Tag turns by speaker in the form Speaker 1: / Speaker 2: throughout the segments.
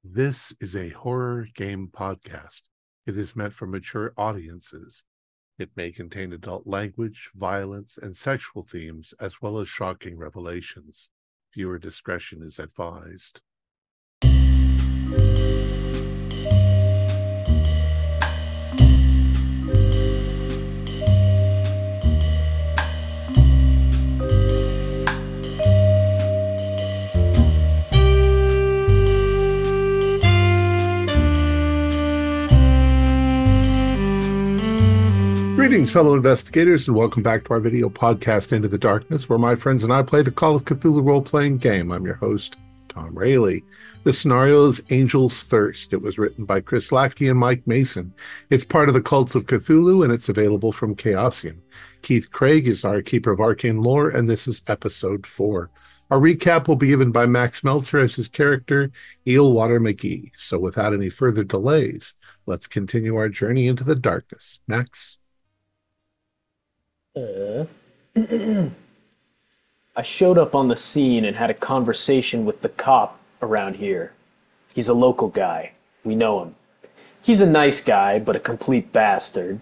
Speaker 1: This is a horror game podcast. It is meant for mature audiences. It may contain adult language, violence, and sexual themes, as well as shocking revelations. Viewer discretion is advised. Greetings, fellow investigators, and welcome back to our video podcast, Into the Darkness, where my friends and I play the Call of Cthulhu role-playing game. I'm your host, Thom Raley. The scenario is Angel's Thirst. It was written by Chris Lackey and Mike Mason. It's part of the Cults of Cthulhu, and it's available from Chaosium. Keith Craig is our keeper of arcane lore, and this is episode 4. Our recap will be given by Max Meltzer as his character, Eelwater McGee. So without any further delays, let's continue our journey into the darkness. Max?
Speaker 2: I showed up on the scene and had a conversation with the cop around here. He's a local guy. We know him. He's a nice guy, but a complete bastard.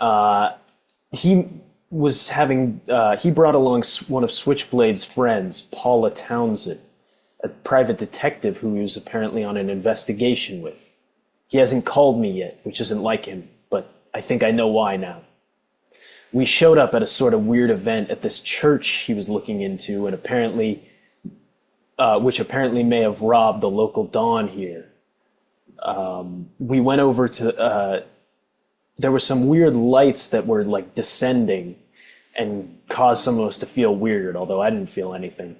Speaker 2: He brought along one of Switchblade's friends, Paula Townsend, a private detective who he was apparently on an investigation with. He hasn't called me yet, which isn't like him, but I think I know why now. We showed up at a sort of weird event at this church he was looking into, and which apparently may have robbed the local Don here. We went over to, there were some weird lights that were like descending and caused some of us to feel weird, although I didn't feel anything.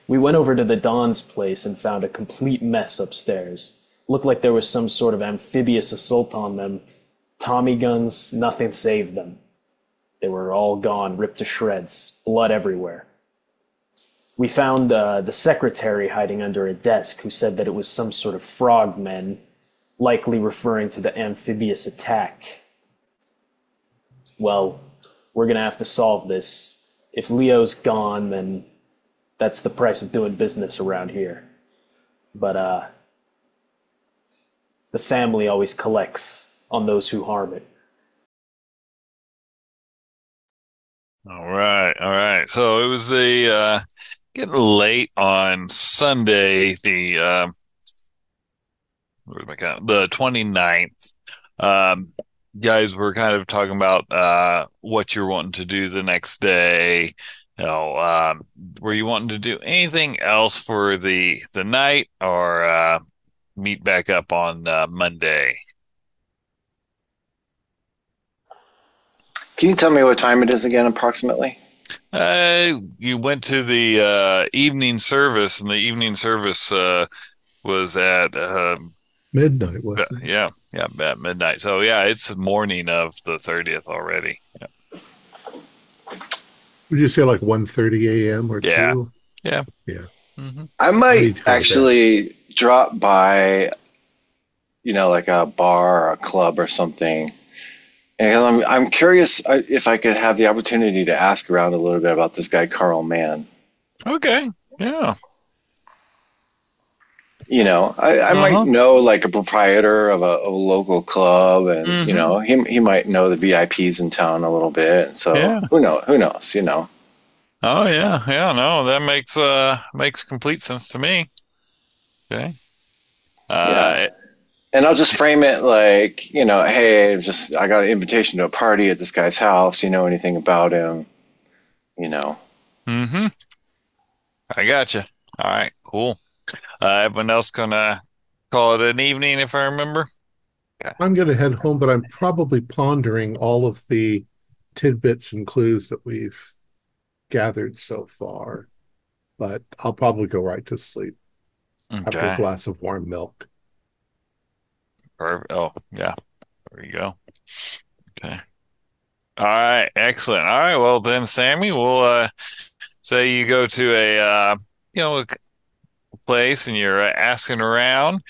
Speaker 2: We went over to the Don's place and found a complete mess upstairs. Looked like there was some sort of amphibious assault on them. Tommy guns, nothing saved them. They were all gone, ripped to shreds, blood everywhere. We found the secretary hiding under a desk who said that it was some sort of frogmen, likely referring to the amphibious attack. Well, we're going to have to solve this. If Leo's gone, then that's the price of doing business around here. But the family always collects on those who harm it.
Speaker 3: All right. So it was getting late on Sunday, the 29th. Guys were kind of talking about what you're wanting to do the next day. Were you wanting to do anything else for the night, or meet back up on Monday?
Speaker 4: Can you tell me what time it is again, approximately?
Speaker 3: You went to the evening service, and the evening service was at
Speaker 1: Midnight, wasn't it?
Speaker 3: yeah, at midnight. So yeah, it's the morning of the 30th already. Yeah.
Speaker 1: Would you say like 1:30 a.m. or
Speaker 3: Yeah.
Speaker 1: 2?
Speaker 3: Yeah.
Speaker 4: I
Speaker 1: I need
Speaker 4: might
Speaker 1: to go
Speaker 4: actually drop by, like a bar or a club or something. And I'm curious if I could have the opportunity to ask around a little bit about this guy, Carl Mann.
Speaker 3: Okay. Yeah.
Speaker 4: I might know like a proprietor of a local club, and he might know the VIPs in town a little bit. And so
Speaker 3: Yeah.
Speaker 4: who knows?
Speaker 3: Oh yeah. No, that makes complete sense to me. Okay.
Speaker 4: Yeah. And I'll just frame it like, hey, I got an invitation to a party at this guy's house. You know anything about him?
Speaker 3: I gotcha. All right. Cool. Everyone else gonna call it an evening, if I remember. Okay.
Speaker 1: I'm going to head home, but I'm probably pondering all of the tidbits and clues that we've gathered so far. But I'll probably go right to sleep after a
Speaker 3: Okay.
Speaker 1: glass of warm milk.
Speaker 3: Perfect. Oh, yeah. There you go. Okay. All right. Excellent. All right. Well, then, Sammy, we'll say you go to a place and you're asking around.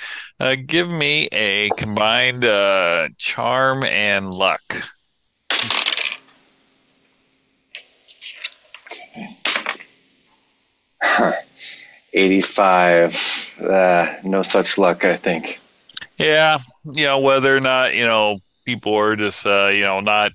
Speaker 3: Give me a combined charm and luck.
Speaker 4: 85. No such luck, I think.
Speaker 3: Yeah, whether or not, people are just, not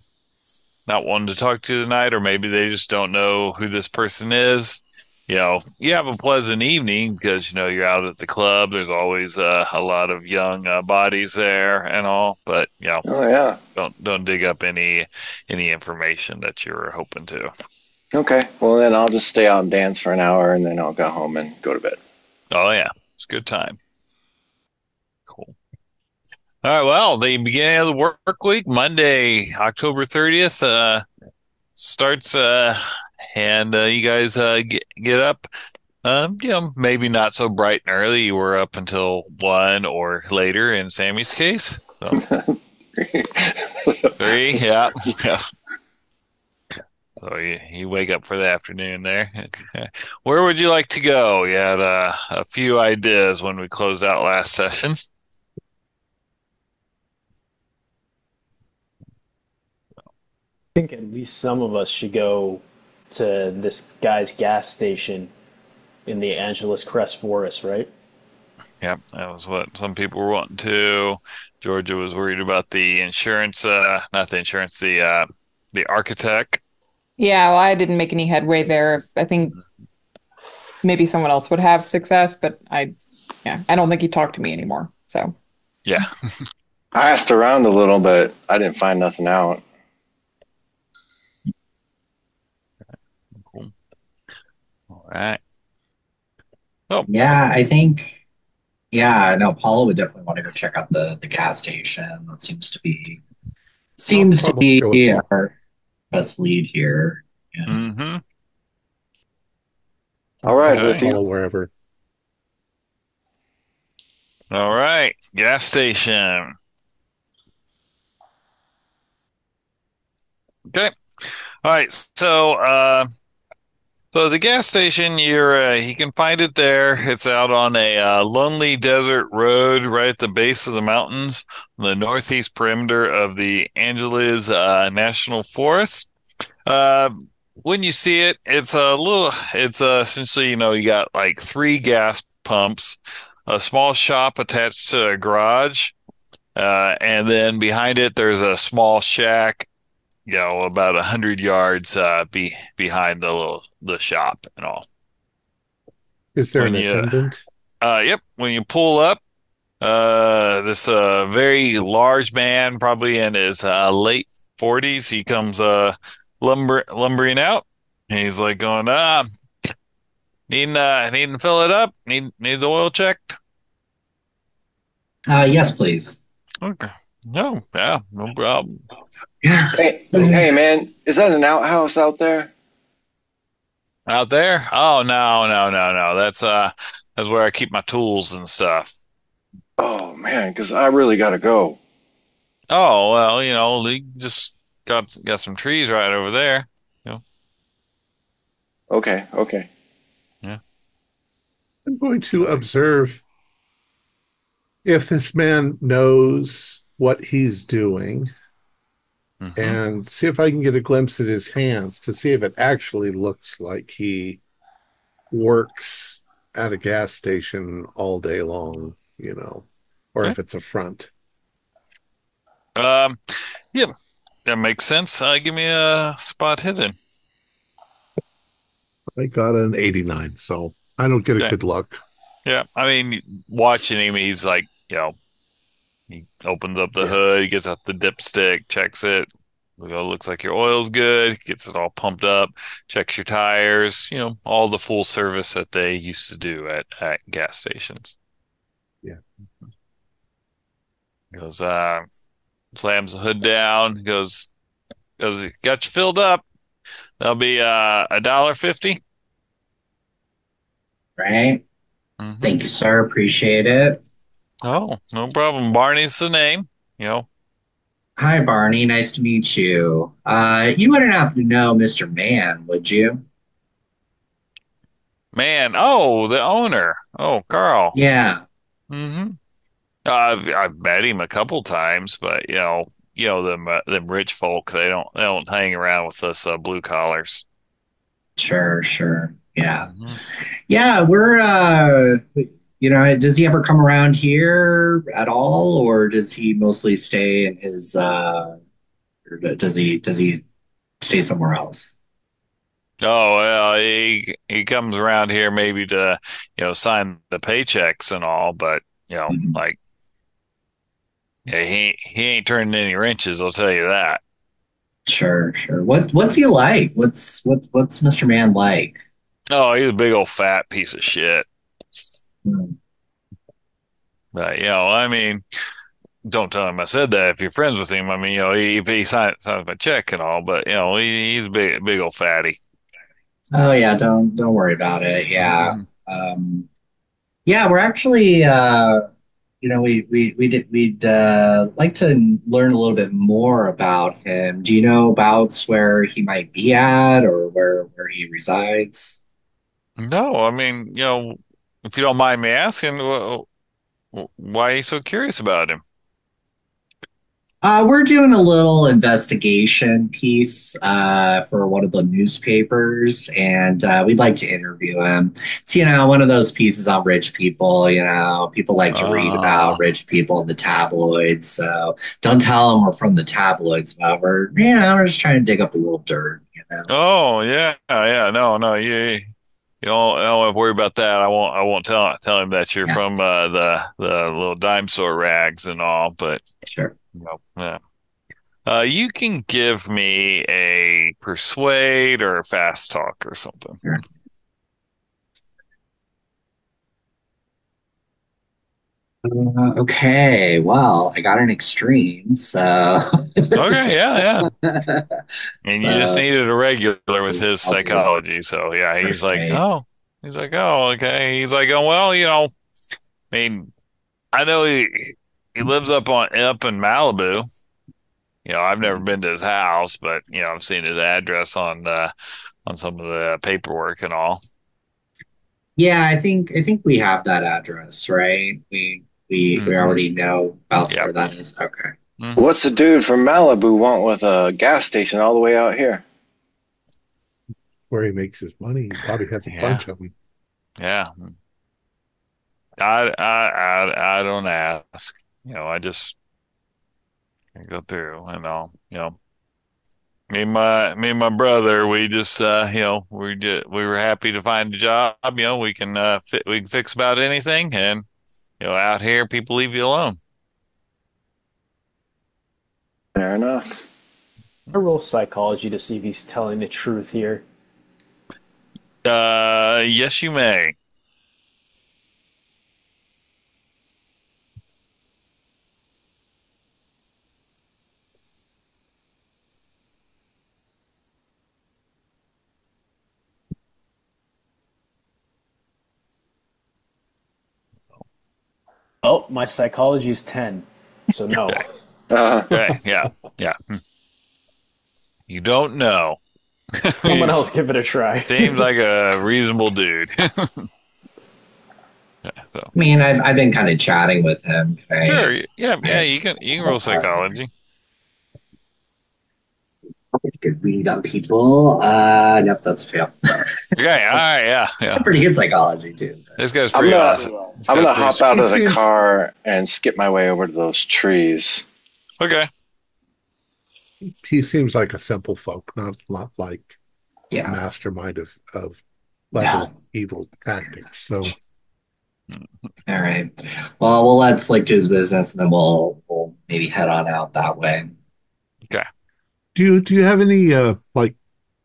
Speaker 3: wanting to talk to you tonight, or maybe they just don't know who this person is. You have a pleasant evening because, you're out at the club. There's always a lot of young bodies there and all, but,
Speaker 4: Oh, yeah.
Speaker 3: don't dig up any information that you're hoping to.
Speaker 4: Okay. Well, then I'll just stay out and dance for an hour, and then I'll go home and go to bed.
Speaker 3: Oh, yeah. It's a good time. Cool. All right. Well, the beginning of the work week, Monday, October 30th, starts, and you guys get up. Maybe not so bright and early. You were up until 1 or later in Sammy's case. So 3, yeah. Yeah. So you wake up for the afternoon there. Okay. Where would you like to go? You had a few ideas when we closed out last session.
Speaker 2: I think at least some of us should go to this guy's gas station in the Angeles Crest Forest, right?
Speaker 3: Yep, that was what some people were wanting to. Georgia was worried about the insurance, not the insurance, the architect.
Speaker 5: Yeah, well, I didn't make any headway there. I think maybe someone else would have success, but I don't think he talked to me anymore. So,
Speaker 3: Yeah.
Speaker 4: I asked around a little, but I didn't find nothing out.
Speaker 3: Cool. All right. Oh,
Speaker 6: Yeah, I think, yeah, no, Paula would definitely want to go check out the gas station. That seems to
Speaker 1: I'll go with
Speaker 6: be
Speaker 1: Paul.
Speaker 6: our best lead here. Yeah.
Speaker 3: mm-hmm.
Speaker 4: All right,
Speaker 3: Okay.
Speaker 4: with you.
Speaker 1: Follow wherever.
Speaker 3: All right. Gas station. Okay. All right. So the gas station, you can find it there. It's out on a lonely desert road right at the base of the mountains, on the northeast perimeter of the Angeles National Forest. Uh, when you see it, it's essentially, you got like 3 gas pumps, a small shop attached to a garage, and then behind it, there's a small shack, about 100 yards behind the shop and all.
Speaker 1: Is there
Speaker 3: When
Speaker 1: an
Speaker 3: you,
Speaker 1: attendant?
Speaker 3: yep, when you pull up, this very large man, probably in his late 40s, he comes lumbering out. He's like going, needing to fill it up. Need the oil checked.
Speaker 6: Yes, please.
Speaker 3: Okay. No, yeah, no problem.
Speaker 6: Yeah.
Speaker 4: Hey, man, is that an outhouse out there?
Speaker 3: Out there? Oh, no. That's where I keep my tools and stuff.
Speaker 4: Oh, man, because I really got to go.
Speaker 3: Oh, well, we just got some trees right over there.
Speaker 4: Okay.
Speaker 3: Yeah.
Speaker 1: I'm going to observe if this man knows what he's doing
Speaker 3: Mm-hmm.
Speaker 1: and see if I can get a glimpse at his hands to see if it actually looks like he works at a gas station all day long, or
Speaker 3: Okay.
Speaker 1: if it's a front.
Speaker 3: Yeah, that makes sense. Give me a spot hidden.
Speaker 1: I got an 89, so I don't get a
Speaker 3: Okay.
Speaker 1: good luck.
Speaker 3: Yeah, I mean, watching him, he's like, he opens up the
Speaker 1: Yeah.
Speaker 3: hood, he gets out the dipstick, checks it. Looks like your oil's good, gets it all pumped up, checks your tires, all the full service that they used to do at gas stations.
Speaker 1: Yeah.
Speaker 3: Goes, slams the hood down, goes, got you filled up. That'll be $1.50.
Speaker 6: Right.
Speaker 3: Mm-hmm.
Speaker 6: Thank you, sir. Appreciate it.
Speaker 3: Oh, no problem. Barney's the name,
Speaker 6: Hi, Barney. Nice to meet you. You wouldn't happen to know Mr. Mann, would you?
Speaker 3: Man. Oh, the owner. Oh, Carl.
Speaker 6: Yeah.
Speaker 3: Mm-hmm. I've met him a couple times, but them rich folk, they don't hang around with us blue collars.
Speaker 6: Sure. Yeah.
Speaker 3: Mhm.
Speaker 6: Yeah, we're does he ever come around here at all, or does he mostly stay in his or does he stay somewhere else?
Speaker 3: Oh, well, he comes around here maybe to, sign the paychecks and all, but,
Speaker 6: Mhm.
Speaker 3: like, yeah, he ain't turning any wrenches, I'll tell you that.
Speaker 6: Sure, sure. What's he like? What's Mr. Man like?
Speaker 3: Oh, he's a big old fat piece of shit.
Speaker 6: Hmm.
Speaker 3: But, I mean, don't tell him I said that if you're friends with him. I mean, he signs my check and all, but, he's a big old fatty.
Speaker 6: Oh yeah, don't worry about it. Yeah.
Speaker 3: Mhm.
Speaker 6: Yeah, we're actually we'd like to learn a little bit more about him. Do you know about where he might be at or where he resides?
Speaker 3: No, I mean, if you don't mind me asking, why are you so curious about him?
Speaker 6: We're doing a little investigation piece for one of the newspapers, and we'd like to interview him. It's, one of those pieces on rich people. People like to read about
Speaker 3: Uh,
Speaker 6: rich people in the tabloids. So don't tell them we're from the tabloids, but we're just trying to dig up a little dirt.
Speaker 3: oh, yeah, yeah, no, you don't have to worry about that. I won't tell him that you're
Speaker 6: Yeah,
Speaker 3: from the little dime store rags and all, but
Speaker 6: sure.
Speaker 3: yeah. You can give me a persuade or a fast talk or something.
Speaker 6: Sure. Okay, well, I got an extreme, so
Speaker 3: Okay, yeah, yeah. And you just
Speaker 6: so
Speaker 3: needed a regular with his
Speaker 6: I'll do a
Speaker 3: psychology. So yeah,
Speaker 6: persuade.
Speaker 3: he's like, oh, okay. He's like, oh, well, I mean, I know he lives up in Malibu. I've never been to his house, but I've seen his address on some of the paperwork and all.
Speaker 6: Yeah, I think we have that address, right? We
Speaker 3: Hmm.
Speaker 6: already know about
Speaker 3: Yep.
Speaker 6: where that is. Okay.
Speaker 3: Hmm.
Speaker 4: What's the dude from Malibu want with a gas station all the way out here?
Speaker 1: Where he makes his money. He probably has a
Speaker 3: Yeah.
Speaker 1: bunch of them.
Speaker 3: Yeah. I don't ask. I just go through and all. Me and my brother, we just we were happy to find a job. We can fix about anything, and out here people leave you alone.
Speaker 4: Fair enough.
Speaker 2: I roll psychology to see if he's telling the truth here.
Speaker 3: Yes, you may.
Speaker 2: Oh, my psychology is 10, so no.
Speaker 3: Okay.
Speaker 4: Uh,
Speaker 3: Okay. Yeah. Yeah. You don't know.
Speaker 2: Someone
Speaker 3: He
Speaker 2: else give it a try.
Speaker 3: seems like a reasonable dude. Yeah, so
Speaker 6: I mean, I've been kind of chatting with him.
Speaker 3: sure. Yeah. Yeah.
Speaker 6: I
Speaker 3: You can roll psychology.
Speaker 6: could read on people. Yep, that's a fail.
Speaker 3: Okay. All right. Yeah. Yeah.
Speaker 6: Pretty good psychology too.
Speaker 3: This guy's
Speaker 4: I'm
Speaker 3: pretty
Speaker 4: gonna
Speaker 3: awesome. This
Speaker 4: I'm
Speaker 3: guy's
Speaker 4: gonna
Speaker 3: pretty
Speaker 4: hop out
Speaker 1: He
Speaker 4: of the
Speaker 1: seems
Speaker 4: car and skip my way over to those trees.
Speaker 3: okay.
Speaker 1: he seems like a simple folk, not like a
Speaker 6: Yeah.
Speaker 1: mastermind of
Speaker 6: Yeah.
Speaker 1: level evil tactics. So
Speaker 6: All right. Well, we'll let Slick do his business, and then we'll maybe head on out that way.
Speaker 3: Okay.
Speaker 1: do you have any like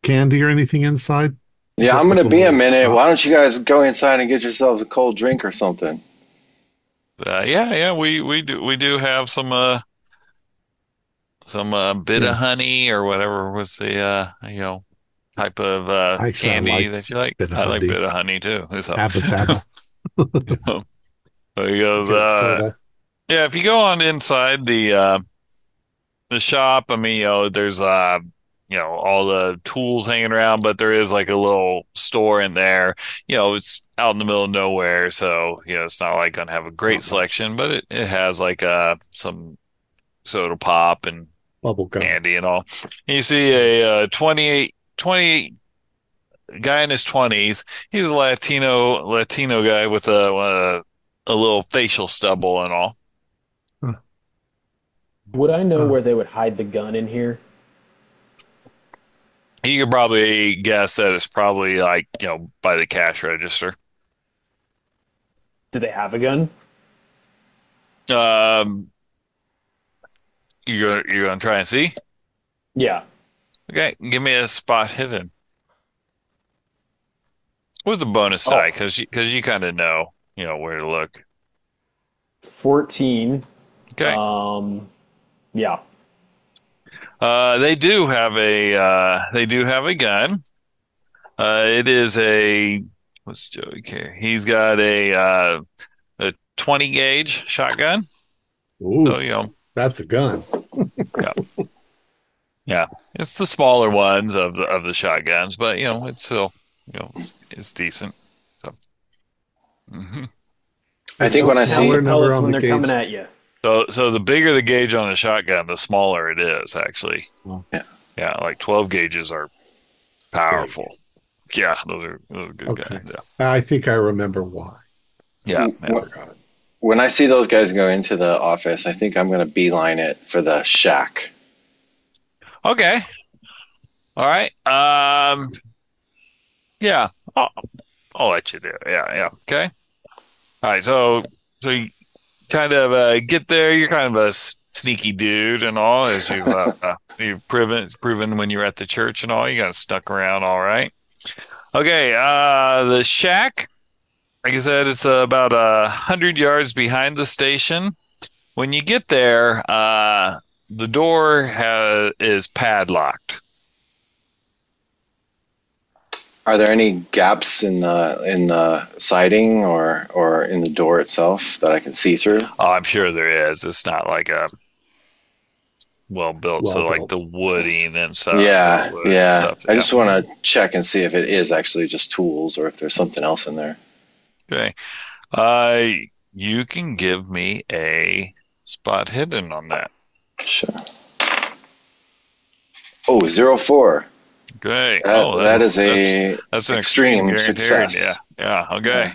Speaker 1: candy or anything inside? Is
Speaker 4: Yeah,
Speaker 1: that
Speaker 4: I'm
Speaker 1: like
Speaker 4: gonna
Speaker 1: a
Speaker 4: be a
Speaker 1: little
Speaker 4: minute.
Speaker 1: shop?
Speaker 4: Why don't you guys go inside and get yourselves a cold drink or something?
Speaker 3: Yeah. Yeah. We do have some bit of
Speaker 1: Yeah,
Speaker 3: honey or whatever was the type of
Speaker 1: actually I
Speaker 3: candy
Speaker 1: like
Speaker 3: that you like.
Speaker 1: bit of
Speaker 3: I like
Speaker 1: honey.
Speaker 3: bit of honey too. So,
Speaker 1: Abba Sabba.
Speaker 3: he goes,
Speaker 1: Get a soda.
Speaker 3: yeah, if you go on inside the shop, I mean, there's all the tools hanging around, but there is like a little store in there. It's out in the middle of nowhere, so it's not like gonna have a great
Speaker 1: Not much.
Speaker 3: selection, but it has like some soda pop and
Speaker 1: Bubble gum.
Speaker 3: candy and all. And you see a 28 guy in his 20s. He's a Latino guy with a little facial stubble and all.
Speaker 1: Huh.
Speaker 2: Would I know
Speaker 1: Huh.
Speaker 2: where they would hide the gun in here?
Speaker 3: You could probably guess that it's probably like, by the cash register.
Speaker 2: Do they have a gun?
Speaker 3: Um, you're gonna try and see?
Speaker 2: Yeah.
Speaker 3: Okay, give me a spot hidden with a bonus
Speaker 2: Oh,
Speaker 3: die because you kind of know where to look.
Speaker 2: 14.
Speaker 3: Okay.
Speaker 2: Yeah.
Speaker 3: They do have a gun. It is a what's Joey care? He's got a 20 gauge shotgun.
Speaker 1: Ooh,
Speaker 3: So
Speaker 1: that's a gun.
Speaker 3: yeah, yeah. It's the smaller ones of the shotguns, but it's still it's decent. So, mhm.
Speaker 4: I
Speaker 1: It's
Speaker 4: think
Speaker 1: the
Speaker 4: when I
Speaker 2: How
Speaker 4: see
Speaker 1: smaller
Speaker 2: many
Speaker 1: number
Speaker 2: pellets
Speaker 1: on
Speaker 2: when
Speaker 1: the
Speaker 2: they're coming
Speaker 1: gauge.
Speaker 2: at you?
Speaker 3: So the bigger the gauge on a shotgun, the smaller it is actually.
Speaker 1: Oh,
Speaker 4: yeah,
Speaker 3: Yeah, like 12 gauges are
Speaker 1: big.
Speaker 3: powerful. Yeah, those are good
Speaker 1: Okay.
Speaker 3: guns. Yeah.
Speaker 1: I think I remember why.
Speaker 3: Yeah,
Speaker 1: I
Speaker 3: yeah.
Speaker 1: forgot.
Speaker 4: when I see those guys go into the office, I think I'm going to beeline it for the shack.
Speaker 3: Okay. All right. Yeah. I'll let you do it. Yeah, yeah. Okay. All right. So you kind of get there. You're kind of a sneaky dude and all, as you've proven when you're at the church and all. You got snuck around all right. Okay. The shack, like I said, it's about 100 yards behind the station. When you get there, the door is padlocked.
Speaker 4: Are there any gaps in the siding or in the door itself that I can see through?
Speaker 3: Oh, I'm sure there is. It's not like a well built,
Speaker 1: Well
Speaker 3: so like the
Speaker 1: built.
Speaker 3: wooding and stuff,
Speaker 4: Yeah,
Speaker 3: wood and
Speaker 4: yeah.
Speaker 3: stuff.
Speaker 4: I
Speaker 3: Yeah.
Speaker 4: just want to check and see if it is actually just tools or if there's something else in there.
Speaker 3: Okay. Uh, you can give me a spot hidden on that.
Speaker 4: Sure. Oh, 04.
Speaker 3: Okay.
Speaker 4: That
Speaker 3: Oh,
Speaker 4: that is
Speaker 3: that's an extreme
Speaker 4: extreme
Speaker 3: guaranteed. Yeah.
Speaker 4: success.
Speaker 3: Yeah. Okay.
Speaker 4: Yeah.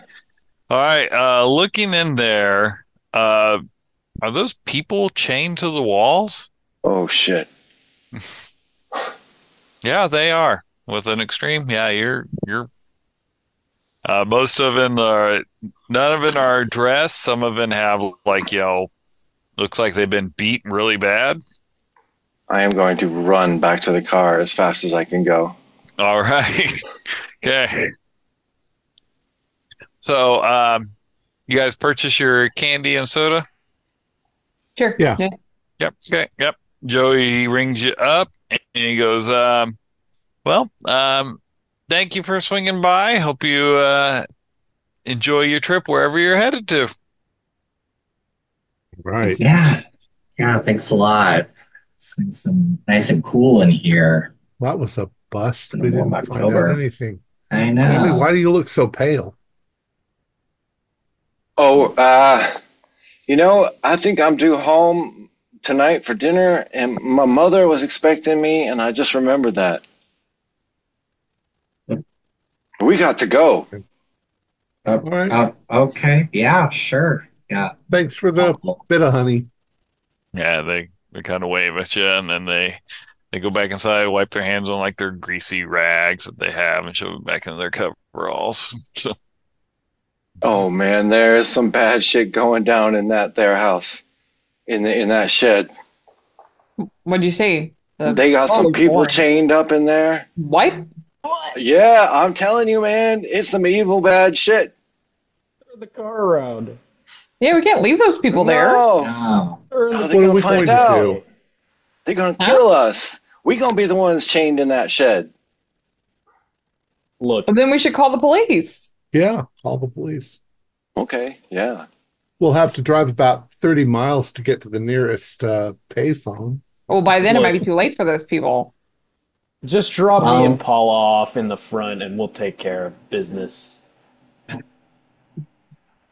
Speaker 3: All right. Looking in there, are those people chained to the walls?
Speaker 4: Oh shit.
Speaker 3: Yeah, they are. With an extreme, yeah, you're most of them are none of them are dressed. Some of them have like, looks like they've been beat really bad.
Speaker 4: I am going to run back to the car as fast as I can go.
Speaker 3: All right. Okay. So, you guys purchase your candy and soda?
Speaker 5: Sure.
Speaker 1: Yeah.
Speaker 5: Yeah.
Speaker 3: Yep. Okay. Yep. Joey rings you up and he goes, well, thank you for swinging by. Hope you enjoy your trip wherever you're headed to.
Speaker 1: Right.
Speaker 6: Yeah. Yeah, thanks a lot. It's nice and cool in here
Speaker 1: That was a bust.
Speaker 6: in a
Speaker 1: We
Speaker 6: warm
Speaker 1: didn't find out
Speaker 6: October.
Speaker 1: anything.
Speaker 6: I
Speaker 1: Tommy, why
Speaker 6: know.
Speaker 1: do you look so pale?
Speaker 4: Oh, I think I'm due home tonight for dinner, and my mother was expecting me, and I just remembered that. We got to go.
Speaker 6: Uh,
Speaker 1: All right.
Speaker 6: okay. Yeah, sure. Yeah.
Speaker 1: Thanks for the
Speaker 6: Oh,
Speaker 1: bit of honey.
Speaker 3: Yeah, they kind of wave at you and then they go back inside, wipe their hands on like their greasy rags that they have and shove it back into their coveralls. So,
Speaker 4: Oh man, there is some bad shit going down in that there house, in that shed.
Speaker 5: What'd you say?
Speaker 4: They got some
Speaker 5: Oh,
Speaker 4: people
Speaker 5: boring.
Speaker 4: chained up in there.
Speaker 5: What?
Speaker 4: Yeah, I'm telling you, man, it's some evil bad shit.
Speaker 2: Turn the car around.
Speaker 5: Yeah, we can't leave those people there.
Speaker 4: No,
Speaker 6: no.
Speaker 2: Turn
Speaker 4: no,
Speaker 2: the
Speaker 4: they're
Speaker 1: What are
Speaker 4: gonna
Speaker 1: we
Speaker 4: find
Speaker 1: going to
Speaker 4: out.
Speaker 1: do?
Speaker 4: They're gonna
Speaker 5: Huh?
Speaker 4: kill us. We gonna be the ones chained in that shed.
Speaker 2: Look,
Speaker 5: Well, then we should call the police.
Speaker 1: Yeah, call the police.
Speaker 4: Okay, yeah.
Speaker 1: We'll have to drive about 30 miles to get to the nearest payphone.
Speaker 5: Well, by then it might be
Speaker 2: look,
Speaker 5: too late for those people.
Speaker 2: just drop the
Speaker 6: Well,
Speaker 2: Impala off in the front and we'll take care of business.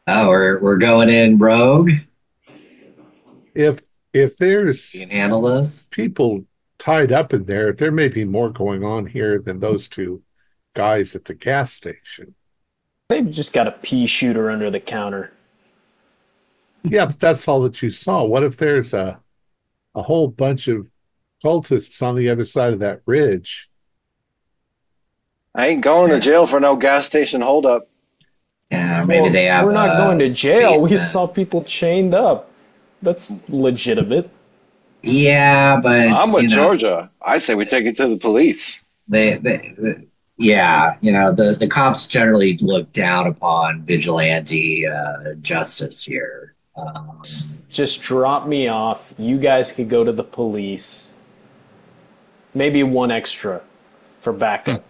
Speaker 6: oh, we're going in rogue.
Speaker 1: If
Speaker 6: You
Speaker 1: there's
Speaker 6: can handle this.
Speaker 1: people tied up in there, there may be more going on here than those two guys at the gas station.
Speaker 2: They've just got a pea shooter under the counter.
Speaker 1: Yeah, but that's all that you saw. What if there's a whole bunch of cultists on the other side of that ridge?
Speaker 4: I ain't going to jail for no gas station holdup.
Speaker 6: Yeah, maybe
Speaker 2: Well,
Speaker 6: they have.
Speaker 2: we're not going to jail. We
Speaker 6: basement.
Speaker 2: saw people chained up. That's legitimate.
Speaker 6: Yeah, but
Speaker 4: I'm with
Speaker 6: you know,
Speaker 4: Georgia. I say we take it to the police.
Speaker 6: yeah, the cops generally look down upon vigilante justice here.
Speaker 2: Just drop me off. You guys could go to the police. Maybe one extra for backup.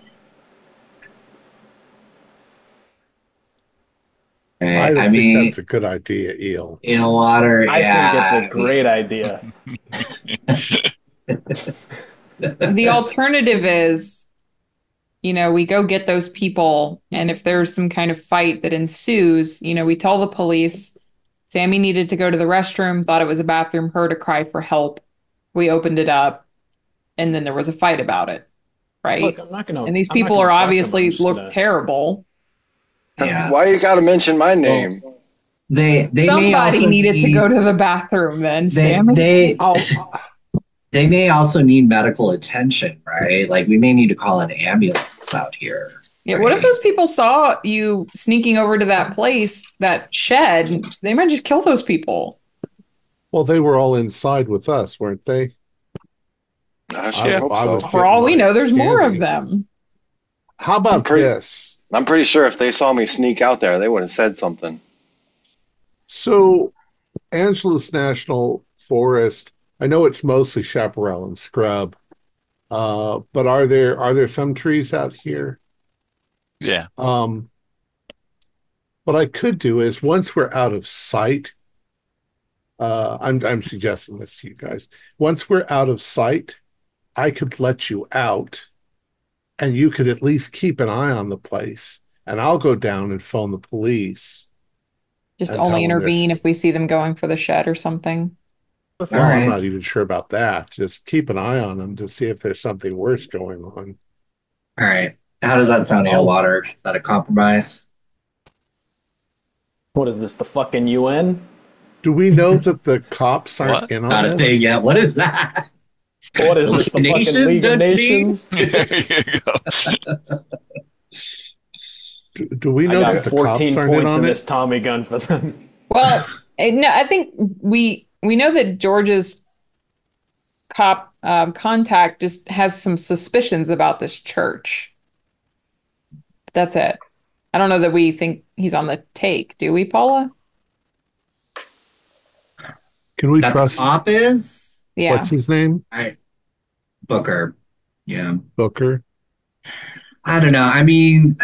Speaker 1: I don't think
Speaker 6: mean,
Speaker 1: that's a good idea, Eel.
Speaker 6: water.
Speaker 2: I
Speaker 6: Yeah,
Speaker 2: think it's a great idea.
Speaker 5: The alternative is, we go get those people, and if there's some kind of fight that ensues, we tell the police Sammy needed to go to the restroom, thought it was a bathroom, heard a cry for help. We opened it up, and then there was a fight about it, right?
Speaker 2: Look, I'm not gonna.
Speaker 5: And these
Speaker 2: I'm not
Speaker 5: people
Speaker 2: gonna
Speaker 5: are obviously
Speaker 2: bark, I'm
Speaker 5: look
Speaker 2: just gonna-
Speaker 5: terrible.
Speaker 6: yeah.
Speaker 4: Why you got to mention my name?
Speaker 6: They may
Speaker 5: Somebody
Speaker 6: also
Speaker 5: needed to
Speaker 6: need,
Speaker 5: go to the bathroom then,
Speaker 6: they
Speaker 5: Sammy.
Speaker 6: they may also need medical attention, right? Like we may need to call an ambulance out here.
Speaker 5: Yeah, what if those people saw you sneaking over to that place, that shed? They might just kill those people.
Speaker 1: Well, they were all inside with us, weren't they?
Speaker 4: I sure hope
Speaker 1: I
Speaker 4: so.
Speaker 1: was-
Speaker 5: For all we know, there's more
Speaker 1: Candy.
Speaker 5: of them.
Speaker 1: How about this?
Speaker 4: I'm pretty sure if they saw me sneak out there, they would have said something.
Speaker 1: So, Angeles National Forest, I know it's mostly chaparral and scrub, but are there some trees out here?
Speaker 3: Yeah.
Speaker 1: What I could do is once we're out of sight, I'm suggesting this to you guys. Once we're out of sight, I could let you out, and you could at least keep an eye on the place, and I'll go down and phone the police.
Speaker 5: Just
Speaker 1: And
Speaker 5: only
Speaker 1: tell them
Speaker 5: intervene
Speaker 1: this.
Speaker 5: if we see them going for the shed or something.
Speaker 1: Well,
Speaker 6: All
Speaker 1: I'm
Speaker 6: right.
Speaker 1: not even sure about that. Just keep an eye on them to see if there's something worse going on.
Speaker 6: All right. How does that sound, Water? Is that a compromise?
Speaker 2: What is this? The fucking UN?
Speaker 1: Do we know that the cops aren't
Speaker 3: What?
Speaker 1: in
Speaker 6: Not
Speaker 1: on
Speaker 6: a
Speaker 1: this?
Speaker 6: thing yet. What is that?
Speaker 2: What is this? The
Speaker 6: League of
Speaker 2: fucking League of
Speaker 6: Nations,
Speaker 2: Nations?
Speaker 3: There you go.
Speaker 1: Do we
Speaker 2: I
Speaker 1: know
Speaker 2: got
Speaker 1: that the
Speaker 2: 14
Speaker 1: cops aren't in
Speaker 2: points in
Speaker 1: on
Speaker 2: this
Speaker 1: it?
Speaker 2: Tommy gun for them.
Speaker 5: Well, no, I think we know that George's cop contact just has some suspicions about this church. That's it. I don't know that we think he's on the take, do we, Paula?
Speaker 1: Can we
Speaker 6: That the
Speaker 1: trust?
Speaker 6: cop is?
Speaker 5: Yeah.
Speaker 1: What's his name?
Speaker 6: Booker. Yeah.
Speaker 1: Booker.
Speaker 6: I don't know. I mean,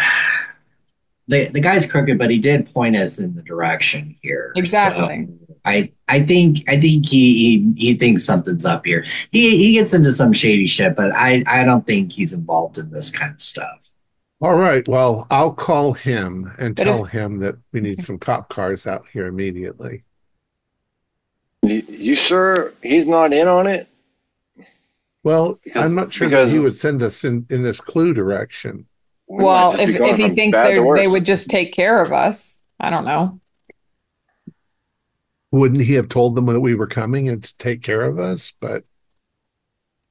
Speaker 6: the guy's crooked, but he did point us in the direction here.
Speaker 5: Exactly.
Speaker 6: So I think he thinks something's up here. He gets into some shady shit, but I don't think he's involved in this kind of stuff.
Speaker 1: All right. Well, I'll call him and
Speaker 5: But
Speaker 1: tell
Speaker 5: if-
Speaker 1: him that we need some cop cars out here immediately.
Speaker 4: You sure he's not in on it?
Speaker 1: Well,
Speaker 4: Because-
Speaker 1: I'm not sure that
Speaker 4: because-
Speaker 1: he would send us in this clue direction.
Speaker 4: We might
Speaker 5: Well,
Speaker 4: just be
Speaker 5: if
Speaker 4: going
Speaker 5: he
Speaker 4: from
Speaker 5: thinks
Speaker 4: bad to
Speaker 5: they
Speaker 4: worse.
Speaker 5: would just take care of us, I don't know.
Speaker 1: Wouldn't he have told them that we were coming and to take care of us? But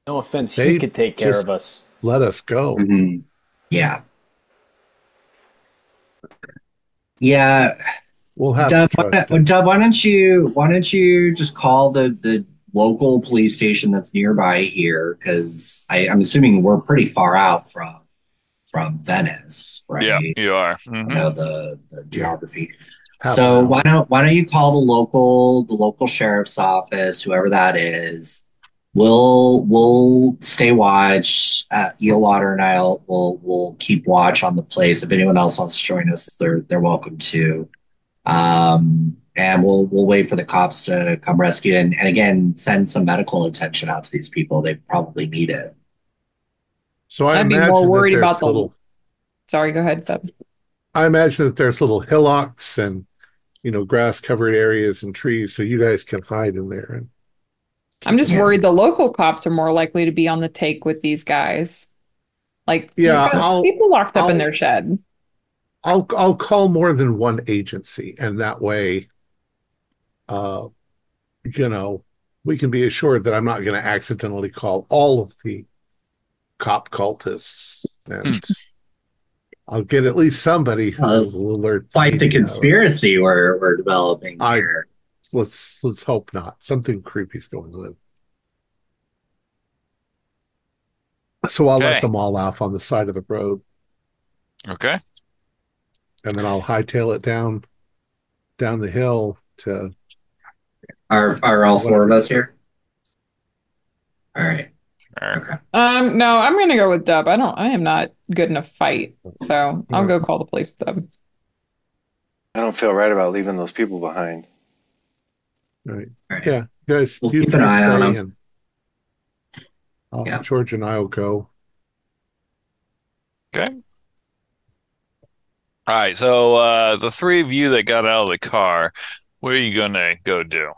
Speaker 2: No offense,
Speaker 1: They
Speaker 2: he could take care
Speaker 1: just-
Speaker 2: of us.
Speaker 1: let us go.
Speaker 6: Mm-hmm. Yeah. Yeah.
Speaker 1: We'll have
Speaker 6: Dub,
Speaker 1: to trust him.
Speaker 6: why don't you just call the local police station that's nearby here? Because I'm assuming we're pretty far out from Venice, right?
Speaker 3: Yeah, you are.
Speaker 6: I
Speaker 3: Mhm.
Speaker 6: know the geography.
Speaker 1: Half
Speaker 6: So
Speaker 1: an hour.
Speaker 6: why don't you call the local sheriff's office, whoever that is. We'll stay watch. Eelwater and will keep watch on the place. If anyone else wants to join us, they're welcome to. And we'll wait for the cops to come rescue and again send some medical attention out to these people. They probably need it.
Speaker 1: So I
Speaker 5: I'd be
Speaker 1: imagine
Speaker 5: more
Speaker 1: that
Speaker 5: worried
Speaker 1: there's
Speaker 5: about the.
Speaker 1: little.
Speaker 5: Sorry, go ahead, Feb.
Speaker 1: I imagine that there's little hillocks and grass covered areas and trees, so you guys can hide in there. And
Speaker 5: I'm just
Speaker 6: Yeah.
Speaker 5: worried the local cops are more likely to be on the take with these guys. Like we've
Speaker 1: Yeah,
Speaker 5: got people locked up in
Speaker 1: I'll
Speaker 5: their shed.
Speaker 1: I'll call more than one agency, and that way, uh, you know, we can be assured that I'm not going to accidentally call all of the cop cultists,
Speaker 3: Hmm.
Speaker 1: and I'll get at least somebody who
Speaker 6: That's
Speaker 1: will alert the
Speaker 6: quite the
Speaker 1: media.
Speaker 6: conspiracy we're developing
Speaker 1: I
Speaker 6: here.
Speaker 1: let's hope not. Something creepy's going on. So I'll let
Speaker 3: Okay.
Speaker 1: them all off on the side of the road,
Speaker 3: Okay.
Speaker 1: and then I'll hightail it down the hill to
Speaker 6: Are all four of
Speaker 1: whatever.
Speaker 6: us here? All right.
Speaker 3: All right.
Speaker 6: Okay.
Speaker 5: No, I'm gonna go with Dub. I am not good in a fight, so I'll
Speaker 1: All
Speaker 5: go call the police with Dub.
Speaker 4: I don't feel right about leaving those people behind.
Speaker 1: right.
Speaker 6: All right.
Speaker 1: Yeah, guys,
Speaker 6: We'll
Speaker 1: you
Speaker 6: keep an
Speaker 1: three
Speaker 6: eye on
Speaker 1: stay,
Speaker 6: them.
Speaker 1: and
Speaker 6: Yeah.
Speaker 1: George and I will go.
Speaker 3: Okay. All right. So the three of you that got out of the car, what are you gonna go do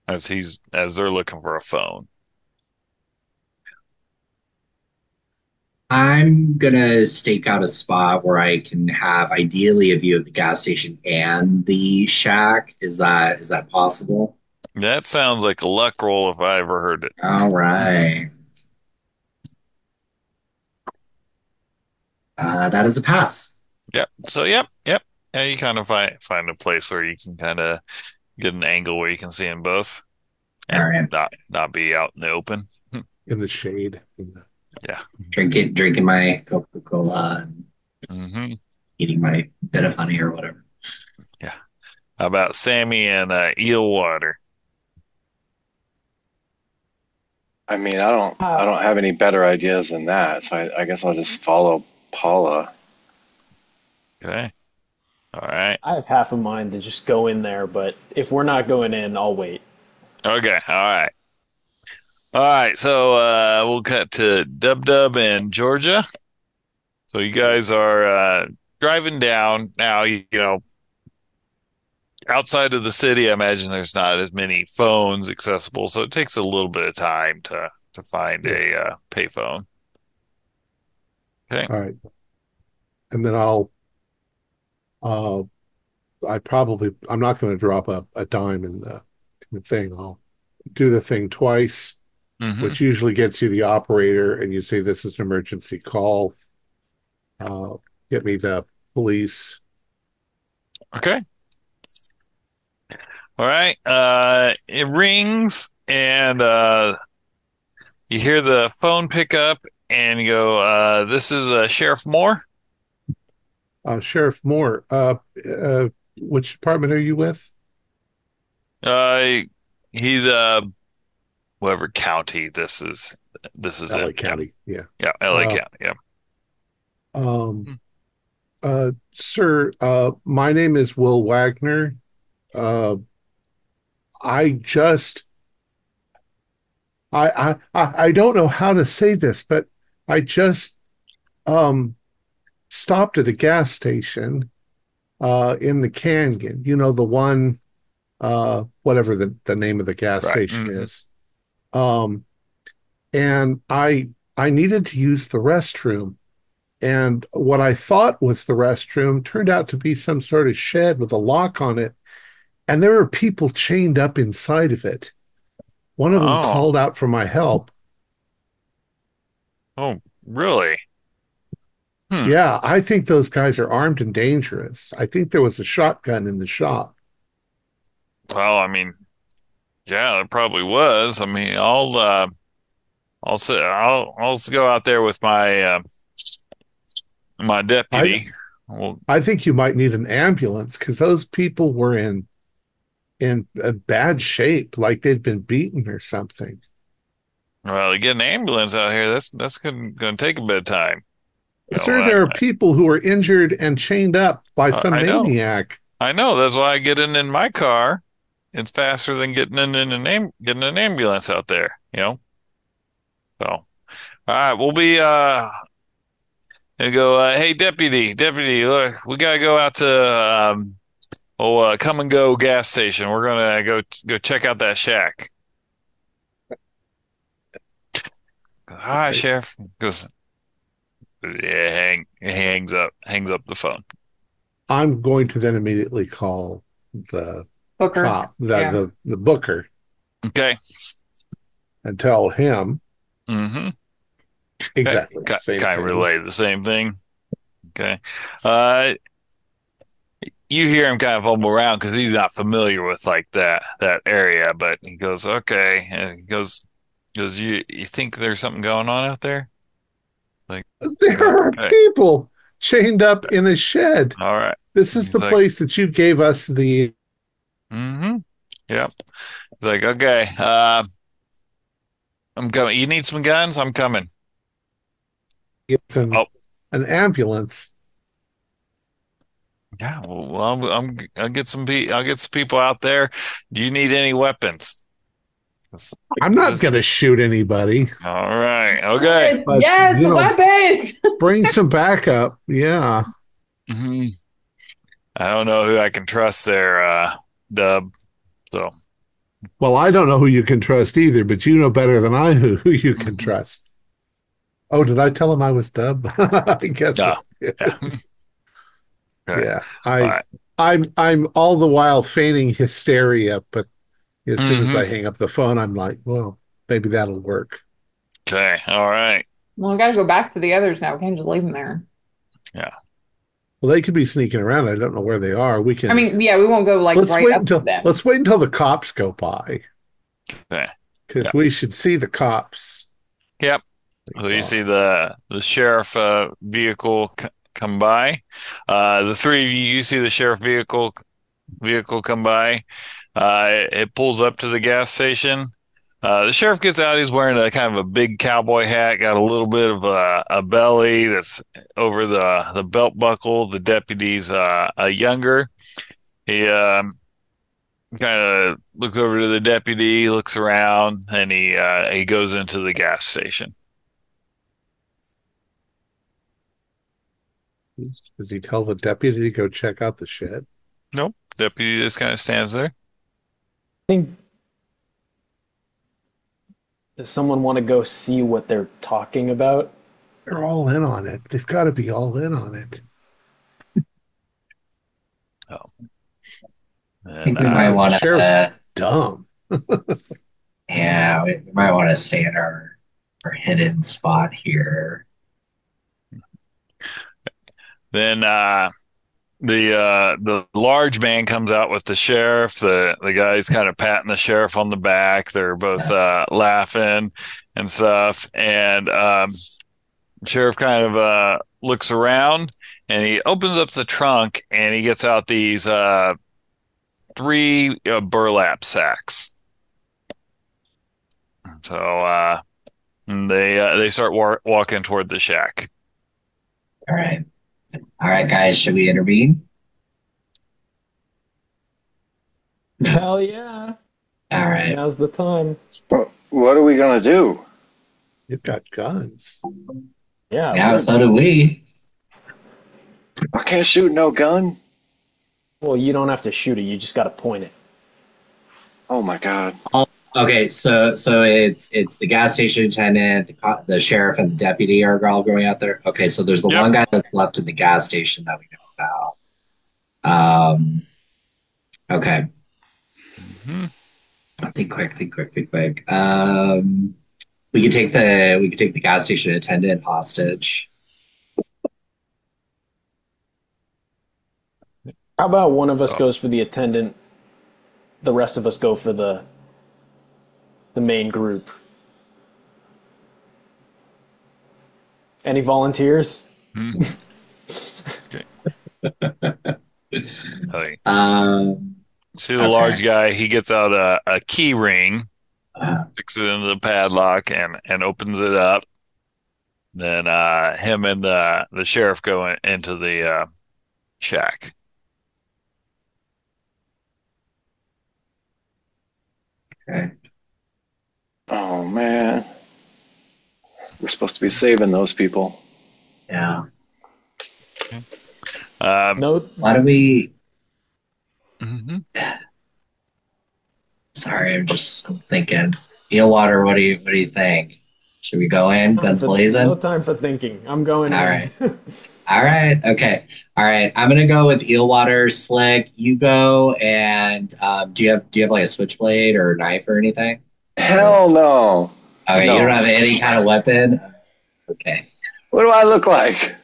Speaker 3: as they're looking for a phone?
Speaker 6: I'm gonna stake out a spot where I can have ideally a view of the gas station and the shack. Is that possible?
Speaker 3: That sounds like a luck roll if I ever heard it.
Speaker 6: All right. That is a pass.
Speaker 3: Yep. So yep. Yeah, you kind of find a place where you can kind of get an angle where you can see them both
Speaker 6: All
Speaker 3: and
Speaker 6: right.
Speaker 3: not be out in the open.
Speaker 1: In the shade.
Speaker 3: Yeah.
Speaker 6: Drinking my Coca-Cola and
Speaker 3: Hmm.
Speaker 6: eating my bit of honey or whatever.
Speaker 3: Yeah. How about Sammy and eel water?
Speaker 4: I mean, I don't have any better ideas than that, so I guess I'll just follow Paula.
Speaker 3: Okay. All right.
Speaker 2: I have half a mind to just go in there, but if we're not going in, I'll wait.
Speaker 3: Okay. All right. All right. So we'll cut to Dub Dub and Georgia. So you guys are driving down now. You know, outside of the city, I imagine there's not as many phones accessible, so it takes a little bit of time to find
Speaker 1: Yeah.
Speaker 3: a payphone. Okay.
Speaker 1: All right. And then uh, I'm not going to drop a dime in the thing. I'll do the thing twice,
Speaker 3: Hmm.
Speaker 1: which usually gets you the operator, and you say this is an emergency call. Uh, get me the police.
Speaker 3: Okay. All right. It rings and you hear the phone pick up and you go, this is Sheriff Moore.
Speaker 1: Sheriff Moore. Which department are you with?
Speaker 3: Uh, he's whatever county this is
Speaker 1: LA
Speaker 3: in. Yeah.
Speaker 1: County. Yeah.
Speaker 3: Yeah, LA
Speaker 1: Uh,
Speaker 3: County. Yeah.
Speaker 1: um, Sir, my name is Will Wagner. Uh, I just, I don't know how to say this, but I just um, stopped at a gas station in the canyon. You know, the one, whatever the name of the gas
Speaker 3: Right.
Speaker 1: station
Speaker 3: Hmm.
Speaker 1: is. Um, and I needed to use the restroom. And what I thought was the restroom turned out to be some sort of shed with a lock on it. And there were people chained up inside of it. One of them
Speaker 3: Oh.
Speaker 1: called out for my help.
Speaker 3: Oh, really? Hmm.
Speaker 1: Yeah, I think those guys are armed and dangerous. I think there was a shotgun in the shop.
Speaker 3: Well, I mean, yeah, it probably was. I mean, I'll say I'll go out there with my
Speaker 1: I
Speaker 3: deputy. Well,
Speaker 1: I think you might need an ambulance because those people were in a bad shape, like they'd been beaten or something.
Speaker 3: to get an ambulance out here, that's gonna take a bit of time. You know,
Speaker 1: Sir, there are people who are injured and chained up by some
Speaker 3: I know,
Speaker 1: maniac.
Speaker 3: I know. That's why I get in my car. It's faster than getting an ambulance out there. You know. So, all right, we'll be and go. Hey, deputy, look, we gotta go out to come and go gas station. We're gonna go check out that shack. Hi, Sheriff. Goes, yeah, hangs up the phone.
Speaker 1: I'm going to then immediately call the
Speaker 5: Booker.
Speaker 1: cop,
Speaker 5: Yeah.
Speaker 1: the booker,
Speaker 3: Okay.
Speaker 1: and tell him
Speaker 3: Mm-hmm. Okay.
Speaker 1: exactly the same
Speaker 3: Kind of
Speaker 1: thing.
Speaker 3: relay the same thing. Okay. Uh, you hear him kind of fumble around because he's not familiar with like that area, but he goes, okay. And he goes, you think there's something going on out there? Like,
Speaker 1: There are
Speaker 3: okay.
Speaker 1: people chained up in a shed.
Speaker 3: All right.
Speaker 1: This is
Speaker 3: He's
Speaker 1: the
Speaker 3: like,
Speaker 1: place that you gave us the.
Speaker 3: mm-hmm. Yep. He's like, okay, I'm coming. You need some guns? I'm coming.
Speaker 1: It's
Speaker 3: Oh,
Speaker 1: an ambulance.
Speaker 3: yeah. Well, I'll get I'll get some people out there. Do you need any weapons?
Speaker 1: I'm not
Speaker 3: This-
Speaker 1: going to shoot anybody,
Speaker 3: all right. Okay.
Speaker 1: but
Speaker 5: Yes, weapons.
Speaker 1: bring some backup. Yeah.
Speaker 3: Mhm. I don't know who I can trust there, Dub. So,
Speaker 1: Well, I don't know who you can trust either, but you know better than I who you can
Speaker 3: mhm.
Speaker 1: trust. Oh, did I tell him I was Dub? I guess.
Speaker 3: Yeah. Yeah. Okay.
Speaker 1: Yeah.
Speaker 3: All right.
Speaker 1: I'm all the while feigning hysteria, but as soon as
Speaker 3: Mm-hmm.
Speaker 1: I hang up the phone, I'm like, well, maybe that'll work.
Speaker 3: Okay. All right.
Speaker 5: Well, we got to go back to the others now. We can't just leave them there.
Speaker 3: Yeah.
Speaker 1: Well, they could be sneaking around. I don't know where they are. We can.
Speaker 5: I mean, yeah, we won't go like right up to them.
Speaker 1: Let's wait until the cops go by.
Speaker 3: Okay.
Speaker 1: Because
Speaker 3: Yeah.
Speaker 1: we should see the cops.
Speaker 3: Yep. So you see the sheriff vehicle come by. The three of you see the sheriff vehicle come by. It pulls up to the gas station. The sheriff gets out. He's wearing a kind of a big cowboy hat, got a little bit of a belly that's over the belt buckle. The deputy's younger. He kind of looks over to the deputy, looks around, and he goes into the gas station.
Speaker 1: Does he tell the deputy to go check out the shed?
Speaker 3: Nope. Deputy just kind of stands there.
Speaker 2: think does someone want to go see what they're talking about?
Speaker 1: They're all in on it. They've got to be all in on it.
Speaker 3: Oh.
Speaker 6: I think
Speaker 3: And,
Speaker 6: we might want to.
Speaker 1: Sheriff's dumb.
Speaker 6: Yeah, we might want to stay in our hidden spot here.
Speaker 3: then the large man comes out with the sheriff. The guy's kind of patting the sheriff on the back. They're both laughing and stuff. And sheriff kind of looks around and he opens up the trunk and he gets out these three burlap sacks. So they start walking toward the shack.
Speaker 6: All right. All right, guys, should we intervene?
Speaker 2: Hell yeah.
Speaker 6: All right.
Speaker 2: Now's the time.
Speaker 4: What are we gonna do?
Speaker 1: You've got guns.
Speaker 2: Yeah.
Speaker 6: Yeah, so do we.
Speaker 4: I can't shoot no gun.
Speaker 2: Well, you don't have to shoot it. You just got to point it.
Speaker 4: Oh my god.
Speaker 6: Okay, so it's the gas station attendant, the sheriff, and the deputy are all going out there. Okay, so there's the
Speaker 3: Yep.
Speaker 6: one guy that's left in the gas station that we know about. Okay.
Speaker 3: Mhm.
Speaker 6: Think quick. We could take the gas station attendant hostage.
Speaker 2: How about one of us goes for the attendant, the rest of us go for the main group? Any volunteers?
Speaker 3: Mhm. Okay. Okay. See the
Speaker 6: Okay.
Speaker 3: large guy? He gets out a key ring,
Speaker 6: Uh,
Speaker 3: sticks it into the padlock, and opens it up. Then him and the sheriff go into the shack.
Speaker 6: okay.
Speaker 4: Oh man. We're supposed to be saving those people.
Speaker 6: Yeah.
Speaker 2: No.
Speaker 6: Why do we?
Speaker 3: Mhm.
Speaker 6: Sorry, I'm thinking. Eelwater, what do you think? Should we go in? Guns blazing?
Speaker 2: No time for thinking. I'm going
Speaker 6: All
Speaker 2: in.
Speaker 6: right. All right. Okay. All right. I'm gonna go with Eelwater. Slick, you go. And do you have like a switchblade or a knife or anything?
Speaker 4: Hell no.
Speaker 6: Okay.
Speaker 4: No.
Speaker 6: You don't have any kind of weapon. Okay.
Speaker 4: What do I look like?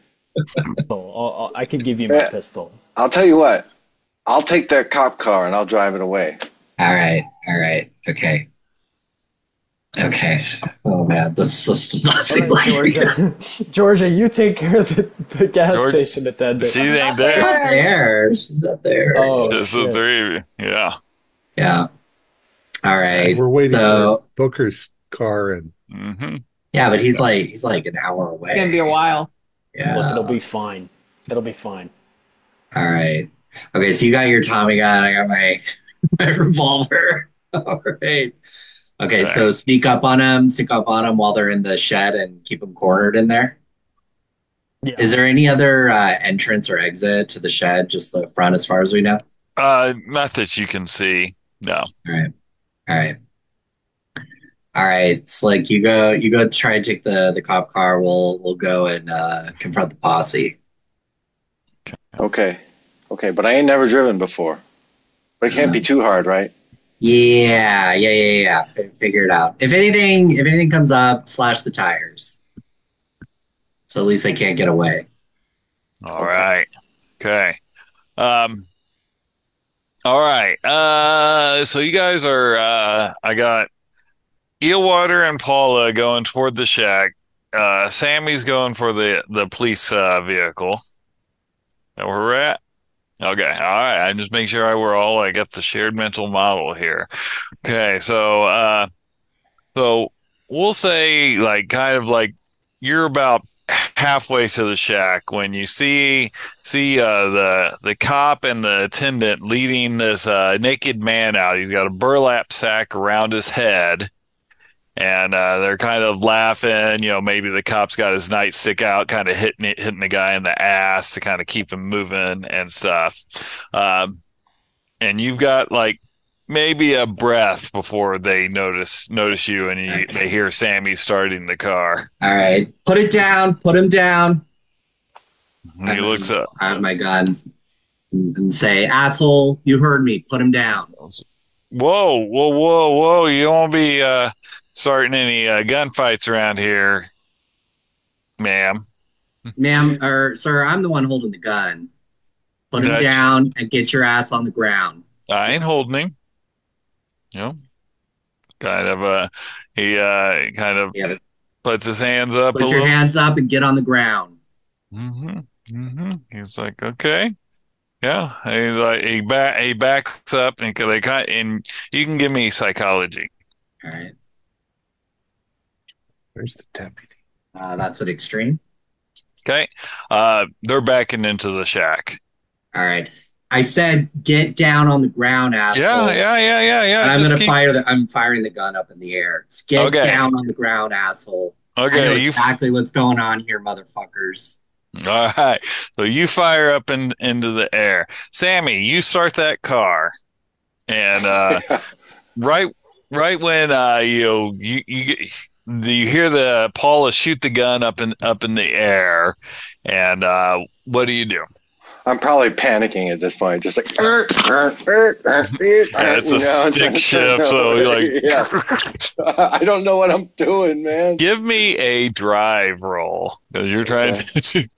Speaker 2: I could give you my pistol.
Speaker 4: I'll tell you what. I'll take that cop car and I'll drive it away.
Speaker 6: All right. All right. Okay. Okay. Oh man, this does not seem
Speaker 2: All
Speaker 6: like
Speaker 2: right, Georgia. Georgia, you take care of the gas station attendant.
Speaker 3: She ain't
Speaker 6: She's not
Speaker 3: there.
Speaker 6: there. She's not there.
Speaker 2: Oh,
Speaker 3: Just the
Speaker 2: shit.
Speaker 3: three of you. Yeah.
Speaker 6: Yeah. All right.
Speaker 1: We're waiting
Speaker 6: So
Speaker 1: for Booker's car, and
Speaker 3: Mm-hmm.
Speaker 6: yeah, but he's like an hour away.
Speaker 5: It's gonna be a while.
Speaker 6: Yeah.
Speaker 2: Look, it'll be fine. It'll be fine.
Speaker 6: All right. Okay, so you got your Tommy gun. I got my my revolver. All right. Okay, so sneak up on them while they're in the shed and keep them cornered in there.
Speaker 2: Yeah.
Speaker 6: Is there any other entrance or exit to the shed? Just the front, as far as we know.
Speaker 3: Not that you can see. No.
Speaker 6: All right. All right. All right. Slick, you go try and take the cop car. We'll go and confront the posse.
Speaker 4: Okay. Okay, but I ain't never driven before. But it can't be too hard, right?
Speaker 6: Yeah. Figure it out. If anything comes up, slash the tires. So at least they can't get away.
Speaker 3: All right. Okay. All right. So you guys are I got Eelwater and Paula going toward the shack. Sammy's going for the police vehicle. That where we're at? Okay. All right. I just make sure we're all I got the shared mental model here. Okay. So we'll say like kind of like you're about halfway to the shack when you see the cop and the attendant leading this naked man out. He's got a burlap sack around his head. And they're kind of laughing, maybe the cop's got his nightstick out, kind of hitting the guy in the ass to kind of keep him moving and stuff. And you've got like maybe a breath before they notice you, and they hear Sammy starting the car.
Speaker 6: All right, put it down. Put him down.
Speaker 3: And he looks up.
Speaker 6: I have my gun and say, "Asshole, you heard me. Put him down."
Speaker 3: Whoa! You won't be starting any gunfights around here, ma'am.
Speaker 6: Ma'am, or sir, I'm the one holding the gun. Put him down and get your ass on the ground.
Speaker 3: I ain't holding him. Kind of he kind of puts his hands up.
Speaker 6: Put your hands up and get on the ground.
Speaker 3: He's like, okay. Yeah, he's like he backs up and you can give me psychology.
Speaker 6: All right.
Speaker 1: Where's the deputy?
Speaker 6: That's an extreme.
Speaker 3: Okay. They're backing into the shack.
Speaker 6: All right. I said, get down on the ground, asshole.
Speaker 3: Yeah.
Speaker 6: And I'm firing the gun up in the air. Just get down on the ground, asshole.
Speaker 3: Okay.
Speaker 6: I know exactly what's going on here, motherfuckers.
Speaker 3: All right. So you fire up into the air. Sammy, you start that car. And right when you hear the Paula shoot the gun up in the air, and what do you do?
Speaker 4: I'm probably panicking at this point, just like
Speaker 3: it's a stick shift, so you're like,
Speaker 4: I don't know what I'm doing, man.
Speaker 3: Give me a drive roll because you're trying to.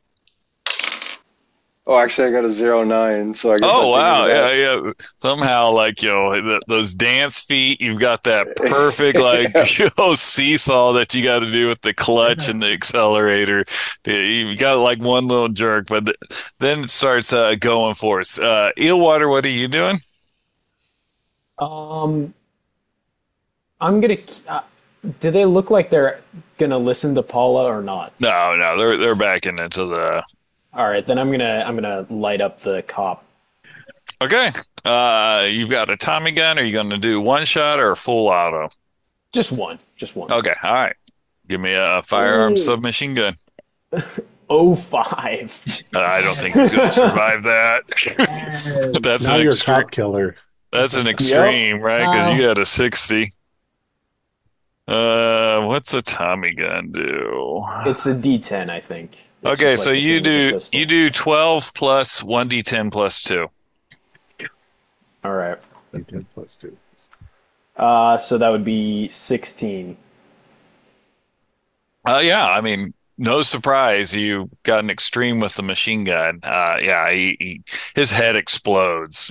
Speaker 4: Oh, actually, I got a 09, so I guess.
Speaker 3: Oh, wow. Yeah. Somehow, like, those dance feet, you've got that perfect, like, seesaw that you got to do with the clutch and the accelerator. You got, like, one little jerk, but then it starts going for us. Eelwater, what are you doing?
Speaker 2: I'm going to... do they look like they're going to listen to Paula or not?
Speaker 3: No, they're backing into the...
Speaker 2: All right, then I'm gonna light up the cop.
Speaker 3: Okay. You've got a Tommy gun. Are you going to do one shot or a full auto?
Speaker 2: Just one.
Speaker 3: Okay. All right. Give me a firearm submachine gun.
Speaker 2: 05.
Speaker 3: I don't think he's going to survive that. That's
Speaker 1: now
Speaker 3: an
Speaker 1: you're
Speaker 3: extreme.
Speaker 1: a cop killer.
Speaker 3: That's an extreme, right? Because you got a 60. What's a Tommy gun do?
Speaker 2: It's a D10, I think. It's
Speaker 3: Okay,
Speaker 2: just
Speaker 3: so
Speaker 2: like the same as a
Speaker 3: you
Speaker 2: pistol.
Speaker 3: do 12 plus 1d10 plus 2.
Speaker 2: All right.
Speaker 1: 10 plus 2.
Speaker 2: So that would be 16.
Speaker 3: Yeah, I mean, no surprise, you got an extreme with the machine gun. Yeah, his head explodes.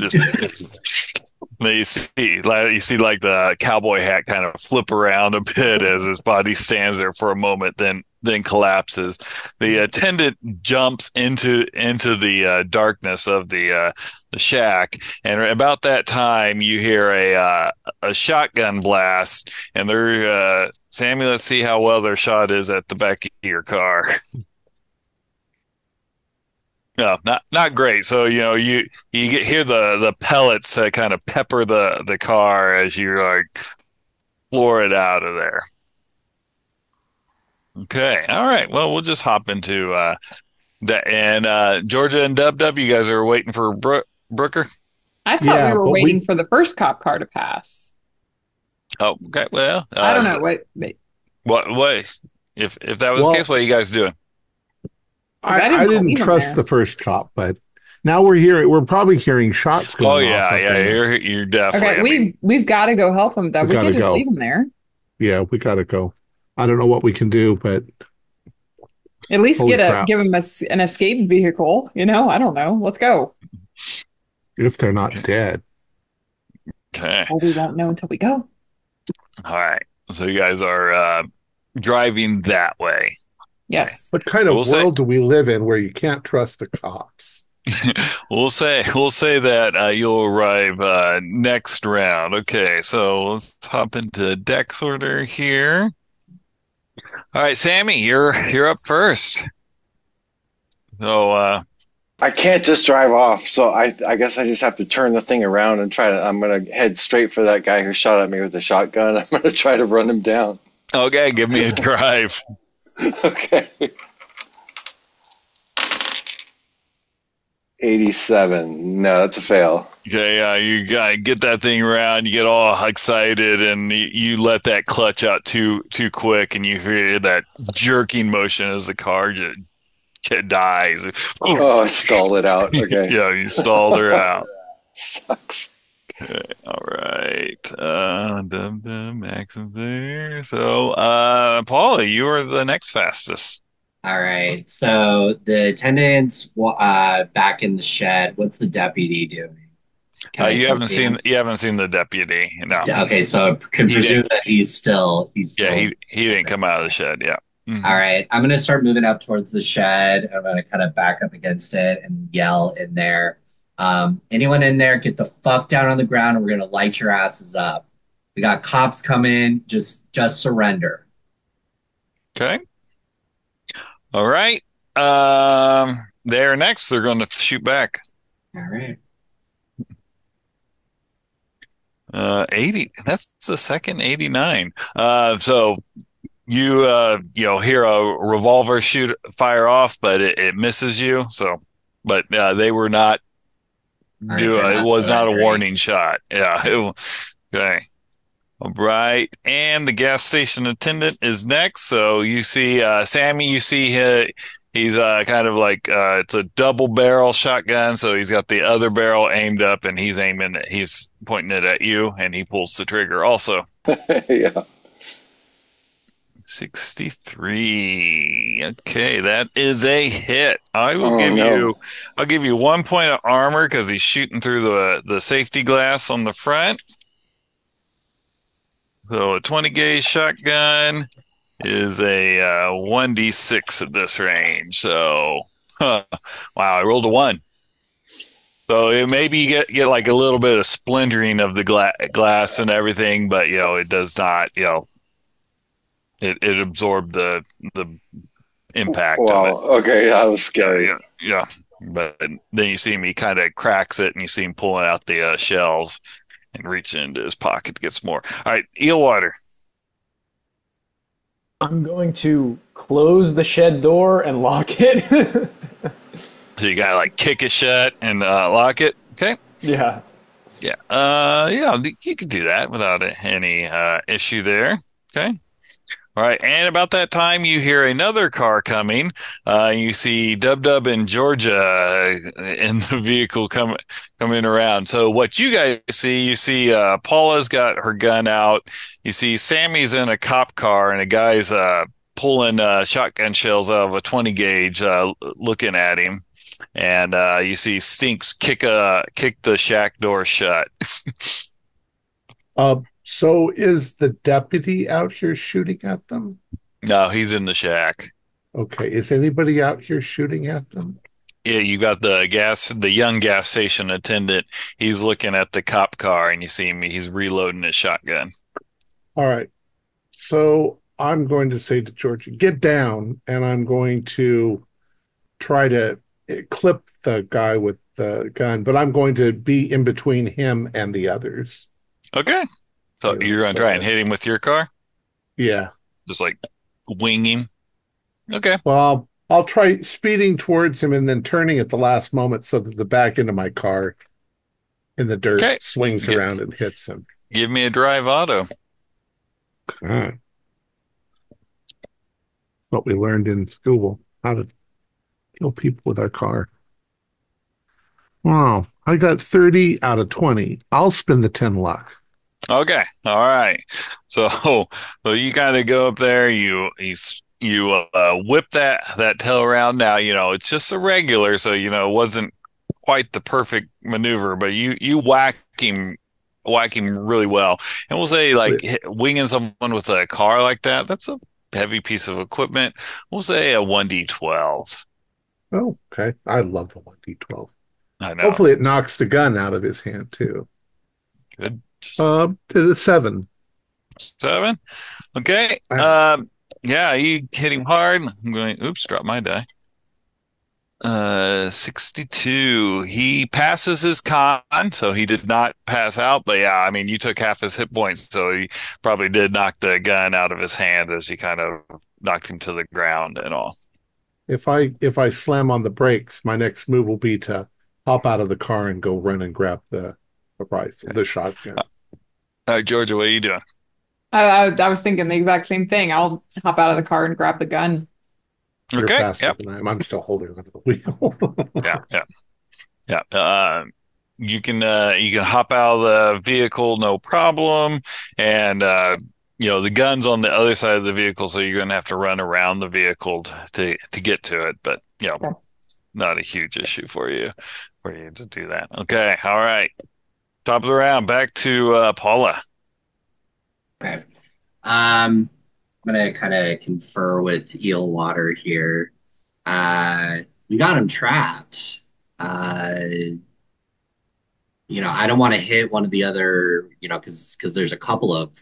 Speaker 3: You see like the cowboy hat kind of flip around a bit as his body stands there for a moment, then collapses. The attendant jumps into the darkness of the shack, and about that time you hear a shotgun blast, and they're Sammy. Let's see how well their shot is at the back of your car. No, not great. So hear the pellets kind of pepper the car as you like floor it out of there. Okay, all right. Well, we'll just hop into that. And Georgia and Dub, you guys are waiting for Brooker.
Speaker 5: I thought we
Speaker 1: Yeah,
Speaker 5: were
Speaker 1: but
Speaker 5: waiting for the first cop car to pass.
Speaker 3: Oh, okay. Well,
Speaker 5: I don't know
Speaker 3: what if that was the case? What are you guys doing?
Speaker 1: I didn't
Speaker 5: believe him
Speaker 1: trust
Speaker 5: there.
Speaker 1: the first cop, but now we're probably hearing shots going
Speaker 3: Oh
Speaker 1: off.
Speaker 3: yeah,
Speaker 1: up
Speaker 3: yeah.
Speaker 1: there.
Speaker 3: You're definitely.
Speaker 5: Okay,
Speaker 3: I mean,
Speaker 5: we've got to go help him though.
Speaker 1: We
Speaker 5: We
Speaker 1: gotta
Speaker 5: can't just
Speaker 1: go.
Speaker 5: leave him there.
Speaker 1: Yeah, we gotta go. I don't know what we can do, but
Speaker 5: At least
Speaker 1: holy crap.
Speaker 5: give him an escape vehicle. I don't know. Let's go.
Speaker 1: If they're not dead.
Speaker 3: okay.
Speaker 5: Well, we won't know until we go.
Speaker 3: All right. So you guys are driving that way.
Speaker 5: Yes.
Speaker 1: What kind of world do we live in where you can't trust the cops?
Speaker 3: We'll say that you'll arrive next round. Okay, so let's hop into Dex order here. All right, Sammy, you're up first. So
Speaker 4: I can't just drive off, so I guess I just have to turn the thing around and try to. I'm gonna head straight for that guy who shot at me with the shotgun. I'm gonna try to run him down.
Speaker 3: okay, give me a drive.
Speaker 4: Okay. 87. No, that's a fail.
Speaker 3: Okay, you get that thing around, you get all excited, and you let that clutch out too quick, and you hear that jerking motion as the car just dies.
Speaker 4: Oh, I stalled it out. Okay.
Speaker 3: Yeah, you stalled her out.
Speaker 4: Sucks.
Speaker 3: Okay, all right. Max is there. So, Paula, you are the next fastest.
Speaker 6: All right. So the attendant's back in the shed. What's the deputy doing? Can I
Speaker 3: You
Speaker 6: still
Speaker 3: haven't
Speaker 6: see him?
Speaker 3: you haven't seen the deputy. No.
Speaker 6: Okay, so I can
Speaker 3: He
Speaker 6: presume
Speaker 3: didn't.
Speaker 6: that he's still.
Speaker 3: Yeah, he didn't come out of the shed. Yeah. Mhm.
Speaker 6: All right, I'm gonna start moving up towards the shed. I'm gonna kind of back up against it and yell in there. Anyone in there, get the fuck down on the ground, and we're gonna light your asses up. We got cops coming. Just surrender.
Speaker 3: Okay. All right. They're next. They're going to shoot back.
Speaker 6: All right.
Speaker 3: 80. That's the second 89. So you hear a revolver fire off, but it misses you. So, but they were not
Speaker 6: All right, they're
Speaker 3: it
Speaker 6: not
Speaker 3: was not a
Speaker 6: surrendering.
Speaker 3: warning shot. Yeah. Okay. All right. And the gas station attendant is next. So you see Sammy, you see he's kind of like it's a double barrel shotgun. So he's got the other barrel aimed up and he's pointing it at you and he pulls the trigger also.
Speaker 4: Yeah.
Speaker 3: 63. Okay, that is a hit. I'll give you 1 point of armor because he's shooting through the safety glass on the front. So a 20 gauge shotgun is a 1d6 at this range. So, wow, I rolled a 1. So maybe you get like a little bit of splintering of the glass and everything, but it does not. It absorbed the impact of it.
Speaker 4: Wow. Okay, that was scary.
Speaker 3: Yeah. But then you see him, he kind of cracks it, and you see him pulling out the shells and reaching into his pocket to get some more. All right, Eelwater.
Speaker 2: I'm going to close the shed door and lock it.
Speaker 3: So you gotta like kick it shut and lock it. Okay.
Speaker 2: Yeah.
Speaker 3: Yeah. Yeah. You can do that without any issue there. Okay. All right, and about that time, you hear another car coming. You see Dub Dub and Georgia in the vehicle coming around. So what you guys see, you see Paula's got her gun out. You see Sammy's in a cop car, and a guy's pulling shotgun shells out of a 20 gauge, looking at him. And you see Stinks kick the shack door shut.
Speaker 1: So is the deputy out here shooting at them?
Speaker 3: No, he's in the shack.
Speaker 1: Okay. Is anybody out here shooting at them?
Speaker 3: Yeah, you got the young gas station attendant. He's looking at the cop car, and you see him. He's reloading his shotgun.
Speaker 1: All right. So I'm going to say to Georgia, get down, and I'm going to try to clip the guy with the gun, but I'm going to be in between him and the others.
Speaker 3: Okay. So you're going to try and hit him with your car?
Speaker 1: Yeah.
Speaker 3: Just like wing him? Okay.
Speaker 1: Well, I'll try speeding towards him and then turning at the last moment so that the back end of my car in the dirt swings around and hits him.
Speaker 3: Give me a drive auto.
Speaker 1: Okay. What we learned in school, how to kill people with our car. Wow. I got 30 out of 20. I'll spend the 10 luck.
Speaker 3: Okay. All right. So you kind of go up there, you whip that tail around. Now, it's just a regular, so it wasn't quite the perfect maneuver, but you whack him really well. And we'll say winging someone with a car like that's a heavy piece of equipment. We'll say a 1d12.
Speaker 1: Oh, okay. I love the 1d12.
Speaker 3: I know.
Speaker 1: Hopefully it knocks the gun out of his hand too.
Speaker 3: Good.
Speaker 1: Did a 7.
Speaker 3: 7? Okay. Yeah, you hit him hard. I'm going, oops, drop my die. 62. He passes his con, so he did not pass out. But yeah, I mean, you took half his hit points, so he probably did knock the gun out of his hand as you kind of knocked him to the ground and all.
Speaker 1: If I slam on the brakes, my next move will be to hop out of the car and go run and grab the rifle, the shotgun.
Speaker 3: All right, Georgia, what are you doing?
Speaker 5: I was thinking the exact same thing. I'll hop out of the car and grab the gun.
Speaker 1: You're faster than I am. I'm still holding onto the wheel.
Speaker 3: Yeah. You can hop out of the vehicle, no problem, and the gun's on the other side of the vehicle, so you're going to have to run around the vehicle to get to it. But not a huge issue for you to do that. Okay, all right. Top of the round, back to Paula.
Speaker 6: Okay. I'm gonna kind of confer with Eel Water here. We got him trapped. I don't want to hit one of the other, because there's a couple of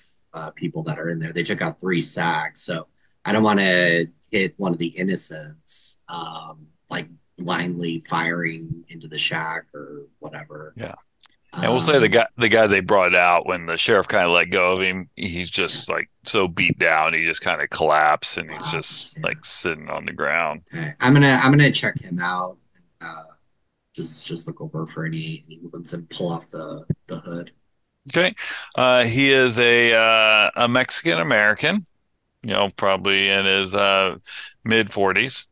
Speaker 6: people that are in there. They took out 3 sacks, so I don't want to hit one of the innocents, like blindly firing into the shack or whatever.
Speaker 3: Yeah. And we'll say the guy they brought out when the sheriff kind of let go of him, he's just like so beat down, he just kind of collapsed and he's just like sitting on the ground.
Speaker 6: Okay. I'm gonna check him out. Just look over for any wounds and pull off the hood.
Speaker 3: Okay. He is a Mexican American, probably in his mid 40s,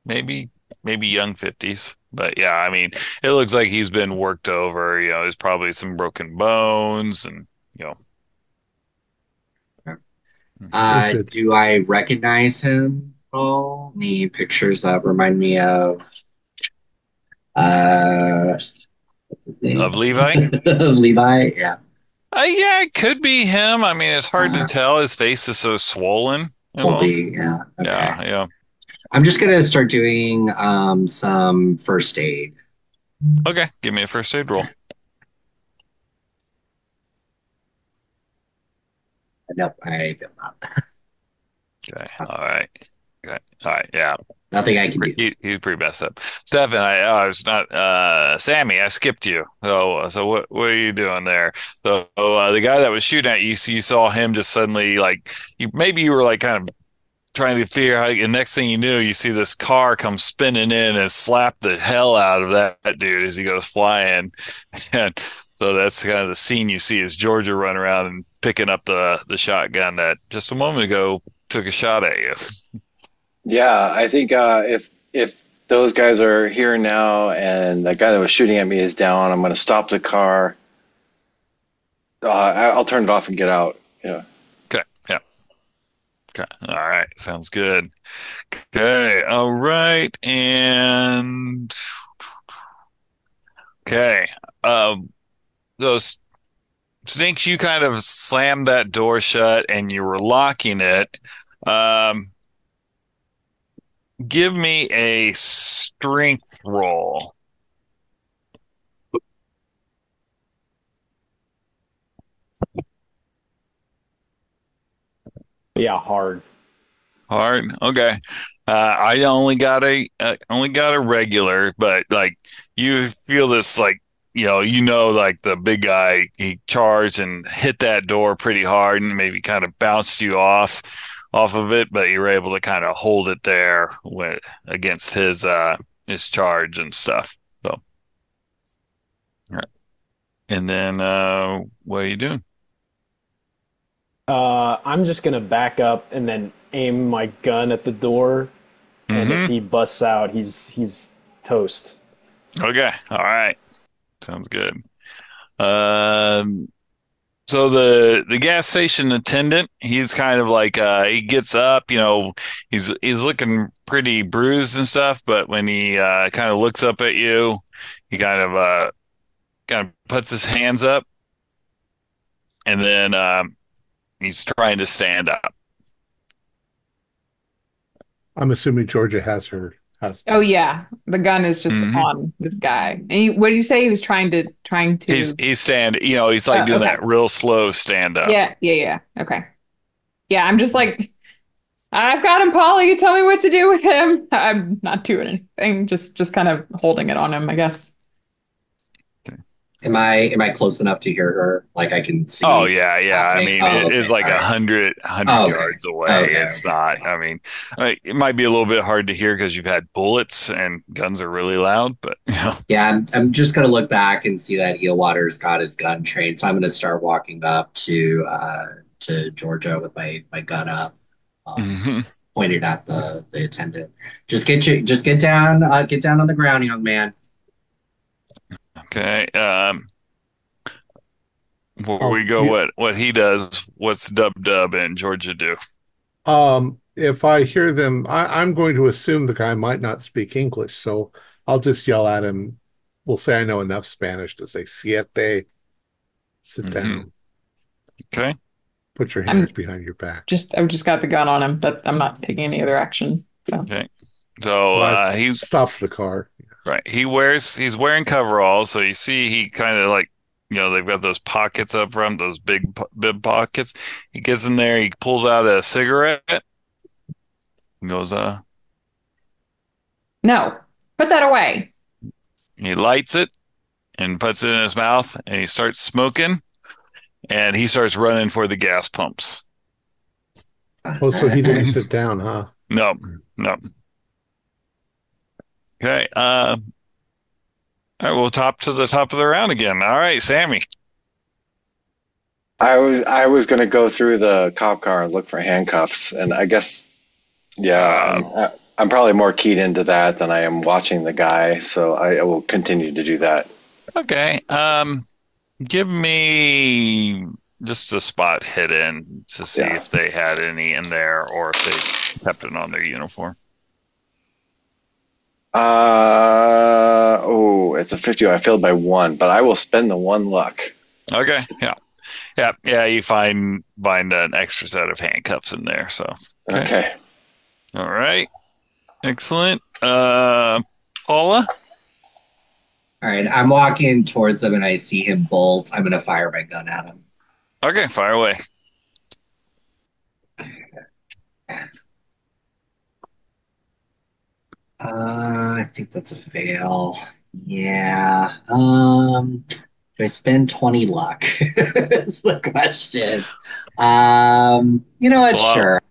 Speaker 3: maybe young 50s. But yeah, I mean, it looks like he's been worked over. There's probably some broken bones and.
Speaker 6: Do I recognize him at all? Any pictures that remind me of what's his name?
Speaker 3: Of Levi?
Speaker 6: Of Levi, yeah.
Speaker 3: Yeah, it could be him. I mean, it's hard to tell. His face is so swollen.
Speaker 6: Yeah. Okay.
Speaker 3: Yeah.
Speaker 6: I'm just gonna start doing some first aid.
Speaker 3: Okay, give me a first aid roll.
Speaker 6: Nope, I feel not.
Speaker 3: Okay, all right. Okay, all right, yeah.
Speaker 6: Nothing I can do.
Speaker 3: He's pretty messed up. Stefan, I was not Sammy. I skipped you. So what are you doing there? So the guy that was shooting at you, so you saw him just suddenly you were like kind of trying to figure out. And next thing you knew, you see this car come spinning in and slap the hell out of that dude as he goes flying. And so that's kind of the scene you see as Georgia run around and picking up the shotgun that just a moment ago took a shot at you.
Speaker 4: Yeah, I think if those guys are here now and the guy that was shooting at me is down, I'm going to stop the car. I'll turn it off and get out. Yeah.
Speaker 3: Okay. Yeah. Okay. All right. Sounds good. Okay. All right. And okay. Those Snakes, you kind of slammed that door shut and you were locking it. Um, give me a strength roll.
Speaker 2: Yeah, hard.
Speaker 3: Hard. Okay. I only got a regular, but like you feel this like like the big guy, he charged and hit that door pretty hard and maybe kind of bounced you off of it, but you were able to kind of hold it there against his charge and stuff. So, all right. And then what are you doing?
Speaker 2: I'm just gonna back up and then aim my gun at the door, and if
Speaker 3: Mm-hmm.
Speaker 2: he busts out, he's toast.
Speaker 3: Okay. All right. Sounds good. Um, So the gas station attendant, he's kind of like he gets up, he's looking pretty bruised and stuff, but when he kind of looks up at you, he kind of puts his hands up and then he's trying to stand up.
Speaker 1: I'm assuming Georgia has.
Speaker 5: Oh yeah, the gun is just
Speaker 3: Hmm.
Speaker 5: on this guy. And what did you say? He was trying to?
Speaker 3: He's like doing
Speaker 5: Okay.
Speaker 3: that real slow stand up.
Speaker 5: Yeah. Okay. Yeah, I'm just like, I've got him, Polly. You tell me what to do with him. I'm not doing anything. Just kind of holding it on him, I guess.
Speaker 6: Am I close enough to hear her? Like I can
Speaker 3: Oh
Speaker 6: see
Speaker 3: yeah,
Speaker 6: what's
Speaker 3: yeah. I
Speaker 6: happening?
Speaker 3: mean,
Speaker 6: Oh,
Speaker 3: it is
Speaker 6: okay.
Speaker 3: like
Speaker 6: All right.
Speaker 3: 100
Speaker 6: Oh, okay.
Speaker 3: yards away.
Speaker 6: Okay.
Speaker 3: It's
Speaker 6: Okay.
Speaker 3: not.
Speaker 6: Fine.
Speaker 3: I mean, it might be a little bit hard to hear because you've had bullets and guns are really loud. But
Speaker 6: Yeah, I'm just gonna look back and see that Eelwater's got his gun trained. So I'm gonna start walking up to Georgia with my gun up,
Speaker 3: Mhm.
Speaker 6: pointed at the attendant. Just get down on the ground, young man.
Speaker 3: Okay. Before
Speaker 1: Oh,
Speaker 3: we go,
Speaker 1: you,
Speaker 3: what he does? What's Dub Dub and Georgia do?
Speaker 1: if I hear them, I'm going to assume the guy might not speak English, so I'll just yell at him. We'll say I know enough Spanish to say siete, sit
Speaker 3: Hmm.
Speaker 1: down,
Speaker 3: Okay.
Speaker 1: put your
Speaker 5: I'm
Speaker 1: hands behind your back.
Speaker 5: I've just got the gun on him, but I'm not taking any other action. So
Speaker 3: Okay. So
Speaker 1: But I've
Speaker 3: he's
Speaker 1: stopped the car.
Speaker 3: right. He's wearing coveralls, so you see he kind of like they've got those pockets up front, those big pockets. He gets in there, he pulls out a cigarette, and goes
Speaker 5: no, put that away.
Speaker 3: he lights it and puts it in his mouth, and he starts smoking, and he starts running for the gas pumps.
Speaker 1: Oh, so he didn't sit down, huh?
Speaker 3: No, no. Okay. All right, we'll top to the top of the round again. All right, Sammy.
Speaker 4: I was going to go through the cop car and look for handcuffs, and I guess
Speaker 3: Uh,
Speaker 4: I'm probably more keyed into that than I am watching the guy, so I will continue to do that.
Speaker 3: okay. Give me just a spot hidden to see
Speaker 4: Yeah.
Speaker 3: if they had any in there or if they kept it on their uniform.
Speaker 4: It's a 50. I failed by one, but I will spend the one luck.
Speaker 3: Okay. Yeah. Yeah. Yeah. You find an extra set of handcuffs in there. So, okay.
Speaker 4: Okay.
Speaker 3: All right. Excellent. Paula.
Speaker 6: All right, I'm walking towards him and I see him bolt. I'm gonna fire my gun at him.
Speaker 3: Okay. Fire away.
Speaker 6: I think that's a fail. Yeah. Do I spend 20 luck? Is the question. You know
Speaker 3: That's a
Speaker 6: what?
Speaker 3: lot.
Speaker 6: Sure.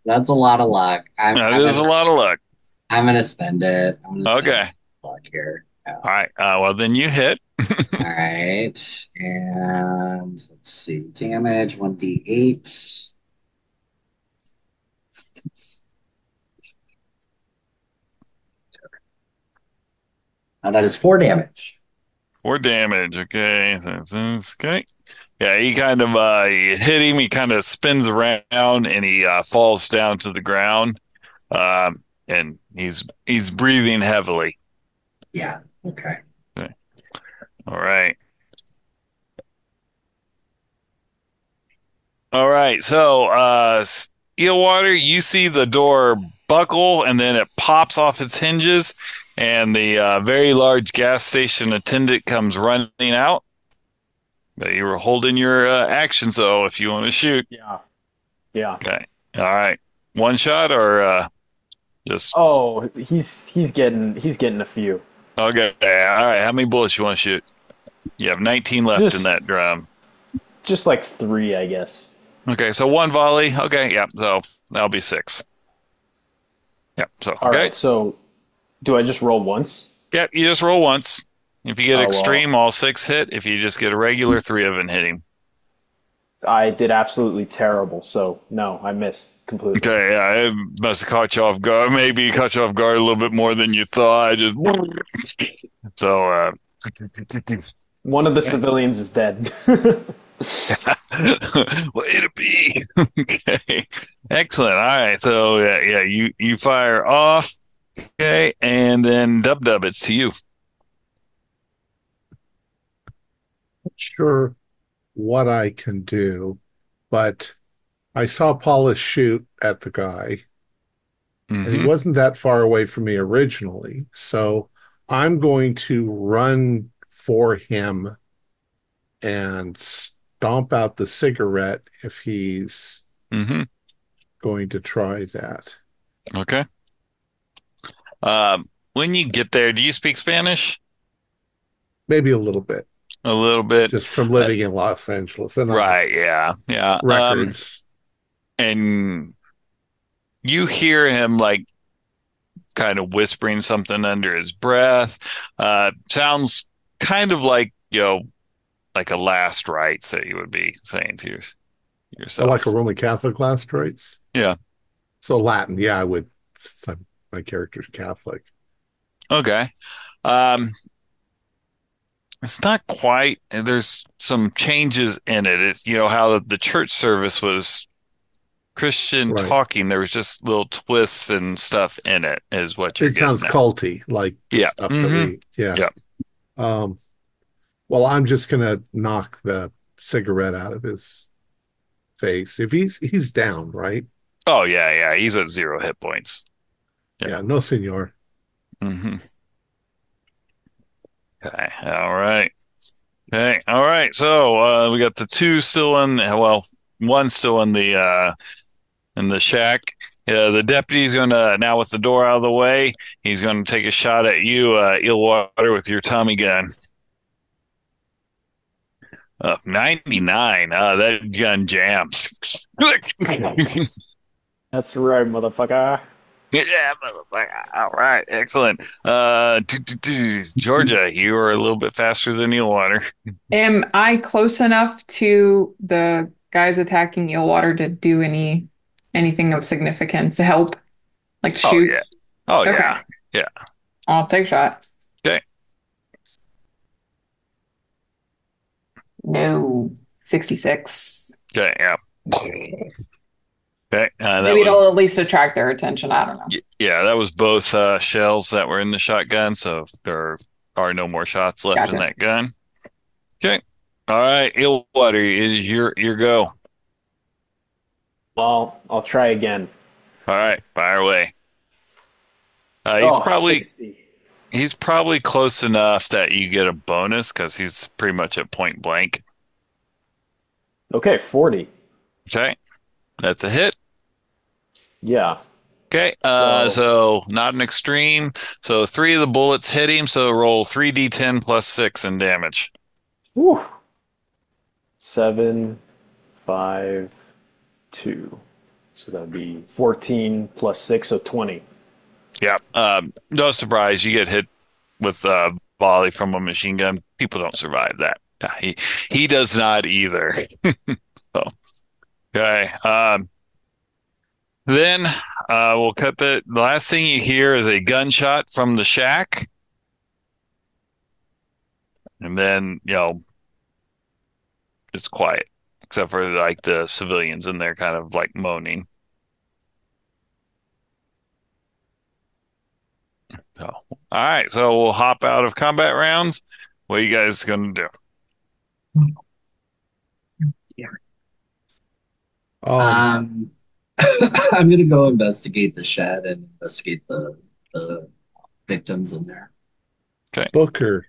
Speaker 6: That's a lot of luck.
Speaker 3: That is a lot of luck.
Speaker 6: I'm gonna spend it. I'm gonna spend
Speaker 3: Okay.
Speaker 6: luck here. Yeah.
Speaker 3: All right. Well, then you hit.
Speaker 6: All right. And let's see. Damage 1d8. That is 4 damage.
Speaker 3: 4 damage. Okay. Okay. Yeah, he kind of you hit him. He kind of spins around and he falls down to the ground. And he's breathing heavily.
Speaker 6: Yeah. Okay.
Speaker 3: Okay. All right. All right. So, Eelwater, you see the door buckle and then it pops off its hinges, and the very large gas station attendant comes running out. But you were holding your action, so if you want to shoot.
Speaker 2: Yeah. Yeah.
Speaker 3: Okay. All right. One shot or just.
Speaker 2: Oh, he's getting a few.
Speaker 3: Okay. All right. How many bullets you want to shoot? You have 19 left in
Speaker 2: Just-
Speaker 3: that drum.
Speaker 2: Just like 3, I guess.
Speaker 3: Okay. So one volley. Okay. Yeah. So that'll be 6. Yep. So,
Speaker 2: All
Speaker 3: okay.
Speaker 2: right. So, do I just roll once?
Speaker 3: Yep. You just roll once. If you get
Speaker 2: Oh, well.
Speaker 3: extreme, all 6 hit. If you just get a regular, 3 of them hit him.
Speaker 2: I did absolutely terrible. So no, I missed completely.
Speaker 3: Okay. Yeah. It must have caught you off guard. Maybe caught you off guard a little bit more than you thought. I just. So,
Speaker 2: One of the civilians is dead.
Speaker 3: well, it'll be okay. Excellent. All right. So yeah, you fire off. Okay, and then Dub, it's to you.
Speaker 1: Sure what I can do, but I saw Paulus shoot at the guy, and he
Speaker 3: Mhm.
Speaker 1: wasn't that far away from me originally. So I'm going to run for him and stomp out the cigarette if he's
Speaker 3: Mhm.
Speaker 1: going to try that.
Speaker 3: Okay. When you get there, do you speak Spanish?
Speaker 1: Maybe a little bit,
Speaker 3: A little bit.
Speaker 1: just from living in Los Angeles and
Speaker 3: Right. Yeah. Yeah.
Speaker 1: records.
Speaker 3: And you hear him like kind of whispering something under his breath. Sounds kind of like, like a last rites that you would be saying to
Speaker 1: So
Speaker 3: yourself.
Speaker 1: like a Roman Catholic last rites.
Speaker 3: Yeah.
Speaker 1: So Latin, yeah, I would. My character's Catholic.
Speaker 3: Okay. It's not quite, and there's some changes in it. It's, how the church service was Christian
Speaker 1: Right.
Speaker 3: talking. There was just little twists and stuff in it, is what you're
Speaker 1: It
Speaker 3: getting
Speaker 1: sounds
Speaker 3: at.
Speaker 1: culty, like the
Speaker 3: Yeah.
Speaker 1: stuff that we, yeah.
Speaker 3: Yeah.
Speaker 1: Well, I'm just gonna knock the cigarette out of his face. If he's down, right?
Speaker 3: Oh, yeah, yeah. He's at 0 hit points. Yeah.
Speaker 1: Yeah, no, senor.
Speaker 3: Mm-hmm. Okay. All right. Okay. All right. So we got the 2 still one still in the shack. The deputy's gonna, now with the door out of the way, he's gonna take a shot at you, Eelwater, with your Tommy gun. 99. That gun jams.
Speaker 2: That's right, motherfucker.
Speaker 3: Yeah, motherfucker. All right, excellent. Georgia, you are a little bit faster than Eelwater.
Speaker 5: Am I close enough to the guys attacking Eelwater to do anything of significance to help? Like to
Speaker 3: Oh
Speaker 5: shoot?
Speaker 3: yeah. Oh
Speaker 5: Okay.
Speaker 3: yeah. Yeah.
Speaker 5: I'll take a shot.
Speaker 3: Okay.
Speaker 5: No. 66.
Speaker 3: Okay. Yeah. Okay. That
Speaker 5: Maybe
Speaker 3: was,
Speaker 5: it'll at least attract their attention. I don't know.
Speaker 3: yeah, that was both shells that were in the shotgun, so there are no more shots left in
Speaker 5: Gotcha.
Speaker 3: that gun. Okay. All right, Eelwater, is your go.
Speaker 2: Well, I'll try again.
Speaker 3: All right, fire away.
Speaker 2: Oh,
Speaker 3: Probably
Speaker 2: 60.
Speaker 3: he's probably close enough that you get a bonus because he's pretty much at point blank.
Speaker 2: Okay, 40.
Speaker 3: Okay, that's a hit.
Speaker 2: Yeah.
Speaker 3: Okay,
Speaker 2: So-
Speaker 3: so not an extreme. So 3 of the bullets hit him. So roll 3d10 plus 6 in damage.
Speaker 2: Whew. 7, 5, 2. So that'd be 14 plus 6, so 20.
Speaker 3: Yeah. No surprise, you get hit with a volley from a machine gun. People don't survive that. Yeah, he does not either. So, okay. Then we'll cut the last thing you hear is a gunshot from the shack. And then, it's quiet, except for like the civilians in there kind of like moaning. So, all right, so we'll hop out of combat rounds. What are you guys gonna do?
Speaker 6: Yeah.
Speaker 1: Um,
Speaker 6: I'm gonna go investigate the shed and investigate the victims in there.
Speaker 3: Okay,
Speaker 1: Booker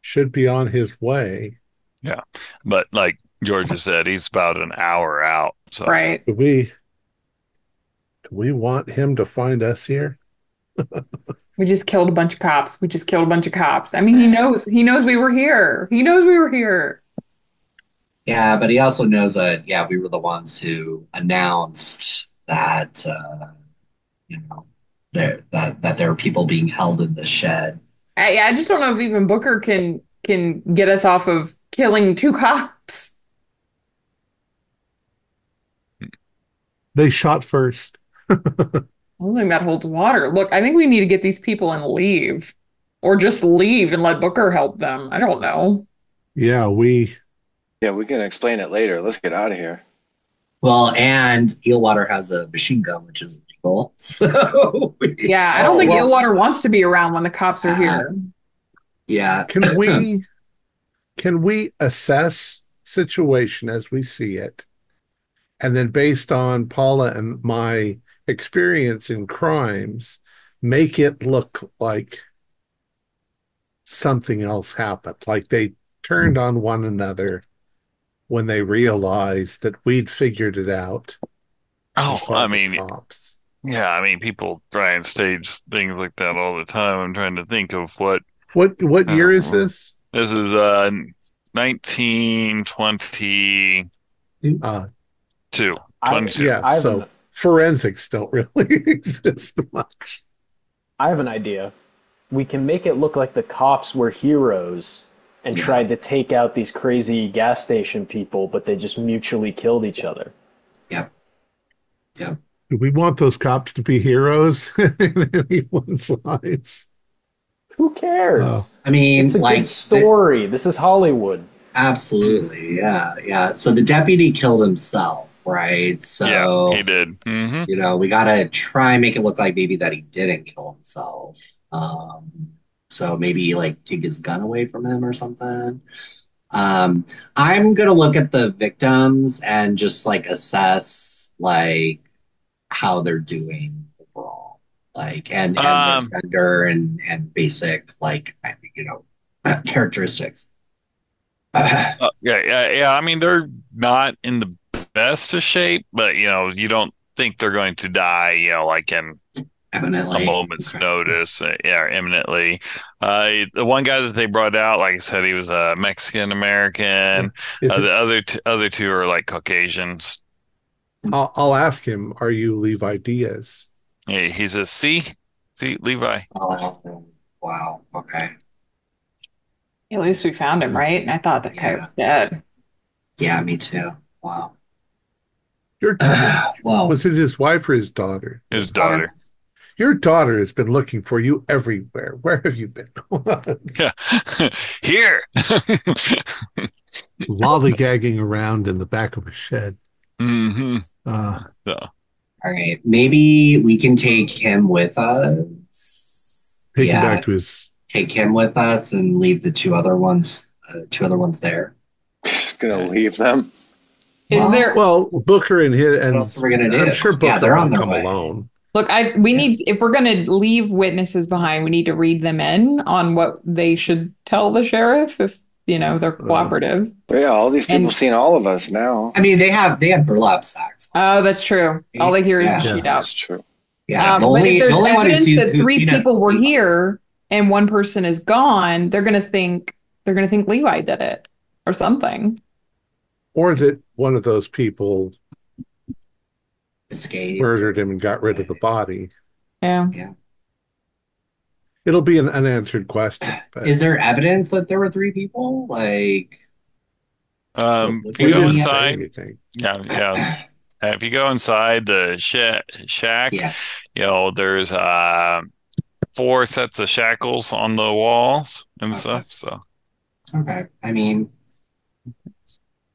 Speaker 1: should be on his way.
Speaker 3: yeah, but like Georgia said, he's about an hour out. So,
Speaker 5: Right.
Speaker 1: Do we want him to find us here?
Speaker 5: We just killed a bunch of cops. We just killed a bunch of cops. I mean, he knows. He knows we were here. He knows we were here.
Speaker 6: Yeah, but he also knows that yeah, we were the ones who announced that you know that there are people being held in the shed.
Speaker 5: I just don't know if even Booker can get us off of killing two cops.
Speaker 1: They shot first.
Speaker 5: I don't think that holds water. Look, I think we need to get these people and leave. Or just leave and let Booker help them. I don't know.
Speaker 1: Yeah,
Speaker 4: Yeah, we can explain it later. Let's get out of here.
Speaker 6: Well, and Eelwater has a machine gun, which is illegal. So
Speaker 5: Yeah, I don't think Illwater wants to be around when the cops are here.
Speaker 6: yeah.
Speaker 1: can we assess situation as we see it? And then based on Paula and my experience in crimes, make it look like something else happened. Like they turned on one another when they realized that we'd figured it out and
Speaker 3: oh, I
Speaker 1: called the
Speaker 3: mean,
Speaker 1: cops.
Speaker 3: yeah, I mean, people try and stage things like that all the time. I'm trying to think of what.
Speaker 1: What year is this?
Speaker 3: This is 1922.
Speaker 1: Uh
Speaker 3: 22.
Speaker 1: yeah, so forensics don't really exist much.
Speaker 2: I have an idea. We can make it look like the cops were heroes and tried to take out these crazy gas station people, but they just mutually killed each other.
Speaker 6: Yep. Yep.
Speaker 1: Do we want those cops to be heroes in anyone's lives?
Speaker 2: Who cares?
Speaker 6: I mean,
Speaker 2: It's a
Speaker 6: like
Speaker 2: good story. This is Hollywood.
Speaker 6: absolutely, yeah, yeah. So the deputy killed himself, right? So
Speaker 3: Yeah, he did.
Speaker 6: you know, we gotta try and make it look like maybe that he didn't kill himself. So maybe like take his gun away from him or something. I'm gonna look at the victims and just like assess like how they're doing overall, like and their
Speaker 3: Um,
Speaker 6: gender and basic like you know characteristics.
Speaker 3: yeah. I mean, they're not in the best of shape, but you don't think they're going to die, like in a
Speaker 6: Eminently.
Speaker 3: moment's notice, yeah, imminently. The one guy that they brought out, like I said, he was a Mexican American.
Speaker 1: Is
Speaker 3: The
Speaker 1: it?
Speaker 3: other two are like Caucasians.
Speaker 1: I'll ask him. Are you Levi Diaz?
Speaker 3: He's a C Levi.
Speaker 6: Oh, wow. Okay.
Speaker 5: At least we found him, right? And I thought that guy
Speaker 6: Yeah.
Speaker 5: was dead.
Speaker 6: Yeah, me too. Wow.
Speaker 1: Your
Speaker 6: Well,
Speaker 1: Was it his wife or his daughter?
Speaker 3: His daughter.
Speaker 1: Your daughter has been looking for you everywhere. Where have you been?
Speaker 3: Yeah, here.
Speaker 1: Lollygagging around in the back of a shed.
Speaker 3: hmm
Speaker 1: Uh,
Speaker 3: So,
Speaker 6: all right. Maybe we can take him with us.
Speaker 1: take him
Speaker 6: Yeah,
Speaker 1: back to his.
Speaker 6: take him with us and leave the two other ones there.
Speaker 4: Just gonna leave them.
Speaker 5: Is
Speaker 6: Well,
Speaker 5: there
Speaker 1: Well, Booker and his.
Speaker 6: What
Speaker 1: And
Speaker 6: else are we gonna do?
Speaker 1: I'm sure Booker
Speaker 6: Yeah, they're on
Speaker 1: won't
Speaker 6: their
Speaker 1: come
Speaker 6: way.
Speaker 1: alone.
Speaker 5: Look, we need if we're gonna leave witnesses behind, we need to read them in on what they should tell the sheriff if they're cooperative.
Speaker 4: But yeah, all these people
Speaker 5: And-
Speaker 4: seen all of us now.
Speaker 6: I mean, they have burlap sacks.
Speaker 5: Oh, that's true. All they hear is
Speaker 6: Yeah.
Speaker 5: the
Speaker 1: Yeah.
Speaker 5: shootout.
Speaker 4: That's true.
Speaker 6: Yeah,
Speaker 5: But if there's
Speaker 6: one
Speaker 5: evidence
Speaker 6: who's
Speaker 5: that three
Speaker 6: seen us
Speaker 5: people were
Speaker 6: leave.
Speaker 5: here and one person is gone, they're gonna think Levi did it or something.
Speaker 1: Or that one of those people
Speaker 6: Escape.
Speaker 1: murdered him and got rid of the body.
Speaker 5: Yeah.
Speaker 1: It'll be an unanswered question. But
Speaker 6: Is there evidence that there were three people? Like,
Speaker 3: if
Speaker 1: we
Speaker 3: you go
Speaker 1: didn't say
Speaker 3: inside,
Speaker 1: anything.
Speaker 3: yeah. If you go inside the shack,
Speaker 6: yeah,
Speaker 3: there's 4 sets of shackles on the walls and stuff. So
Speaker 6: Okay. I mean,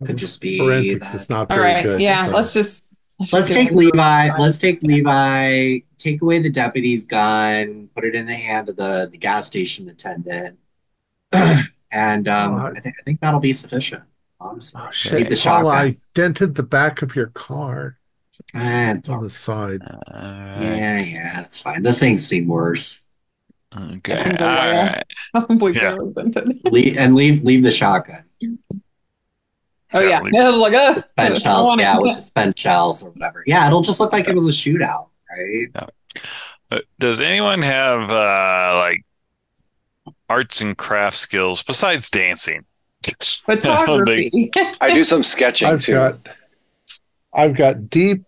Speaker 6: could just be
Speaker 1: Forensics is
Speaker 6: that.
Speaker 1: not
Speaker 5: All
Speaker 1: very
Speaker 5: right.
Speaker 1: good.
Speaker 5: Yeah.
Speaker 1: So
Speaker 5: Let's just
Speaker 6: Let's
Speaker 5: go
Speaker 6: take
Speaker 5: with
Speaker 6: Levi. Let's take Levi. Take away the deputy's gun. Put it in the hand of the gas station attendant, and
Speaker 1: oh,
Speaker 6: I think that'll be sufficient. Honestly,
Speaker 1: oh
Speaker 6: leave
Speaker 3: Okay.
Speaker 1: shit,
Speaker 6: the
Speaker 1: Paula,
Speaker 6: shotgun.
Speaker 1: I dented the back of your car
Speaker 6: It's
Speaker 1: on
Speaker 6: all
Speaker 1: the
Speaker 6: right.
Speaker 1: side.
Speaker 3: All right.
Speaker 6: Yeah, it's fine. Those things seem worse.
Speaker 3: Okay.
Speaker 5: Seems a
Speaker 3: All
Speaker 5: little
Speaker 3: right.
Speaker 5: probably
Speaker 3: Yeah.
Speaker 5: fairly vintage.
Speaker 6: Leave the shotgun.
Speaker 5: Oh
Speaker 3: Yeah.
Speaker 5: yeah. Yeah, I was like,
Speaker 6: The
Speaker 5: I
Speaker 6: spent
Speaker 5: don't
Speaker 6: shells,
Speaker 5: want
Speaker 6: yeah, with the
Speaker 5: it.
Speaker 6: spent shells or whatever. Yeah, it'll just look like it was a shootout, right?
Speaker 3: Yeah. Does anyone have like arts and craft skills besides dancing? I don't think.
Speaker 5: Photography.
Speaker 4: I do some sketching
Speaker 1: I've
Speaker 4: too.
Speaker 1: got I've got deep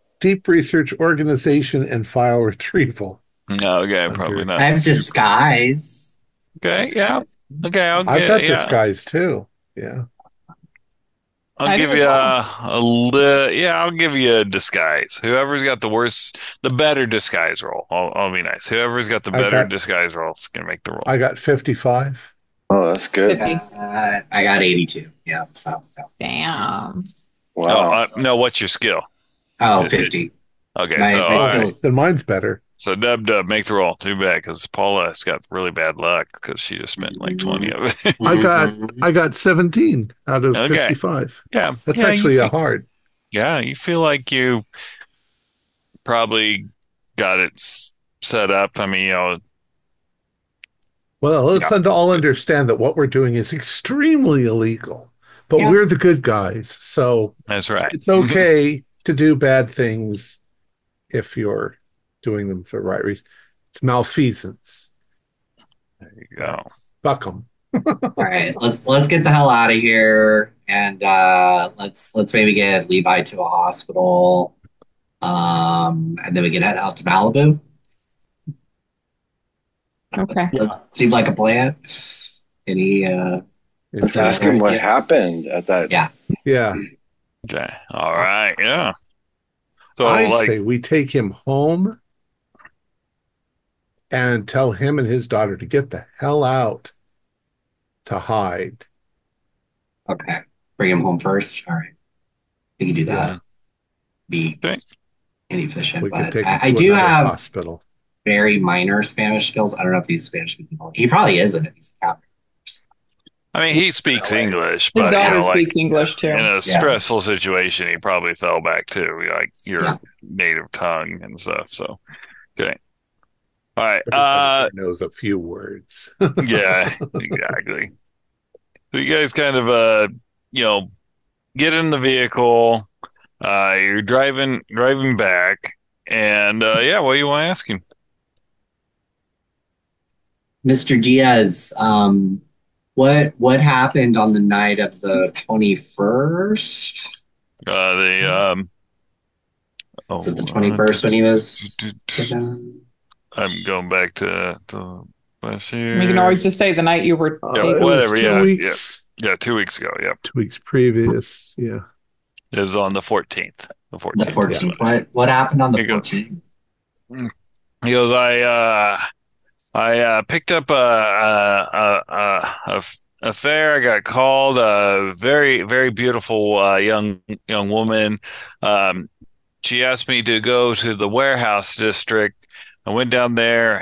Speaker 1: research organization and file retrieval
Speaker 3: No, okay, probably
Speaker 1: under
Speaker 3: not
Speaker 6: I have
Speaker 3: super.
Speaker 6: disguise.
Speaker 3: Okay, yeah.
Speaker 6: Disguise.
Speaker 3: Okay,
Speaker 1: I've got
Speaker 3: yeah.
Speaker 1: disguise too. Yeah.
Speaker 3: I'll
Speaker 5: I do
Speaker 3: give
Speaker 5: as
Speaker 3: you
Speaker 5: well.
Speaker 3: I'll give you a disguise. Whoever's got the better disguise roll. I'll be nice. Whoever's got the
Speaker 1: I
Speaker 3: better
Speaker 1: got
Speaker 3: disguise roll is gonna make the roll.
Speaker 1: I got 55.
Speaker 4: Oh, that's good.
Speaker 5: 50.
Speaker 6: I got 82. Yeah, so.
Speaker 5: Damn.
Speaker 3: Oh,
Speaker 4: Wow.
Speaker 3: no, what's your skill?
Speaker 6: Oh,
Speaker 3: It- it-
Speaker 6: 50.
Speaker 3: okay, so
Speaker 6: My
Speaker 3: all right.
Speaker 1: Oh,
Speaker 6: skills.
Speaker 1: then mine's better.
Speaker 3: So Dub, make the roll. Too bad because Paula's got really bad luck because she just spent like 20 of it.
Speaker 1: I got 17 out of
Speaker 3: Okay,
Speaker 1: 55.
Speaker 3: yeah,
Speaker 1: That's
Speaker 3: yeah.
Speaker 1: actually a hard.
Speaker 3: You feel like you probably got it set up. I mean,
Speaker 1: Well, let's
Speaker 3: yeah,
Speaker 1: all understand that what we're doing is extremely illegal, but
Speaker 6: Yeah.
Speaker 1: we're the good guys. So
Speaker 3: that's right.
Speaker 1: it's okay to do bad things if you're doing them for the right reason. It's malfeasance.
Speaker 3: There you
Speaker 1: Yeah.
Speaker 3: go.
Speaker 1: Buck 'em.
Speaker 6: All right, let's get the hell out of here, and let's maybe get Levi to a hospital, and then we can head out to Malibu.
Speaker 5: Okay.
Speaker 6: That seemed like a plan. Any
Speaker 4: Let's
Speaker 1: Indeed.
Speaker 4: ask him what
Speaker 6: yeah.
Speaker 4: happened at that.
Speaker 6: Yeah.
Speaker 1: Yeah.
Speaker 3: Okay. All right. Yeah. So
Speaker 1: I
Speaker 3: like,
Speaker 1: say we take him home and tell him and his daughter to get the hell out to hide.
Speaker 6: Okay. Bring him home first. All right. We can do that.
Speaker 1: Yeah.
Speaker 6: Be
Speaker 3: okay.
Speaker 6: inefficient,
Speaker 1: We could
Speaker 6: but
Speaker 1: take him
Speaker 6: I
Speaker 1: to
Speaker 6: do
Speaker 1: another
Speaker 6: have
Speaker 1: hospital.
Speaker 6: very minor Spanish skills. I don't know if he's Spanish speaking. He probably isn't if he's a captain.
Speaker 3: I mean, he speaks
Speaker 6: Away.
Speaker 3: English,
Speaker 5: His
Speaker 3: but
Speaker 5: daughter
Speaker 3: like
Speaker 5: speaks English too.
Speaker 3: in a
Speaker 6: Yeah.
Speaker 3: stressful situation, he probably fell back to like your
Speaker 6: Yeah.
Speaker 3: native tongue and stuff. So, okay. All right.
Speaker 1: Everybody here knows a few words.
Speaker 3: Yeah, exactly. So you guys kind of you know, get in the vehicle. You're driving back, and yeah, what do you want to ask him?
Speaker 6: Mr. Diaz, what happened on the night of the 21st?
Speaker 3: They
Speaker 6: Was it the
Speaker 3: oh
Speaker 6: 21st when he was taken?
Speaker 3: I'm going back to last year.
Speaker 5: We can always just say the night you were
Speaker 3: Yeah,
Speaker 5: taken.
Speaker 1: It was
Speaker 3: whatever.
Speaker 1: 2 weeks.
Speaker 3: Yeah, 2 weeks ago. Yep,
Speaker 1: 2 weeks previous. Yeah.
Speaker 3: it was on the 14th. The
Speaker 6: The
Speaker 3: 14th.
Speaker 6: 14th. What happened on the
Speaker 3: Here you go.
Speaker 6: 14th?
Speaker 3: He goes, I picked up a fare. I got called. A very beautiful young woman. Um, she asked me to go to the warehouse district. I went down there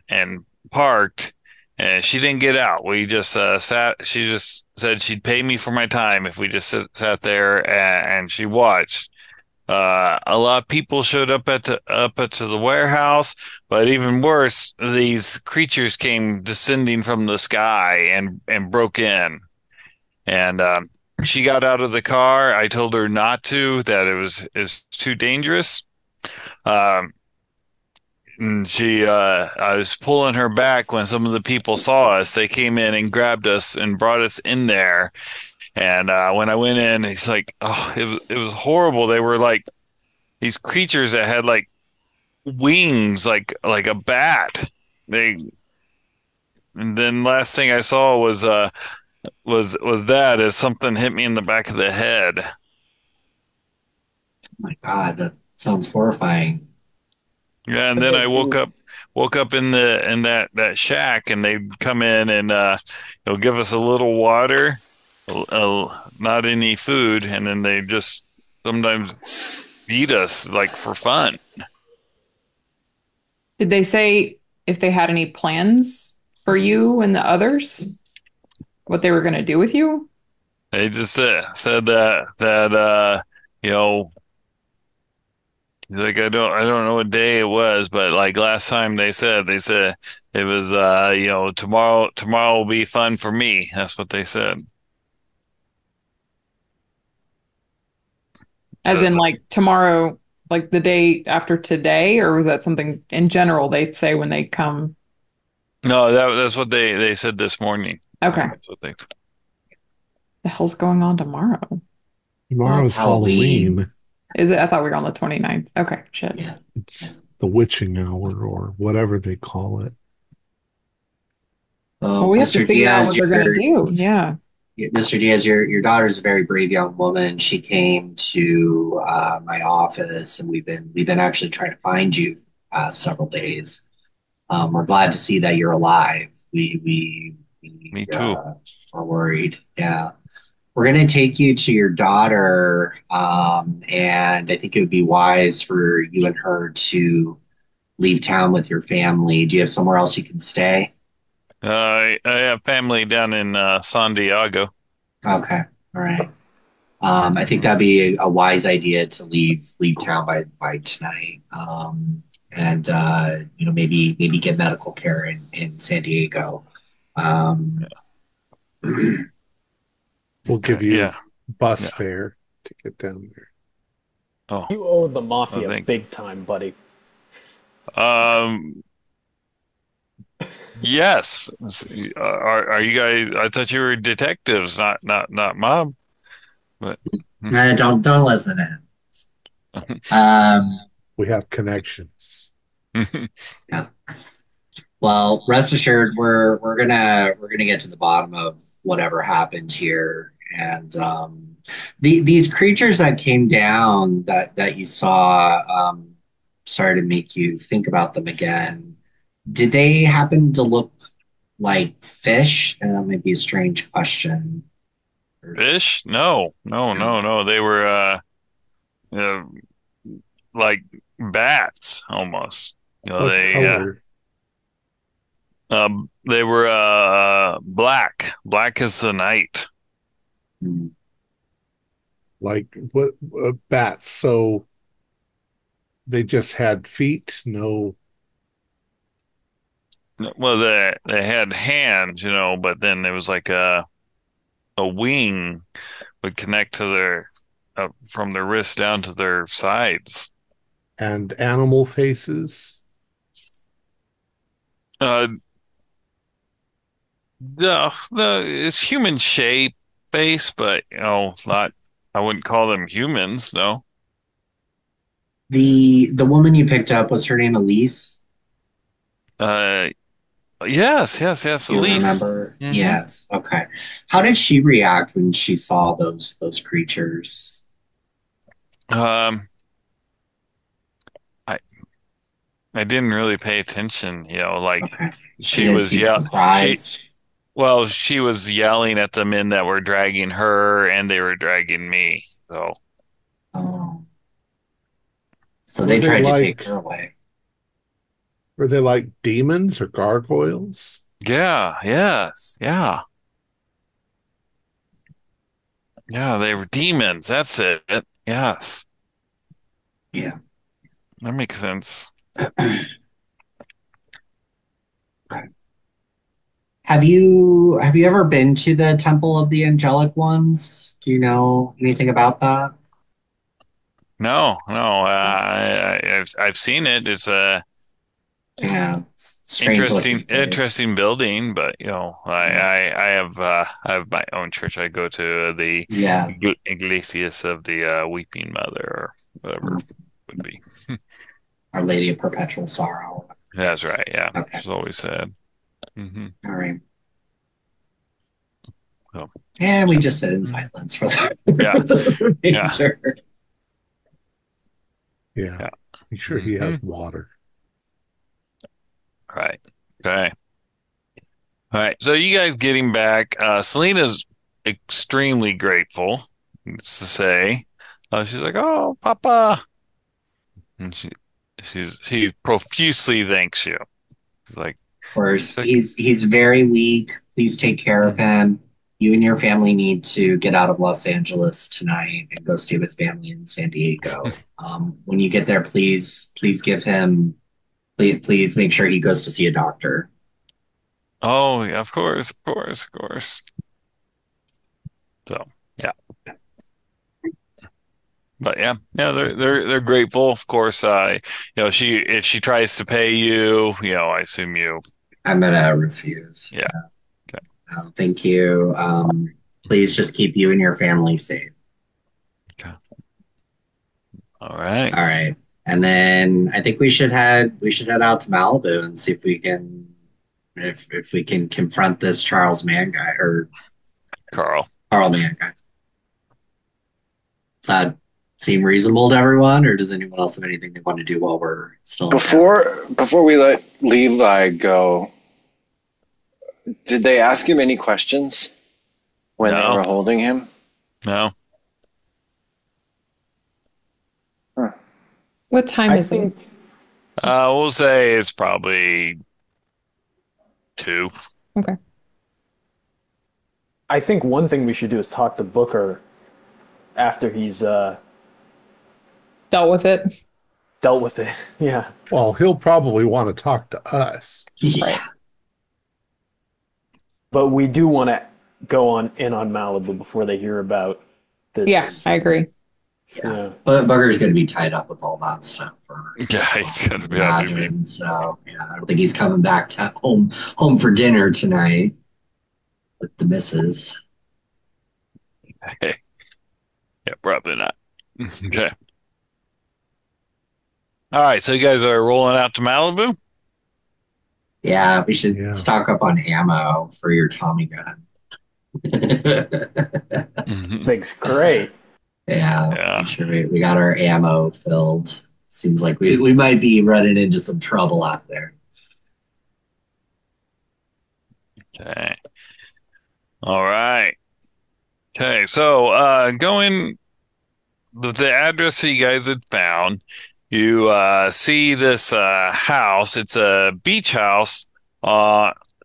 Speaker 3: and parked, and she didn't get out. We just sat. She just said she'd pay me for my time if we just sat there and she watched. A lot of people showed up to the warehouse, but even worse, these creatures came descending from the sky and broke in. And she got out of the car. I told her not to, that it's too dangerous. Um, and I was pulling her back when some of the people saw us. They came in and grabbed us and brought us in there. And when I went in, he's like, "Oh, it was horrible. They were like these creatures that had like wings, like a bat. They and then last thing I saw was that as something hit me in the back of the head."
Speaker 6: Oh my God, that sounds horrifying.
Speaker 3: Yeah, and
Speaker 2: But
Speaker 3: then
Speaker 2: they
Speaker 3: I
Speaker 2: do.
Speaker 3: woke up in that shack, and they come in and give us a little water, not any food, and then they just sometimes eat us like for fun.
Speaker 5: Did they say if they had any plans for you and the others? What they were going to do with you?
Speaker 3: They just said that you know like I don't know what day it was, but like last time they said it was tomorrow will be fun for me. That's what they said.
Speaker 5: As in,
Speaker 3: Uh,
Speaker 5: like tomorrow, like the day after today, or was that something in general they'd say when they come?
Speaker 3: no, that's what they said this morning.
Speaker 5: Okay.
Speaker 3: That's what they.
Speaker 5: The hell's going on tomorrow?
Speaker 6: Well, it's
Speaker 1: Tomorrow's
Speaker 6: Halloween.
Speaker 1: Halloween.
Speaker 5: Is it? I thought we were on the 29th. Okay, shit.
Speaker 6: Yeah.
Speaker 1: It's the witching hour or whatever they call it.
Speaker 5: Well,
Speaker 6: Well,
Speaker 5: we have to
Speaker 6: Mr.
Speaker 5: figure out
Speaker 6: Diaz,
Speaker 5: what they're going to do. Yeah.
Speaker 6: Mr. Diaz, your daughter's a very brave young woman. She came to my office, and we've been actually trying to find you several days. We're glad to see that you're alive. We
Speaker 3: Me too.
Speaker 6: are worried. Yeah, we're going to take you to your daughter, and I think it would be wise for you and her to leave town with your family. Do you have somewhere else you can stay?
Speaker 3: I have family down in San Diego.
Speaker 6: Okay, all right. I think that'd be a wise idea to leave town by tonight, and maybe get medical care in San Diego. Um,
Speaker 1: We'll give you
Speaker 3: Yeah,
Speaker 1: bus
Speaker 3: yeah.
Speaker 1: fare to get down there.
Speaker 3: Oh,
Speaker 2: You owe the
Speaker 3: I
Speaker 2: mafia
Speaker 3: think.
Speaker 2: big time, buddy.
Speaker 3: Um, yes. Are you guys? I thought you were detectives, not mob. But
Speaker 6: don't listen to him. Um,
Speaker 1: We have connections.
Speaker 6: yeah. Well, rest assured, we're gonna get to the bottom of whatever happened here, and these creatures that came down that you saw, started to make you think about them again. Did they happen to look like fish? And that might be a strange question.
Speaker 3: Fish? No, no,
Speaker 6: No.
Speaker 3: no, no. They were uh like bats almost.
Speaker 1: What color?
Speaker 3: They were black as the night.
Speaker 6: Hmm.
Speaker 1: Like what bats? So they just had feet, no.
Speaker 3: Well, they had hands, but then there was like a wing would connect to their from their wrist down to their sides.
Speaker 1: And animal faces.
Speaker 3: Uh, the it's human shape face, but not. I wouldn't call them humans, no.
Speaker 6: The woman you picked up, was her name Elise?
Speaker 3: Uh, yes,
Speaker 6: Do you
Speaker 3: Elise.
Speaker 6: remember?
Speaker 3: hmm
Speaker 6: Yes. Okay. How did she react when she saw those creatures?
Speaker 3: Um, I I didn't really pay attention, like
Speaker 6: Okay. She
Speaker 3: she
Speaker 6: didn't
Speaker 3: was
Speaker 6: seem
Speaker 3: yeah she
Speaker 6: surprised.
Speaker 3: well she was yelling at the men that were dragging her and they were dragging me. So
Speaker 6: Oh. So
Speaker 1: Were
Speaker 6: they
Speaker 1: they
Speaker 6: tried to take
Speaker 1: like
Speaker 6: her away.
Speaker 1: were they like demons or gargoyles?
Speaker 3: yeah, yes, yeah, they were demons. That's it. Yes,
Speaker 6: Yeah.
Speaker 3: that makes sense.
Speaker 6: Have you ever been to the Temple of the Angelic Ones? Do you know anything about that?
Speaker 3: No, no, I've seen it. It's a
Speaker 6: Yeah, it's a strange
Speaker 3: interesting
Speaker 6: looking place.
Speaker 3: interesting building, but
Speaker 6: Yeah.
Speaker 3: I have my own church. I go to the
Speaker 6: Yeah.
Speaker 3: Iglesias of the Weeping Mother or whatever
Speaker 6: Um,
Speaker 3: it would be.
Speaker 6: Our Lady of Perpetual Sorrow.
Speaker 3: That's right. Yeah,
Speaker 6: Okay.
Speaker 3: she's always said.
Speaker 6: All right.
Speaker 3: So
Speaker 6: And we just sit in silence for
Speaker 3: yeah,
Speaker 6: the
Speaker 3: yeah,
Speaker 6: remainder.
Speaker 1: Yeah.
Speaker 3: yeah.
Speaker 1: I'm sure he has
Speaker 3: hmm
Speaker 1: water.
Speaker 3: Right. Okay. All right. So you guys getting back. Selena's extremely grateful, needs to say. She's like, "Oh, Papa," and she profusely thanks you. She's like,
Speaker 6: Of course,
Speaker 3: like,
Speaker 6: he's very weak. Please take care of him. You and your family need to get out of Los Angeles tonight and go stay with family in San Diego. When you get there, please give him please make sure he goes to see a doctor.
Speaker 3: "Oh, yeah, of course, of course, of course." So yeah, but yeah, they're grateful. Of course, she if she tries to pay you, I assume you,
Speaker 6: I'm gonna refuse.
Speaker 3: yeah. Okay.
Speaker 6: Thank you. Please just keep you and your family safe.
Speaker 3: Okay. All right.
Speaker 6: All right. And then I think we should head out to Malibu and see if we can confront this Charles Mann guy or
Speaker 3: Carl.
Speaker 6: Carl Mann guy. Does that seem reasonable to everyone, or does anyone else have anything they want to do while we're still in town?
Speaker 4: Before we let Levi go, did they ask him any questions when they
Speaker 3: No.
Speaker 4: were holding him?
Speaker 3: No.
Speaker 4: Huh.
Speaker 5: What time
Speaker 2: I
Speaker 5: is it?
Speaker 2: think
Speaker 3: We'll say it's probably 2.
Speaker 5: Okay.
Speaker 2: I think one thing we should do is talk to Booker after he's
Speaker 5: Dealt with it.
Speaker 2: dealt with it. Yeah.
Speaker 1: Well, he'll probably want to talk to us.
Speaker 6: Yeah.
Speaker 5: Right.
Speaker 2: But we do want to go on Malibu before they hear about this.
Speaker 5: Yeah, I agree.
Speaker 2: Yeah.
Speaker 6: But Bugger's going to be tied up with all that stuff for
Speaker 3: Yeah, he's gonna be
Speaker 6: imagine. So yeah, I don't think he's coming back to home for dinner tonight with the missus.
Speaker 3: yeah, probably not. Okay. All right, so you guys are rolling out to Malibu?
Speaker 6: Yeah, we should
Speaker 1: Yeah.
Speaker 6: stock up on ammo for your Tommy gun.
Speaker 2: Thing's great.
Speaker 6: Yeah,
Speaker 3: Yeah.
Speaker 6: make sure we got our ammo filled. Seems like we might be running into some trouble out there.
Speaker 3: Okay. All right. Okay, so going the address that you guys had found, you see this house. It's a beach house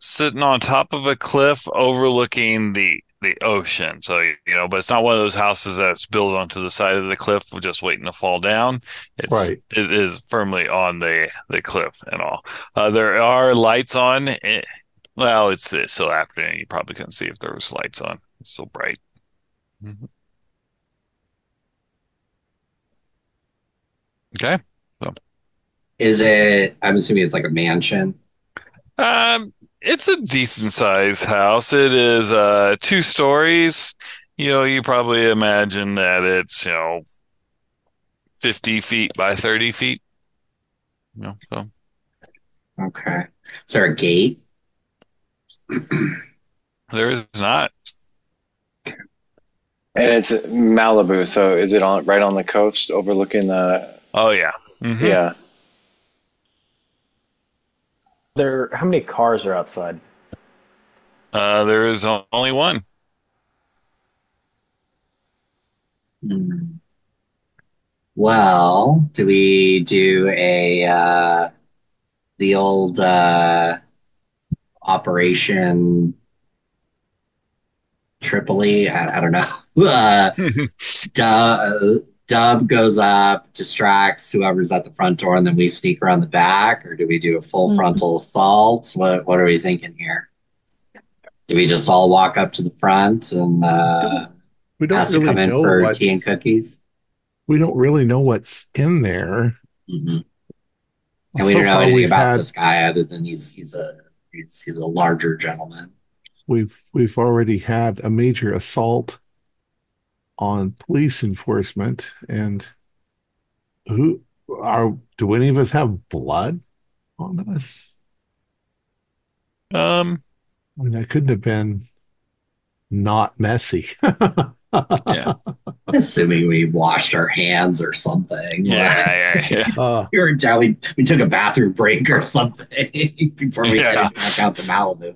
Speaker 3: sitting on top of a cliff overlooking the ocean. So, but it's not one of those houses that's built onto the side of the cliff just waiting to fall down.
Speaker 1: Right.
Speaker 3: It is firmly on the cliff and all. There are lights on. Well, it's still afternoon. You probably couldn't see if there was lights on. It's so bright. Mhm. Okay. So,
Speaker 6: Is it? I'm assuming it's like a mansion.
Speaker 3: it's a decent sized house. It is 2 stories. You probably imagine that it's 50 feet by 30 feet. So
Speaker 6: Okay. Is there a gate?
Speaker 3: there is not.
Speaker 4: And it's Malibu, so is it on right on the coast overlooking the?
Speaker 3: Oh yeah. Hmm.
Speaker 4: Yeah.
Speaker 2: How many cars are outside?
Speaker 3: There is only one.
Speaker 6: Hmm. Well, do we do the old Operation Tripoli? I don't know. Dub goes up, distracts whoever's at the front door, and then we sneak around the back, or do we do a full frontal assault? What are we thinking here? Do we just all walk up to the front and
Speaker 1: We don't
Speaker 6: ask to
Speaker 1: really
Speaker 6: come in
Speaker 1: know
Speaker 6: for
Speaker 1: what's
Speaker 6: tea and cookies?
Speaker 1: we don't really know what's in there.
Speaker 6: Hmm. And we
Speaker 1: So
Speaker 6: don't know
Speaker 1: far,
Speaker 6: anything
Speaker 1: we've
Speaker 6: about
Speaker 1: had
Speaker 6: this guy other than he's a larger gentleman.
Speaker 1: we've already had a major assault on police enforcement, and who do any of us have blood on us?
Speaker 3: Um,
Speaker 1: I mean, that couldn't have been not messy.
Speaker 3: Yeah.
Speaker 6: Assuming we washed our hands or something.
Speaker 3: Yeah.
Speaker 6: We were down, we took a bathroom break or something before we
Speaker 3: Yeah.
Speaker 6: headed back out to Malibu.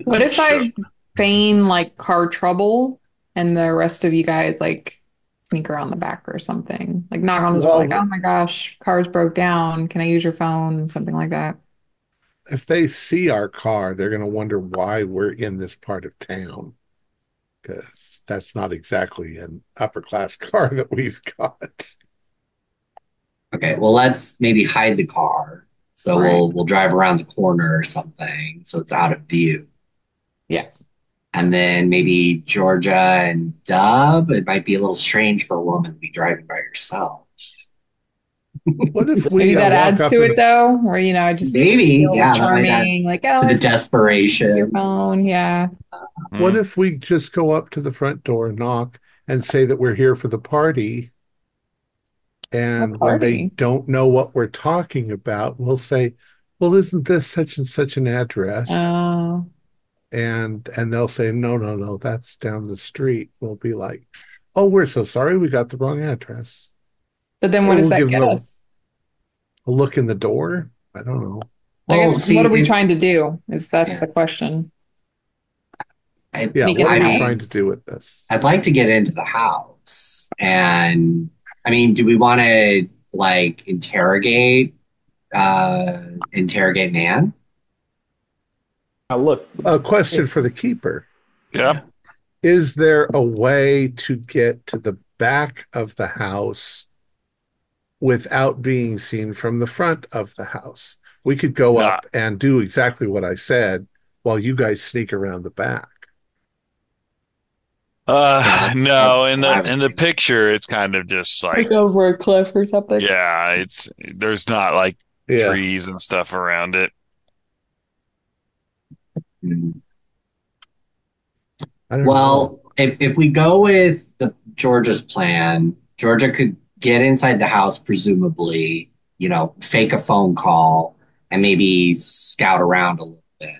Speaker 5: What if
Speaker 3: Sure.
Speaker 5: I feign like car trouble and the rest of you guys like sneak around the back or something? Like knock on the door, like,
Speaker 1: Well,
Speaker 5: oh my gosh, car's broke down. Can I use your phone? Something like that.
Speaker 1: if they see our car, they're going to wonder why we're in this part of town, because that's not exactly an upper class car that we've got.
Speaker 6: Okay, well let's maybe hide the car. So
Speaker 5: Right.
Speaker 6: we'll drive around the corner or something so it's out of view.
Speaker 5: Yeah.
Speaker 6: And then maybe Georgia and Dub. It might be a little strange for a woman to be driving by herself.
Speaker 1: What if
Speaker 5: Maybe
Speaker 1: we
Speaker 5: that
Speaker 1: walk
Speaker 5: adds
Speaker 1: up
Speaker 5: to it
Speaker 1: and
Speaker 5: though, where I just
Speaker 6: Maybe,
Speaker 5: feel
Speaker 6: yeah, that might add
Speaker 5: charming, like,
Speaker 6: to
Speaker 5: oh,
Speaker 6: the
Speaker 5: it's your
Speaker 6: desperation.
Speaker 5: phone. Yeah.
Speaker 1: what
Speaker 3: Mm.
Speaker 1: if we just go up to the front door, knock, and say that we're here for the party?
Speaker 5: What
Speaker 1: And when they
Speaker 5: party?
Speaker 1: don't know what we're talking about, we'll say, "Well, isn't this such and such an address?"
Speaker 5: Oh.
Speaker 1: And they'll say, "No, no, no, that's down the street." We'll be like, "Oh, we're so sorry, we got the wrong address."
Speaker 5: But then what
Speaker 1: Or
Speaker 5: does
Speaker 1: we'll
Speaker 5: that
Speaker 1: give them
Speaker 5: get us?
Speaker 1: a look in the door. I don't know.
Speaker 5: I
Speaker 6: Well,
Speaker 5: guess what
Speaker 6: see,
Speaker 5: are we trying to do? That's
Speaker 6: yeah,
Speaker 5: the question.
Speaker 1: Yeah,
Speaker 5: Sneak in
Speaker 1: what
Speaker 5: the
Speaker 1: are we trying to
Speaker 5: house?
Speaker 1: do with this?
Speaker 6: I'd like to get into the house. And I mean, do we want to like interrogate man?
Speaker 2: Now look,
Speaker 1: A question for
Speaker 2: it's
Speaker 1: the keeper.
Speaker 3: Yep.
Speaker 1: Is there a way to get to the back of the house without being seen from the front of the house? We could go
Speaker 3: No.
Speaker 1: up and do exactly what I said while you guys sneak around the back.
Speaker 6: Yeah,
Speaker 3: No,
Speaker 6: that's
Speaker 3: in
Speaker 6: what I
Speaker 3: the
Speaker 6: was thinking.
Speaker 3: picture it's kind of just like,
Speaker 5: Like over a cliff or something?
Speaker 3: yeah, there's not like
Speaker 1: Yeah,
Speaker 3: trees and stuff around it.
Speaker 6: Mm.
Speaker 1: I don't know.
Speaker 6: Well, if we go with the Georgia's plan, Georgia could get inside the house, presumably, fake a phone call and maybe scout around a little bit.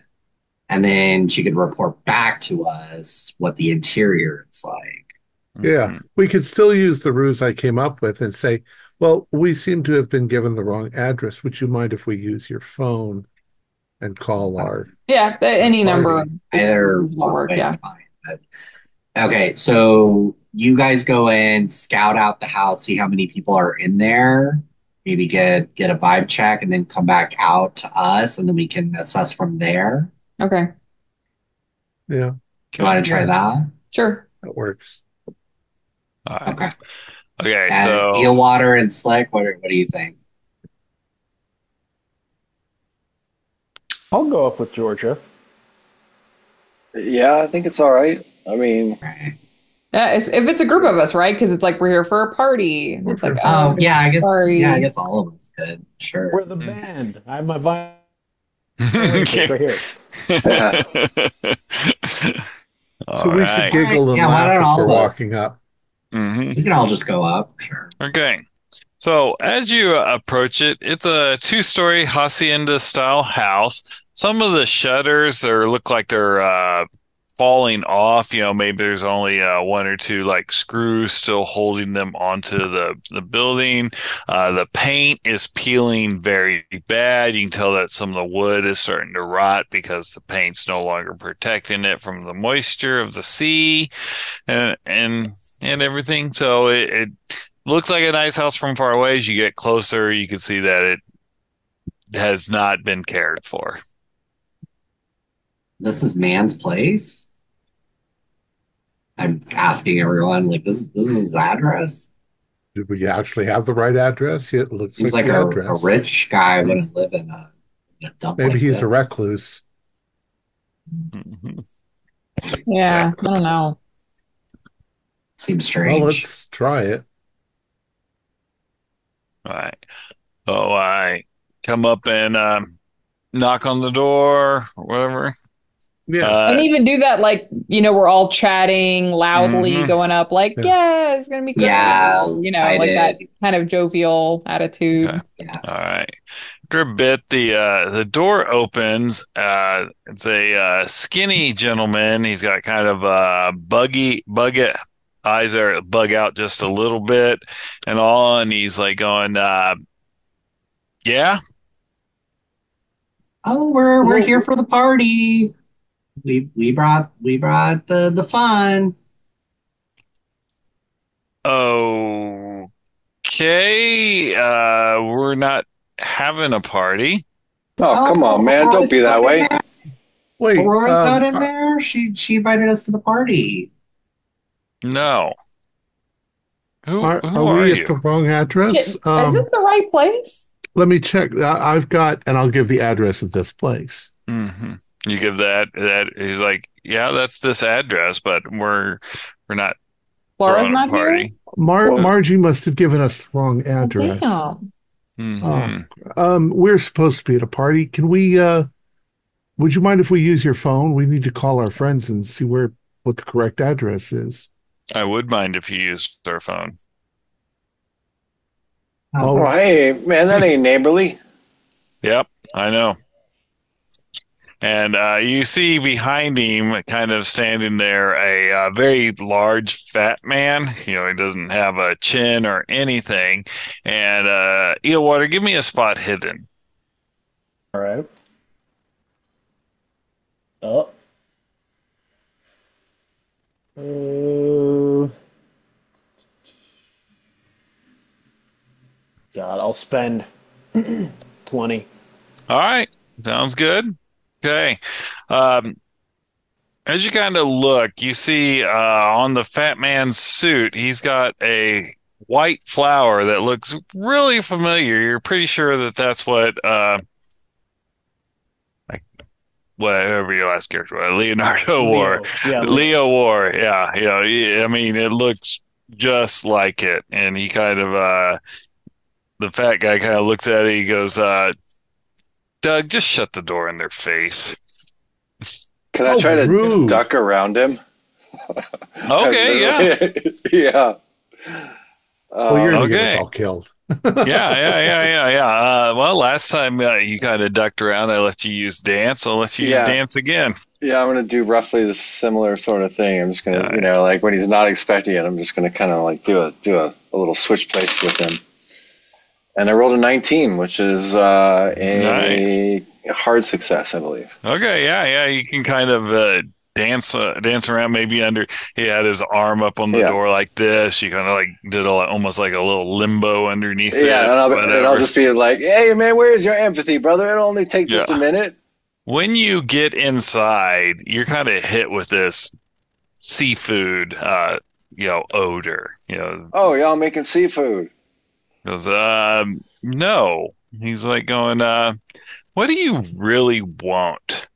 Speaker 6: And then she could report back to us what the interior is like.
Speaker 1: Yeah,
Speaker 3: Mhm.
Speaker 1: we could still use the ruse I came up with and say, well, we seem to have been given the wrong address. Would you mind if we use your phone and call
Speaker 5: Yeah,
Speaker 1: our
Speaker 5: any number of
Speaker 1: party?
Speaker 6: Either
Speaker 5: excuses will
Speaker 6: one
Speaker 5: work.
Speaker 6: way is
Speaker 5: Yeah.
Speaker 6: fine. But, okay, so you guys go in, scout out the house, see how many people are in there, maybe get a vibe check, and then come back out to us, and then we can assess from there.
Speaker 5: Okay.
Speaker 1: Yeah,
Speaker 6: You want to try
Speaker 1: yeah,
Speaker 6: that?
Speaker 5: Sure.
Speaker 1: that works.
Speaker 3: All right.
Speaker 6: Okay.
Speaker 3: Okay,
Speaker 6: And
Speaker 3: so
Speaker 6: Eelwater and Slick, what do you think?
Speaker 2: I'll go up with Georgia.
Speaker 4: Yeah, I think it's all right. I mean,
Speaker 6: Right.
Speaker 5: Yeah, if it's a group of us, right? Because it's like we're here for a party. And it's like,
Speaker 6: Oh,
Speaker 5: oh,
Speaker 6: yeah, I
Speaker 5: sorry.
Speaker 6: guess all of us could. Sure.
Speaker 2: We're the band. I have my violin case
Speaker 3: okay.
Speaker 2: right here.
Speaker 4: yeah.
Speaker 1: So
Speaker 3: All
Speaker 1: we should
Speaker 3: right.
Speaker 6: All right.
Speaker 1: giggle and
Speaker 6: Yeah, why
Speaker 1: laugh
Speaker 6: don't
Speaker 1: as
Speaker 6: all
Speaker 1: we're
Speaker 6: of
Speaker 1: walking
Speaker 6: us?
Speaker 1: up.
Speaker 3: Hmm.
Speaker 6: We can all just go up. Sure.
Speaker 3: Okay. So as you approach it, it's a two-story hacienda style house. Some of the shutters look like they're falling off. Maybe there's only one or two like screws still holding them onto the building. The paint is peeling very bad. You can tell that some of the wood is starting to rot because the paint's no longer protecting it from the moisture of the sea and everything. So it looks like a nice house from far away. As you get closer, you can see that it has not been cared for.
Speaker 6: This is man's place. I'm asking everyone, like, this is his address.
Speaker 1: Did we actually have the right address? Yeah, it looks
Speaker 6: Seems
Speaker 1: like
Speaker 6: like
Speaker 1: the
Speaker 6: a
Speaker 1: address.
Speaker 6: rich guy wouldn't live in a dump
Speaker 1: Maybe
Speaker 6: like
Speaker 1: he's a
Speaker 6: this.
Speaker 1: recluse.
Speaker 3: Mhm.
Speaker 5: Yeah, I don't know.
Speaker 6: Seems
Speaker 1: Well,
Speaker 6: strange.
Speaker 1: let's try it.
Speaker 3: All right. So I come up and knock on the door or whatever.
Speaker 1: Yeah,
Speaker 5: And
Speaker 3: Uh,
Speaker 5: even do that, like, we're all chatting loudly,
Speaker 3: mhm.
Speaker 5: going up, like,
Speaker 1: yeah.
Speaker 5: yeah, it's gonna be great.
Speaker 6: Yeah,
Speaker 5: Like that
Speaker 6: excited.
Speaker 5: kind of jovial
Speaker 3: Okay.
Speaker 5: attitude.
Speaker 6: Yeah.
Speaker 3: All right. After a bit, the door opens. It's a skinny gentleman. He's got kind of a eyes are bug out just a little bit and all, and he's like going, yeah.
Speaker 6: Oh, we're
Speaker 1: Well,
Speaker 6: here for the party. We brought the fun.
Speaker 3: Okay, we're not having a party.
Speaker 4: Oh, come on,
Speaker 6: Oh,
Speaker 4: man. Don't be
Speaker 6: Aurora's
Speaker 4: that
Speaker 6: not in
Speaker 4: way.
Speaker 6: there.
Speaker 1: wait,
Speaker 6: Aurora's not in there. She invited us to the party.
Speaker 3: No. Who
Speaker 1: are
Speaker 3: are
Speaker 1: we at
Speaker 3: you?
Speaker 1: the wrong address?
Speaker 5: Is this the right place?
Speaker 1: Let me check. I've got, and I'll give the address of this place.
Speaker 3: Hmm. You give that he's like, yeah, that's this address, but we're not
Speaker 5: Laura's
Speaker 3: throwing a
Speaker 5: not here?
Speaker 3: party.
Speaker 4: Well,
Speaker 1: Margie must have given us the wrong
Speaker 5: Well,
Speaker 1: address.
Speaker 5: damn.
Speaker 1: Oh,
Speaker 3: Hmm.
Speaker 1: we're supposed to be at a party. Can we, would you mind if we use your phone? We need to call our friends and see what the correct address is.
Speaker 3: I would mind if you used our phone.
Speaker 4: oh,
Speaker 1: Oh,
Speaker 4: hey, man, that ain't neighborly.
Speaker 3: Yep, I know. And you see behind him, kind of standing there, a very large, fat man. You know, he doesn't have a chin or anything. And Eelwater, give me a spot hidden.
Speaker 2: All right. Oh. God, I'll spend 20.
Speaker 3: All right, sounds good. Okay. Um, as you kind of look, you see on the fat man's suit, he's got a white flower that looks really familiar. You're pretty sure that that's what like whatever your last character was, Leonardo wore.
Speaker 2: Leo. Yeah, Leo.
Speaker 3: Leo wore. Yeah, I mean, it looks just like it. And he kind of the fat guy kind of looks at it. He goes, Doug, just shut the door in their face.
Speaker 4: Can I
Speaker 1: oh,
Speaker 4: try to
Speaker 1: rude.
Speaker 4: duck around him?
Speaker 3: Okay, yeah.
Speaker 4: Yeah.
Speaker 1: Well, you're going to get us
Speaker 3: Okay.
Speaker 1: all killed.
Speaker 3: Yeah. Well, last time you kind of ducked around, I let you use dance. I'll let you use
Speaker 4: Yeah.
Speaker 3: dance again.
Speaker 4: Yeah, I'm going to do roughly the similar sort of thing. I'm just going to,
Speaker 3: Yeah.
Speaker 4: like when he's not expecting it, I'm just going to kind of like do a little switch place with him. And I rolled a 19, which is a hard success, I believe.
Speaker 3: Okay, yeah. You can kind of dance around, maybe under. He had his arm up on the
Speaker 4: Yeah.
Speaker 3: door like this. You kind of like did almost like a little limbo underneath it.
Speaker 4: Yeah, and I'll
Speaker 3: Whatever.
Speaker 4: just be like, "Hey, man, where's your empathy, brother? It'll only take just a minute."
Speaker 3: When you get inside, you're kind of hit with this seafood, odor.
Speaker 4: Oh, y'all making seafood?
Speaker 3: Goes, no. He's like going, what do you really want?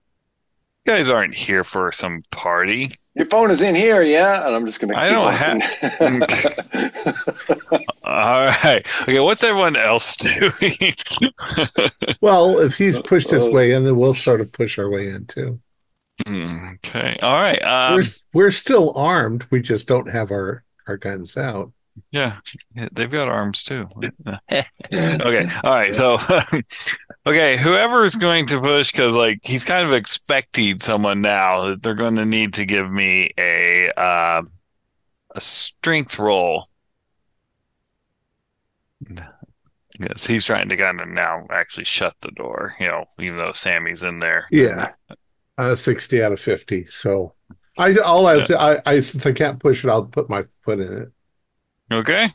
Speaker 3: You guys aren't here for some party.
Speaker 4: Your phone is in here, yeah? And I'm just going to
Speaker 3: I
Speaker 4: keep
Speaker 3: don't
Speaker 4: walking.
Speaker 3: All right. Okay, what's everyone else doing?
Speaker 1: Well, if he's pushed his way in, then we'll sort of push our way in too.
Speaker 3: Okay. All right.
Speaker 1: We're still armed. We just don't have our guns out.
Speaker 3: Yeah, they've got arms too. Okay. All right. So, okay, whoever is going to push, because like he's kind of expecting someone now that they're going to need to give me a strength roll. Yes, he's trying to kind of now actually shut the door, even though Sammy's in there.
Speaker 1: Yeah, 60 out of 50. So I since I can't push it, I'll put my foot in it.
Speaker 3: Okay.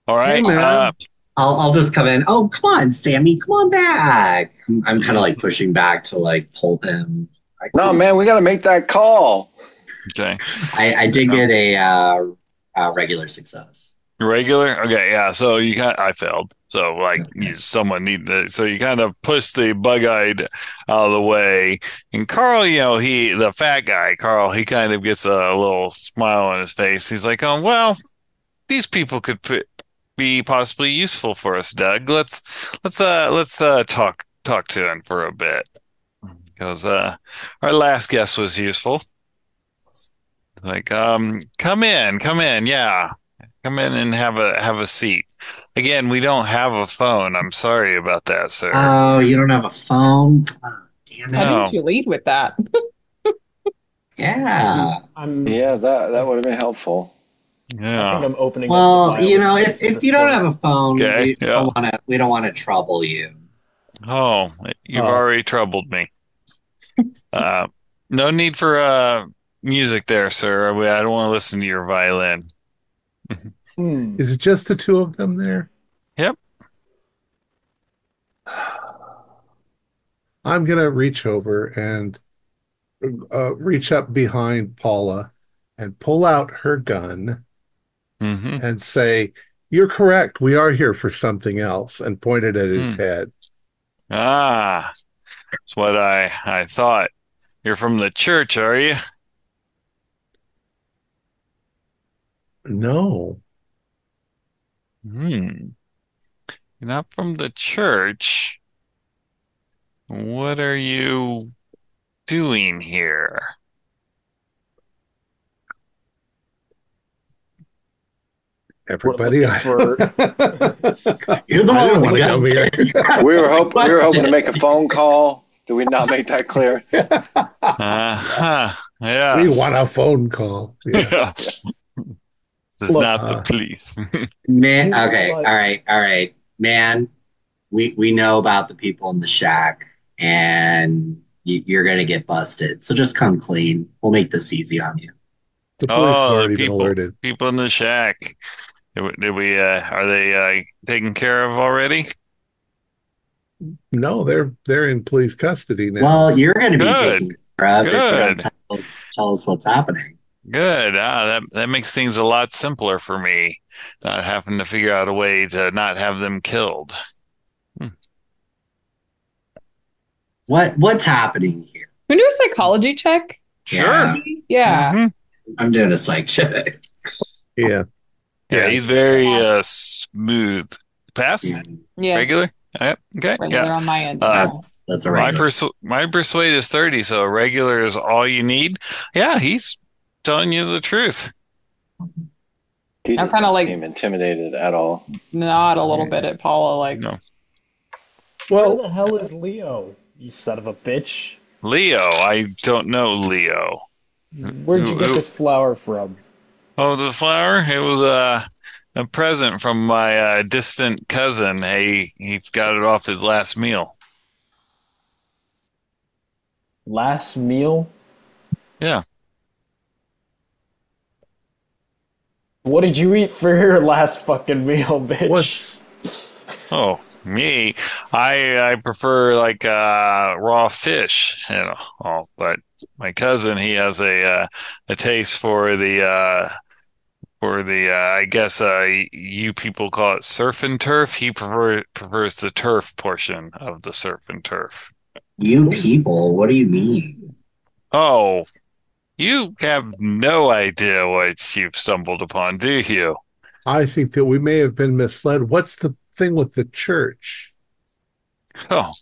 Speaker 3: All right.
Speaker 1: Hey, man.
Speaker 6: I'll just come in. Oh, come on, Sammy, come on back. I'm kind of like pushing back to like pull him.
Speaker 4: No, man, we got to make that call.
Speaker 3: Okay.
Speaker 6: I did get a regular success.
Speaker 3: Regular? Okay, yeah. So I failed. So like someone so you kind of push the bug-eyed out of the way. And Carl, the fat guy, Carl, he kind of gets a little smile on his face. He's like, oh, well, these people could be possibly useful for us, Doug. Let's talk to him for a bit. Because our last guest was useful. Like, come in, yeah. Come in and have a seat. Again, we don't have a phone. I'm sorry about that, sir.
Speaker 6: Oh, you don't have a phone? Oh, damn it.
Speaker 5: Why
Speaker 3: No.
Speaker 5: didn't you lead with that?
Speaker 6: Yeah.
Speaker 4: Yeah, that would have been helpful.
Speaker 2: I think
Speaker 3: Yeah.
Speaker 2: I'm opening up the
Speaker 6: Well,
Speaker 2: violin case at
Speaker 6: if
Speaker 2: this
Speaker 6: you don't
Speaker 2: point.
Speaker 6: have a phone,
Speaker 3: Okay. Yeah.
Speaker 6: we don't want to trouble you.
Speaker 3: Oh, you've
Speaker 1: Uh,
Speaker 3: already troubled me. Uh, no need for music there, sir. I don't want to listen to your violin.
Speaker 2: Hmm.
Speaker 1: is it just the two of them there?
Speaker 3: Yep.
Speaker 1: I'm gonna reach over and reach up behind Paula and pull out her gun
Speaker 3: Mm-hmm.
Speaker 1: and say, "You're correct. We are here for something else," and point it at his
Speaker 3: Mm.
Speaker 1: head.
Speaker 3: Ah, that's what I thought. You're from the church, are you?
Speaker 1: No,
Speaker 3: Hmm. You're not from the church. What are you doing here?
Speaker 2: We're
Speaker 1: everybody.
Speaker 2: looking for.
Speaker 6: You're the
Speaker 1: I
Speaker 6: one
Speaker 1: didn't
Speaker 6: with
Speaker 1: want
Speaker 6: the
Speaker 1: to come
Speaker 6: gun.
Speaker 1: here.
Speaker 6: You asked
Speaker 4: We were hoping to
Speaker 6: the
Speaker 4: make a phone call. Did we not make that clear?
Speaker 3: Uh-huh.
Speaker 1: We want
Speaker 3: Yes.
Speaker 1: a phone call. Yeah.
Speaker 3: Yeah. It's
Speaker 2: Look,
Speaker 3: not the
Speaker 1: Uh,
Speaker 3: police.
Speaker 6: Man,
Speaker 2: you
Speaker 6: okay,
Speaker 2: realize
Speaker 6: all right, man. We know about the people in the shack, and you're gonna get busted. So just come clean. We'll make this easy on you.
Speaker 1: the police have
Speaker 3: Oh, the
Speaker 1: already been alerted.
Speaker 3: people in the shack. Did we, are they taken care of already?
Speaker 1: No, they're in police custody now.
Speaker 6: Well, you're gonna be
Speaker 3: Good,
Speaker 6: taken care of if you don't
Speaker 3: good,
Speaker 6: tell us what's happening.
Speaker 3: good. That makes things a lot simpler for me, not having to figure out a way to not have them killed. Hmm.
Speaker 6: What's happening here?
Speaker 5: Can we do a psychology check?
Speaker 3: Sure.
Speaker 6: Yeah,
Speaker 5: Maybe? Yeah.
Speaker 3: Hmm.
Speaker 6: I'm doing a psych check.
Speaker 1: Yeah.
Speaker 3: Yeah,
Speaker 1: Yeah.
Speaker 3: he's very smooth. Pass?
Speaker 6: Yeah,
Speaker 5: Yes.
Speaker 3: Regular? Yep. Okay. Yeah.
Speaker 5: Regular on my end as
Speaker 3: Uh,
Speaker 5: well.
Speaker 6: that's a
Speaker 3: my
Speaker 6: regular.
Speaker 3: persuade is 30, so regular is all you need. Yeah, he's telling you the truth.
Speaker 4: He
Speaker 5: I'm
Speaker 4: does
Speaker 5: kind of
Speaker 4: not
Speaker 5: like
Speaker 4: seem intimidated at all.
Speaker 5: nod a little bit at Paula, like,
Speaker 3: No.
Speaker 2: where
Speaker 1: Well,
Speaker 2: the hell is Leo? You son of a bitch!
Speaker 3: Leo, I don't know Leo.
Speaker 2: Where'd you get
Speaker 3: Who-
Speaker 2: this flower from?
Speaker 3: Oh, the flower? It was a present from my distant cousin. He got it off his last meal.
Speaker 2: Last meal?
Speaker 3: Yeah.
Speaker 2: What did you eat for your last fucking meal, bitch?
Speaker 1: what's
Speaker 3: Oh, me. I prefer like raw fish, you know. Oh, but my cousin, he has a taste for the I guess you people call it surf and turf. He prefers the turf portion of the surf and turf.
Speaker 6: You people, what do you mean?
Speaker 3: Oh, you have no idea what you've stumbled upon, do you?
Speaker 1: I think that we may have been misled. What's the thing with the church?
Speaker 3: Oh,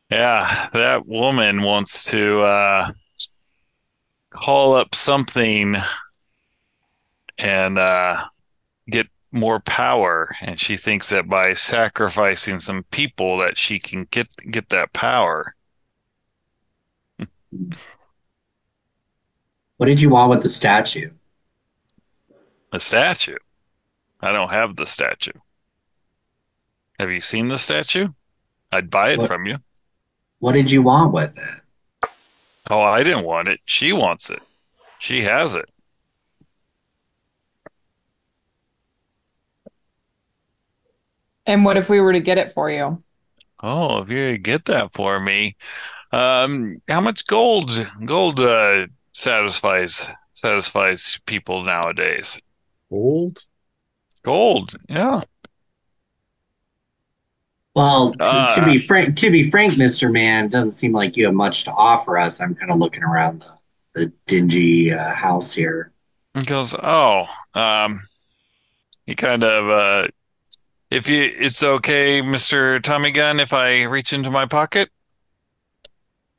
Speaker 3: yeah, that woman wants to call up something and get more power, and she thinks that by sacrificing some people that she can get that power.
Speaker 6: What did you want with the statue?
Speaker 3: The statue. I don't have the statue. Have you seen the statue? I'd buy it
Speaker 6: What
Speaker 3: from you.
Speaker 6: what did you want with it?
Speaker 3: Oh, I didn't want it. She wants it. She has it.
Speaker 5: and what if we were to get it for you?
Speaker 3: Oh, if you get that for me, how much gold satisfies people nowadays?
Speaker 1: Old?
Speaker 3: Gold, yeah.
Speaker 6: Well,
Speaker 3: Uh,
Speaker 6: to be frank, Mister Man, it doesn't seem like you have much to offer us. I'm kind of looking around the dingy house here.
Speaker 3: he goes, oh, he kind of if you it's okay, Mr. Tommy Gun, if I reach into my pocket.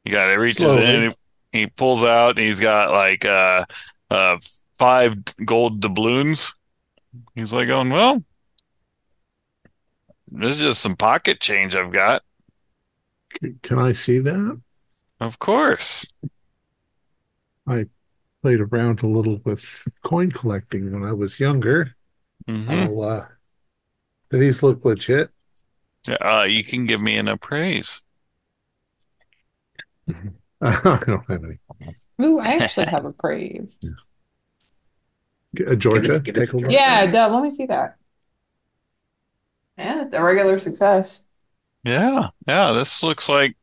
Speaker 3: He got it, reaches
Speaker 1: Slowly.
Speaker 3: in, he pulls out, and he's got like uh five gold doubloons. He's like going, well, this is just some pocket change I've got.
Speaker 1: Can I see that?
Speaker 3: Of course.
Speaker 1: I played around a little with coin collecting when I was younger.
Speaker 3: Hmm.
Speaker 1: I'll do these look legit?
Speaker 3: You can give me an appraise.
Speaker 1: I don't have any.
Speaker 5: Ooh, I actually have a praise.
Speaker 1: Georgia,
Speaker 6: Give it
Speaker 1: take
Speaker 6: to
Speaker 1: a look.
Speaker 5: Yeah,
Speaker 6: Georgia.
Speaker 5: let me see that. Yeah, the regular success.
Speaker 3: Yeah, yeah. This looks like,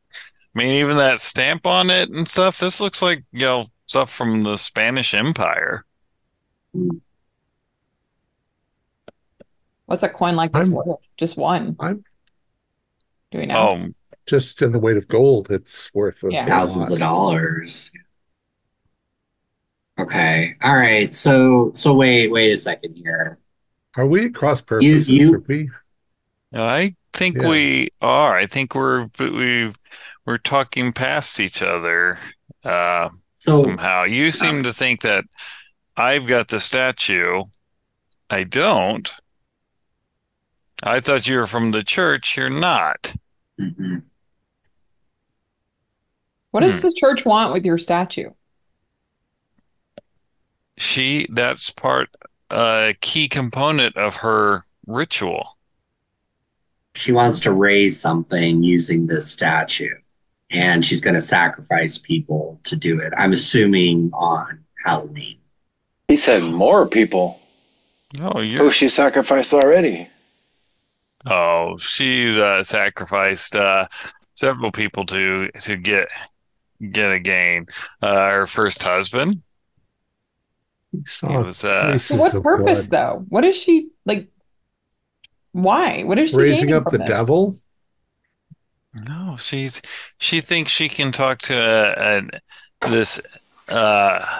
Speaker 3: I mean, even that stamp on it and stuff. This looks like, stuff from the Spanish Empire.
Speaker 6: Hmm.
Speaker 5: What's a coin like this
Speaker 1: I'm
Speaker 5: worth? Just one.
Speaker 1: I'm
Speaker 5: Do we know?
Speaker 3: Oh,
Speaker 1: just in the weight of gold. It's worth a
Speaker 5: Yeah.
Speaker 6: Thousands of
Speaker 1: lot.
Speaker 6: dollars. Okay. All right. So wait a second here.
Speaker 1: Are we at cross
Speaker 6: You
Speaker 1: purposes? Are
Speaker 6: you
Speaker 1: we?
Speaker 3: I think
Speaker 1: Yeah.
Speaker 3: we are. I think we're talking past each other, uh,
Speaker 6: so
Speaker 3: somehow. You seem to think that I've got the statue. I don't. I thought you were from the church. You're not.
Speaker 6: mhm.
Speaker 5: What does
Speaker 3: Hmm.
Speaker 5: the church want with your statue?
Speaker 3: That's a key component of her ritual.
Speaker 6: She wants to raise something using this statue, and she's going to sacrifice people to do it. I'm assuming on Halloween.
Speaker 4: He said more people.
Speaker 3: Oh,
Speaker 4: Who she sacrificed already?
Speaker 3: she's sacrificed several people to get a gain. Her first husband,
Speaker 1: We
Speaker 3: he
Speaker 1: saw
Speaker 3: was
Speaker 5: For
Speaker 1: traces
Speaker 5: what
Speaker 1: of
Speaker 5: purpose,
Speaker 1: blood.
Speaker 5: though? What is she like? Why? What is she
Speaker 1: Raising
Speaker 5: gaining
Speaker 1: up
Speaker 5: from
Speaker 1: the
Speaker 5: this?
Speaker 1: devil?
Speaker 3: no, she thinks she can talk to this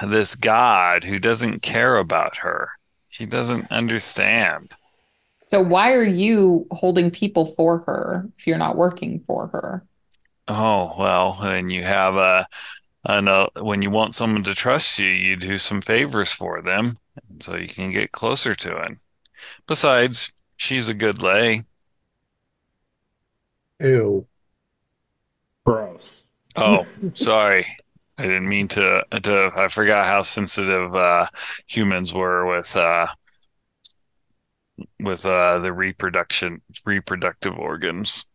Speaker 3: this god who doesn't care about her. She doesn't understand.
Speaker 5: So why are you holding people for her if you're not working for her?
Speaker 3: Oh, well, when you have when you want someone to trust you, you do some favors for them, and so you can get closer to it. Besides, she's a good lay.
Speaker 1: Ew.
Speaker 2: Gross.
Speaker 3: Oh, sorry. I didn't mean to I forgot how sensitive humans were with the reproductive organs.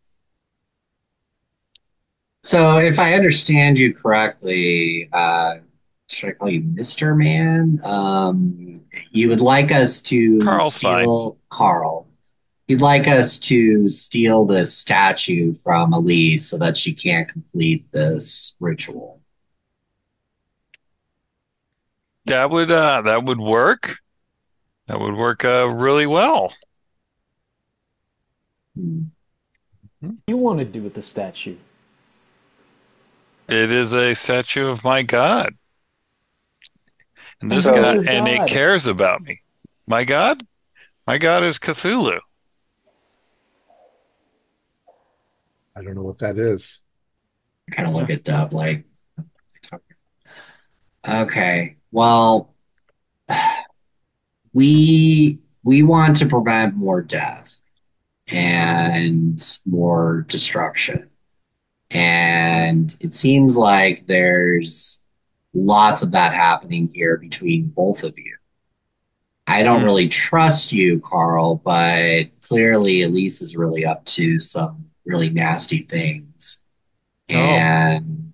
Speaker 6: So, if I understand you correctly, should I call you Mr. Man? You would like us to
Speaker 3: Carl's fine.
Speaker 6: steal Carl. You'd like us to steal this statue from Elise so that she can't complete this ritual.
Speaker 3: That would work. That would work really well.
Speaker 6: Hmm.
Speaker 2: You want to do with the statue?
Speaker 3: It is a statue of my god. And
Speaker 2: And
Speaker 3: this
Speaker 2: who is
Speaker 3: guy
Speaker 4: So
Speaker 2: your
Speaker 3: and it
Speaker 2: god?
Speaker 3: cares about me. My god? My god is Cthulhu.
Speaker 1: I don't know what that is.
Speaker 6: Kind of look at Dub like, okay, well, we want to prevent more death and more destruction. And it seems like there's lots of that happening here between both of you. I don't
Speaker 3: Hmm.
Speaker 6: really trust you, Carl, but clearly Elise is really up to some really nasty things.
Speaker 3: Oh,
Speaker 6: And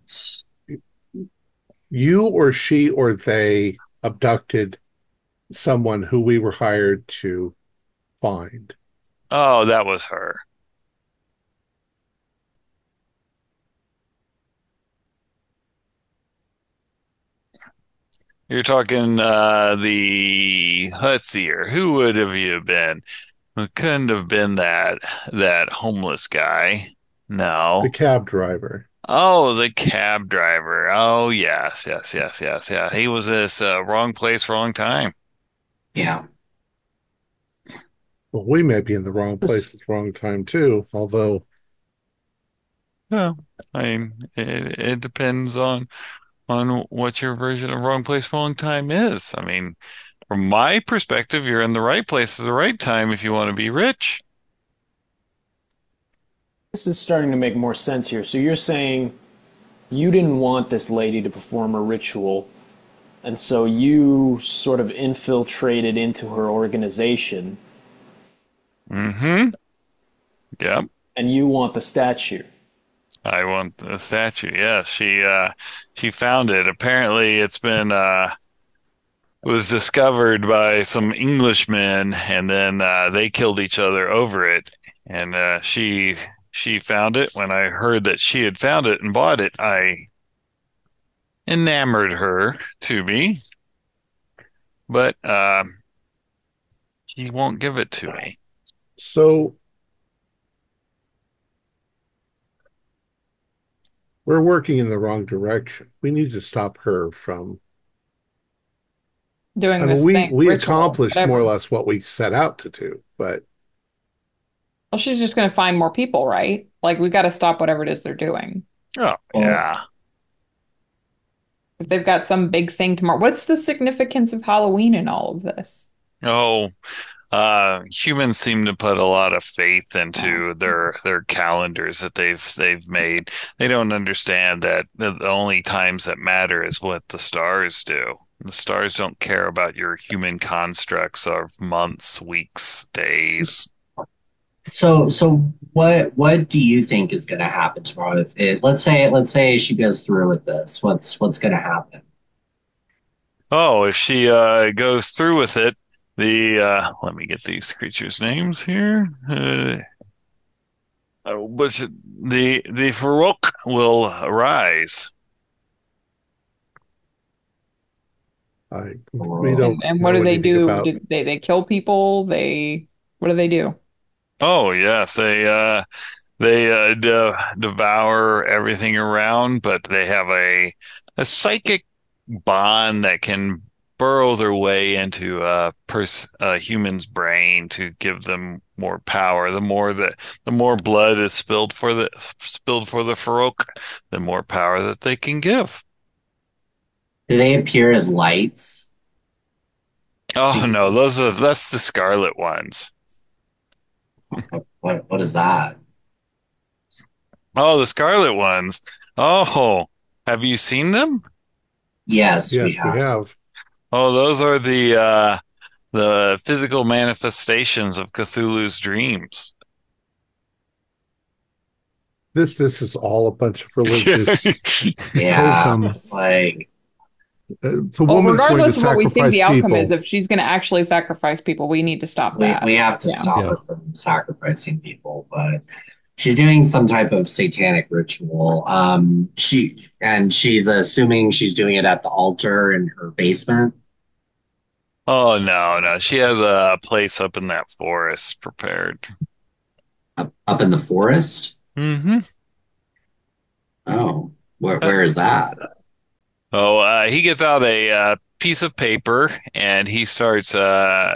Speaker 1: You or she or they abducted someone who we were hired to find.
Speaker 3: oh, that was her. You're talking let's see here. Who would have you been? It couldn't have been that homeless guy.
Speaker 1: The
Speaker 3: No.
Speaker 1: cab driver.
Speaker 3: Oh, the cab driver. Oh, yes, yes, yes, yes, yeah. He was this wrong place, wrong time.
Speaker 6: yeah,
Speaker 1: Well, we may be in the wrong place at the wrong time too, although
Speaker 3: No, I mean it depends on what your version of wrong place, wrong time is. I mean, from my perspective, you're in the right place at the right time if you want to be rich.
Speaker 2: This is starting to make more sense here. So you're saying you didn't want this lady to perform a ritual, And so you sort of infiltrated into her organization,
Speaker 3: Mm-hmm. Yep.
Speaker 2: and you want the statue.
Speaker 3: I want the statue. Yeah, she found it. Apparently it's been was discovered by some Englishmen, and then they killed each other over it. And she found it. When I heard that she had found it and bought it, I enamored her to me, but she won't give it to me.
Speaker 1: So we're working in the wrong direction. We need to stop her from.
Speaker 5: Doing
Speaker 1: I mean,
Speaker 5: this thing,
Speaker 1: we
Speaker 5: ritual,
Speaker 1: accomplished more or
Speaker 5: whatever.
Speaker 1: less what we set out to do, but
Speaker 5: Well, she's just going to find more people, right? Like, we got to stop whatever it is they're doing.
Speaker 3: Oh,
Speaker 6: Well,
Speaker 3: yeah.
Speaker 5: If they've got some big thing tomorrow, what's the significance of Halloween in all of this?
Speaker 3: Oh, humans seem to put a lot of faith
Speaker 5: Oh.
Speaker 3: into their calendars that they've made. They don't understand that the only times that matter is what the stars do. The stars don't care about your human constructs of months, weeks, days.
Speaker 6: so what do you think is going to happen tomorrow? If it, let's say she goes through with this, what's going to happen?
Speaker 3: Oh, if she goes through with it, the let me get these creatures' names here. What's it? The Farouk will arise.
Speaker 1: we don't
Speaker 5: And what do
Speaker 1: know
Speaker 5: they
Speaker 1: anything
Speaker 5: do?
Speaker 1: about.
Speaker 5: They kill people? What do they do?
Speaker 3: Oh yes, they devour everything around, but they have a psychic bond that can burrow their way into a human's brain to give them more power. The more blood is spilled for the Farouk, the more power that they can give.
Speaker 6: Do they appear as lights?
Speaker 3: Oh
Speaker 6: Do,
Speaker 3: no, that's the Scarlet ones.
Speaker 6: what is that?
Speaker 3: Oh, the Scarlet ones. Oh, have you seen them?
Speaker 6: Yes, we
Speaker 1: Yes, we
Speaker 6: have.
Speaker 1: have.
Speaker 3: Oh, those are the physical manifestations of Cthulhu's dreams.
Speaker 1: This is all a bunch of religious
Speaker 6: Yeah,
Speaker 1: hokum.
Speaker 6: it's like
Speaker 1: The
Speaker 5: Well,
Speaker 1: woman's going to
Speaker 5: regardless of what we think
Speaker 1: sacrifice
Speaker 5: the outcome is,
Speaker 1: people.
Speaker 5: if she's going to actually sacrifice people, we need to stop
Speaker 6: we
Speaker 5: that.
Speaker 6: have to
Speaker 5: Yeah.
Speaker 6: stop
Speaker 1: Yeah.
Speaker 6: her from sacrificing people, but she's doing some type of satanic ritual. She's assuming she's doing it at the altar in her basement.
Speaker 3: Oh no, no. She has a place up in that forest prepared.
Speaker 6: Up in the forest.
Speaker 3: Hmm.
Speaker 6: Oh, where is that?
Speaker 3: Oh, he gets out a piece of paper and he starts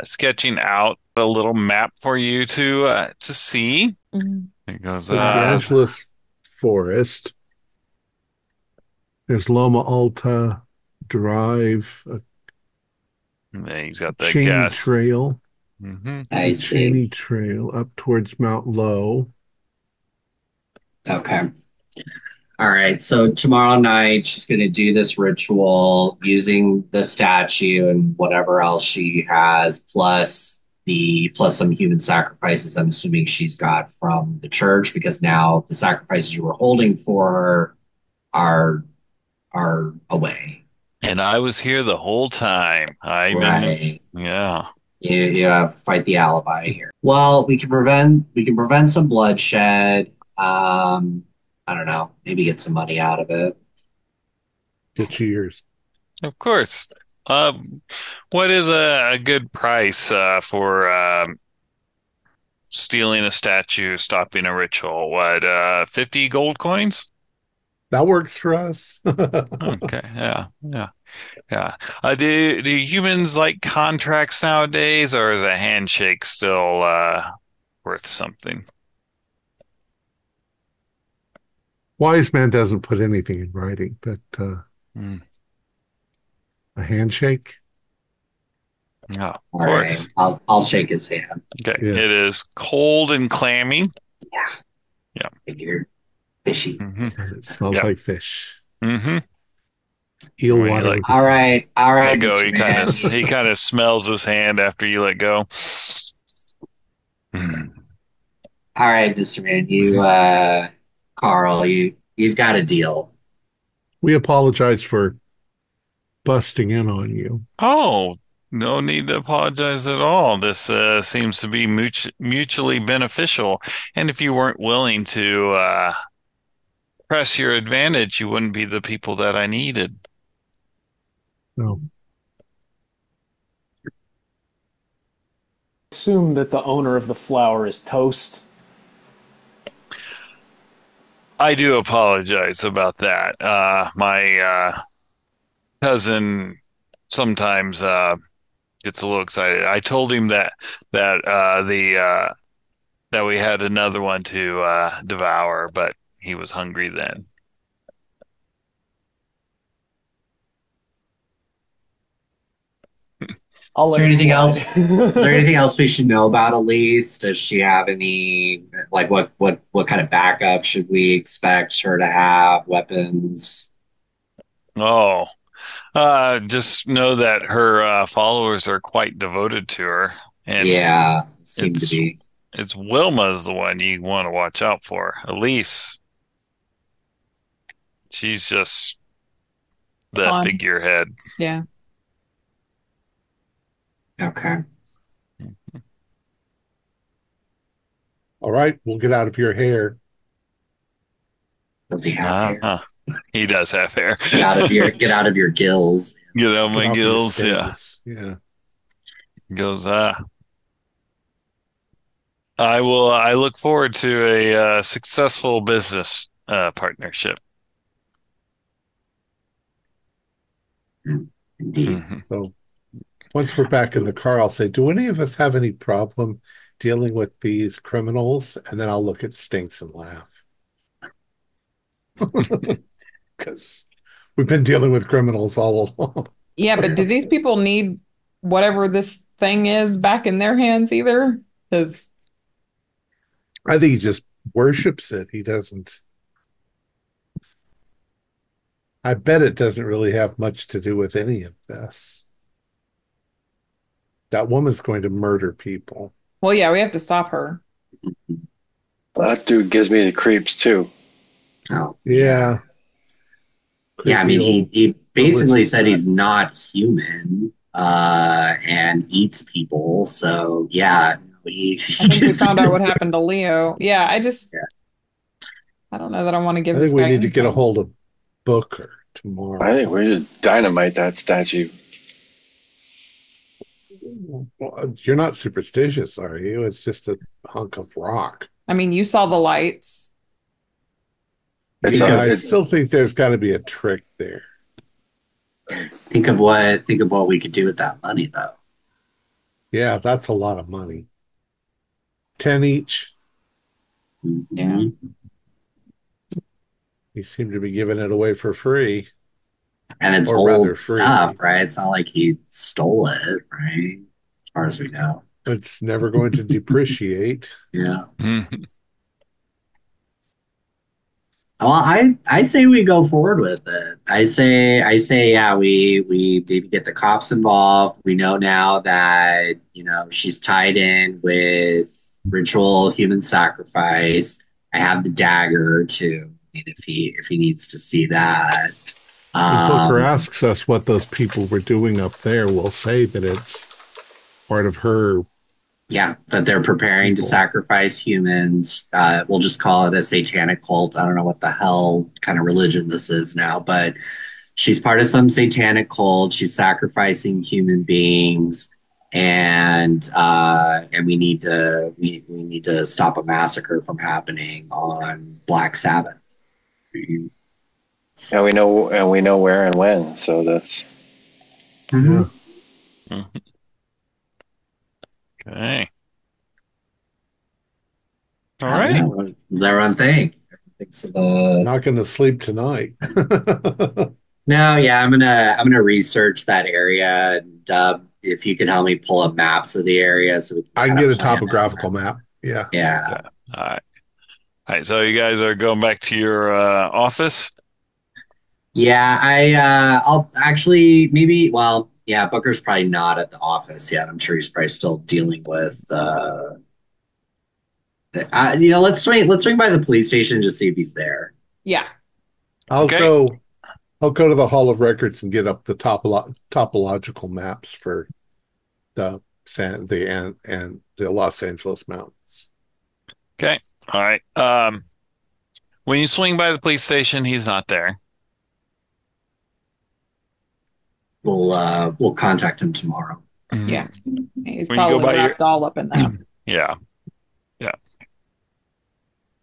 Speaker 3: sketching out a little map for you to see.
Speaker 5: Mhm.
Speaker 3: He goes,
Speaker 1: There's the Angeles Forest. There's Loma Alta Drive, a
Speaker 3: and then he's got the
Speaker 1: Cheney
Speaker 3: gas.
Speaker 1: Trail,
Speaker 3: Hmm.
Speaker 6: I
Speaker 1: the
Speaker 6: see.
Speaker 1: Cheney Trail up towards Mount Low.
Speaker 6: Okay. All right. So tomorrow night she's going to do this ritual using the statue and whatever else she has, plus some human sacrifices. I'm assuming she's got from the church because now the sacrifices you were holding for her are are away.
Speaker 3: And I was here the whole time.
Speaker 6: Right.
Speaker 3: Yeah.
Speaker 6: You have to fight the alibi here. Well, we can prevent some bloodshed. I don't know, maybe get some money out of it.
Speaker 1: Get you yours.
Speaker 3: Of course. Um, what is a good price for stealing a statue, stopping a ritual? What, 50 gold coins?
Speaker 1: That works for us.
Speaker 3: Okay, yeah, yeah, yeah. Do humans like contracts nowadays, or is a handshake still worth something?
Speaker 1: Wise man doesn't put anything in writing, but
Speaker 3: Hmm.
Speaker 1: a handshake.
Speaker 3: Yeah, of
Speaker 6: All right,
Speaker 3: course.
Speaker 6: I'll shake his hand.
Speaker 3: Okay,
Speaker 1: Yeah.
Speaker 3: it is cold and clammy.
Speaker 6: Yeah,
Speaker 3: Yeah.
Speaker 6: figure fishy.
Speaker 3: Hmm.
Speaker 1: And it smells
Speaker 3: Yeah.
Speaker 1: like fish.
Speaker 3: Hmm.
Speaker 1: Eel
Speaker 3: When you
Speaker 1: water.
Speaker 3: like
Speaker 6: All right,
Speaker 3: let go,
Speaker 6: Mr. Man.
Speaker 3: he kind of smells his hand after you let go.
Speaker 6: All right, Mr. Man. Carl, you've got a deal.
Speaker 1: We apologize for busting in on you.
Speaker 3: Oh, no need to apologize at all. This seems to be mutually beneficial. And if you weren't willing to press your advantage, you wouldn't be the people that I needed.
Speaker 1: No.
Speaker 2: Assume that the owner of the flower is Toast.
Speaker 3: I do apologize about that. My cousin sometimes gets a little excited. I told him that we had another one to devour, but he was hungry then.
Speaker 2: I'll
Speaker 6: Is
Speaker 2: let
Speaker 6: there
Speaker 2: it
Speaker 6: anything
Speaker 2: slide.
Speaker 6: else? Is there anything else we should know about Elise? Does she have any like what kind of backup should we expect her to have? Weapons?
Speaker 3: Oh, just know that her followers are quite devoted to her, and
Speaker 6: Yeah, seem to
Speaker 3: it's
Speaker 6: be.
Speaker 3: it's Wilma's the one you want to watch out for. Elise, she's just the
Speaker 5: Fun.
Speaker 3: figurehead.
Speaker 5: Yeah.
Speaker 6: Okay.
Speaker 1: All right, we'll get out of your hair.
Speaker 6: Does he have hair?
Speaker 3: He does have hair.
Speaker 6: Get out of your gills.
Speaker 3: Get out
Speaker 1: Get
Speaker 3: my
Speaker 1: off your
Speaker 3: gills, yeah.
Speaker 1: fins. Yeah.
Speaker 3: Goes, I look forward to a successful business partnership.
Speaker 6: Indeed.
Speaker 3: Mhm.
Speaker 1: So once we're back in the car, I'll say, do any of us have any problem dealing with these criminals? And then I'll look at Stinks and laugh. Because we've been dealing with criminals all along.
Speaker 5: Yeah, but do these people need whatever this thing is back in their hands either? Because
Speaker 1: I think he just worships it. He doesn't. I bet it doesn't really have much to do with any of this. That woman's going to murder people.
Speaker 5: well, yeah, we have to stop her.
Speaker 4: That dude gives me the creeps too.
Speaker 6: Oh,
Speaker 1: Yeah.
Speaker 6: yeah. I mean, he basically
Speaker 1: religious
Speaker 6: said
Speaker 1: guy.
Speaker 6: he's not human, and eats people. So yeah,
Speaker 5: I think we found out what happened to Leo. Yeah,
Speaker 6: Yeah.
Speaker 5: I don't know that I want to give
Speaker 1: I
Speaker 5: this
Speaker 1: think we
Speaker 5: guy
Speaker 1: need to get a
Speaker 5: info.
Speaker 1: hold of Booker tomorrow.
Speaker 4: I think we should dynamite that statue.
Speaker 1: Well, you're not superstitious, are you? It's just a hunk of rock.
Speaker 5: I mean, you saw the lights.
Speaker 1: Yeah, I still think there's got to be a trick there.
Speaker 6: Think of what we could do with that money, though.
Speaker 1: Yeah, that's a lot of money. 10 each.
Speaker 5: Yeah.
Speaker 1: You seem to be giving it away for free.
Speaker 6: And it's
Speaker 1: Or rather
Speaker 6: old
Speaker 1: free.
Speaker 6: stuff, right? It's not like he stole it, right? As far as we know.
Speaker 1: It's never going to depreciate.
Speaker 6: Yeah.
Speaker 3: Mhm.
Speaker 6: Well, I say we go forward with it. I say yeah, we maybe get the cops involved. We know now that, she's tied in with ritual human sacrifice. I have the dagger too, if he needs to see that.
Speaker 1: When Booker asks us what those people were doing up there, we'll say that it's part of her.
Speaker 6: Yeah, that they're preparing to sacrifice humans. We'll just call it a satanic cult. I don't know what the hell kind of religion this is now, but she's part of some satanic cult. She's sacrificing human beings, and we need to stop a massacre from happening on Black Sabbath.
Speaker 4: And we know where and when. So that's.
Speaker 6: Mm-hmm.
Speaker 3: Mhm. Okay. All right.
Speaker 6: Their own thing.
Speaker 1: Not going to sleep tonight.
Speaker 6: No, yeah, I'm gonna research that area, and if you could help me pull up maps of the area, so we can
Speaker 1: I can
Speaker 6: kind
Speaker 1: get
Speaker 6: of
Speaker 1: a
Speaker 6: plan
Speaker 1: topographical map. Yeah.
Speaker 6: Yeah.
Speaker 3: All right. All right. So you guys are going back to your office?
Speaker 6: Yeah, I'll actually maybe. Well, yeah, Booker's probably not at the office yet. I'm sure he's probably still dealing with. Let's swing by the police station and just see if he's there.
Speaker 5: Yeah.
Speaker 1: I'll
Speaker 3: Okay.
Speaker 1: go. I'll go to the Hall of Records and get up the topological maps for the the Los Angeles mountains.
Speaker 3: Okay. All right. When you swing by the police station, he's not there.
Speaker 6: We'll contact him tomorrow.
Speaker 5: Yeah. He's
Speaker 3: When you go
Speaker 5: probably
Speaker 3: by your
Speaker 5: wrapped all up in that.
Speaker 3: Yeah. Yeah.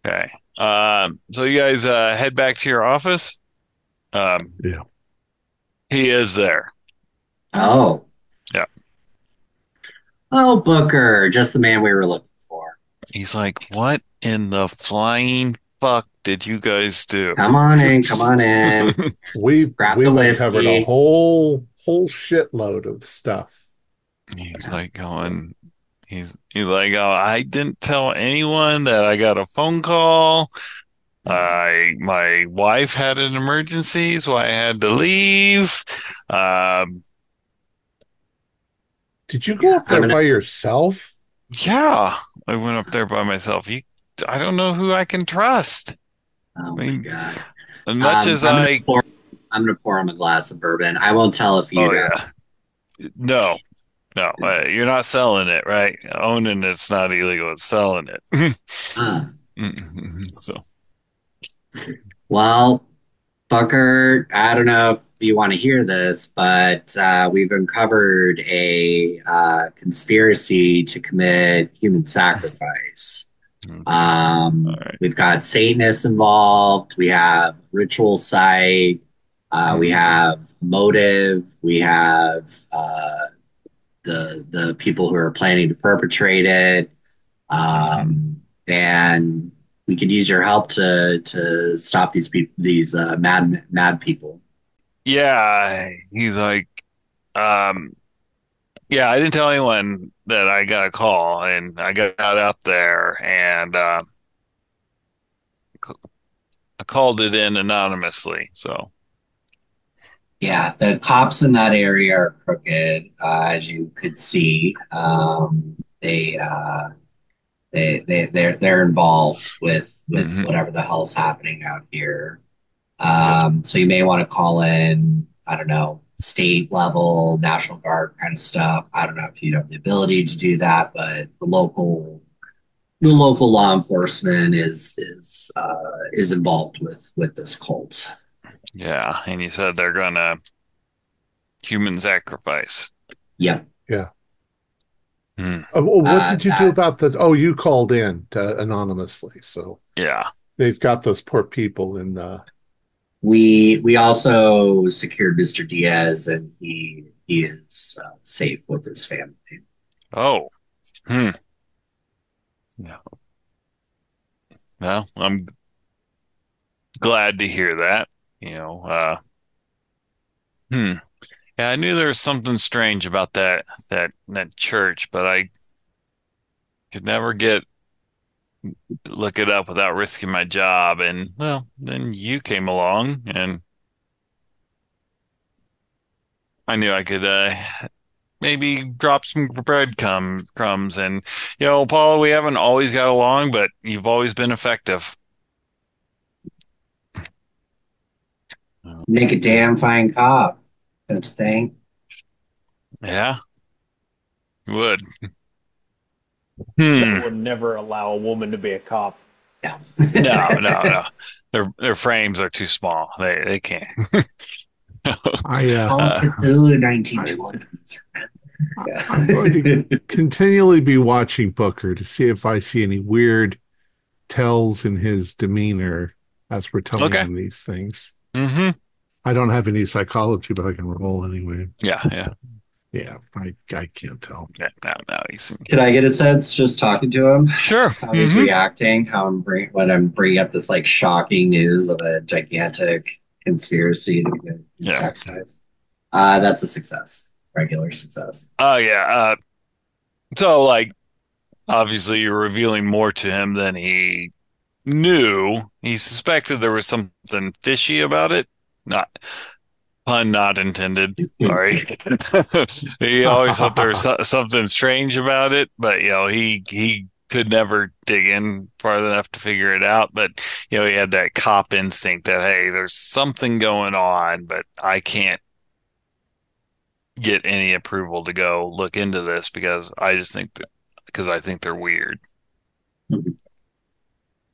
Speaker 3: Okay. So you guys head back to your office.
Speaker 1: Yeah.
Speaker 3: He is there.
Speaker 6: Oh,
Speaker 3: Yeah.
Speaker 6: oh, Booker, just the man we were looking for.
Speaker 3: He's like, what in the flying fuck did you guys do?
Speaker 6: Come on in, come on in.
Speaker 1: We've
Speaker 6: Grab the
Speaker 1: uncovered a
Speaker 6: whiskey.
Speaker 1: whole shitload of stuff.
Speaker 3: He's like going, he's like, oh, I didn't tell anyone that I got a phone call. My wife had an emergency, so I had to leave.
Speaker 1: Did you go up there
Speaker 6: I'm gonna.
Speaker 1: by yourself?
Speaker 3: Yeah, I went up there by myself. I don't know who I can trust.
Speaker 6: Oh
Speaker 3: I
Speaker 6: my
Speaker 3: mean,
Speaker 6: god.
Speaker 3: as much as
Speaker 6: I'm gonna pour him a glass of bourbon. I won't tell if you.
Speaker 3: oh yeah, no, no, you're not selling it, right? Owning it's not illegal. It's selling it.
Speaker 6: Uh,
Speaker 3: So,
Speaker 6: well, Bucker, I don't know if you want to hear this, but we've uncovered a conspiracy to commit human sacrifice.
Speaker 3: okay. All right.
Speaker 6: We've got Satanists involved. We have ritual site. We have motive. We have the people who are planning to perpetrate it. And we could use your help to stop these mad people.
Speaker 3: Yeah, he's like, um, yeah, I didn't tell anyone that I got a call, and I got out there and I called it in anonymously. So,
Speaker 6: Yeah, the cops in that area are crooked, as you could see. They're involved with
Speaker 3: mhm.
Speaker 6: whatever the hell's happening out here.
Speaker 3: Yep.
Speaker 6: So you may want to call in, I don't know, state level, National Guard kind of stuff. I don't know if you have the ability to do that, but the local law enforcement is involved with this cult.
Speaker 3: Yeah, and you said they're gonna human sacrifice.
Speaker 6: Yep.
Speaker 1: Yeah.
Speaker 3: Hmm.
Speaker 1: What did you do
Speaker 6: That
Speaker 1: about the? Oh, you called in anonymously, so
Speaker 3: Yeah.
Speaker 1: they've got those poor people in the.
Speaker 6: we also secured Mr. Diaz, and he is safe with his family.
Speaker 3: Oh. Hmm. Yeah. Well, I'm glad to hear that. You know, hmm. Yeah, I knew there was something strange about that church, but I could never get look it up without risking my job. And well, then you came along, and I knew I could maybe drop some crumbs. And Paula, we haven't always got along, but you've always been effective.
Speaker 6: Make a damn fine cop, don't you think?
Speaker 3: Yeah, you would.
Speaker 2: I
Speaker 3: Hmm.
Speaker 2: would never allow a woman to be a cop.
Speaker 6: Yeah.
Speaker 3: No, no, no. Their frames are too small. They can't.
Speaker 1: I
Speaker 6: Call it
Speaker 3: Uh,
Speaker 6: Cthulhu 1920s.
Speaker 1: I'm going to continually be watching Booker to see if I see any weird tells in his demeanor as we're telling
Speaker 3: okay.
Speaker 1: him these things.
Speaker 3: Mm-hmm.
Speaker 1: I don't have any psychology, but I can roll anyway.
Speaker 3: Yeah, yeah,
Speaker 1: Yeah, I can't tell.
Speaker 3: yeah. No, he's
Speaker 6: Can I get a sense just talking to him?
Speaker 3: sure.
Speaker 6: How he's
Speaker 3: Mm-hmm.
Speaker 6: reacting, when I'm bringing up this like shocking news of a gigantic conspiracy to get
Speaker 3: Yeah.
Speaker 6: sacrificed. That's a success. Regular success.
Speaker 3: Oh, yeah. So like, obviously, you're revealing more to him than he knew. He suspected there was something fishy about it. Not pun not intended. Sorry. He always thought there was something strange about it, but he could never dig in far enough to figure it out. But he had that cop instinct that hey, there's something going on, but I can't get any approval to go look into this because I think they're weird.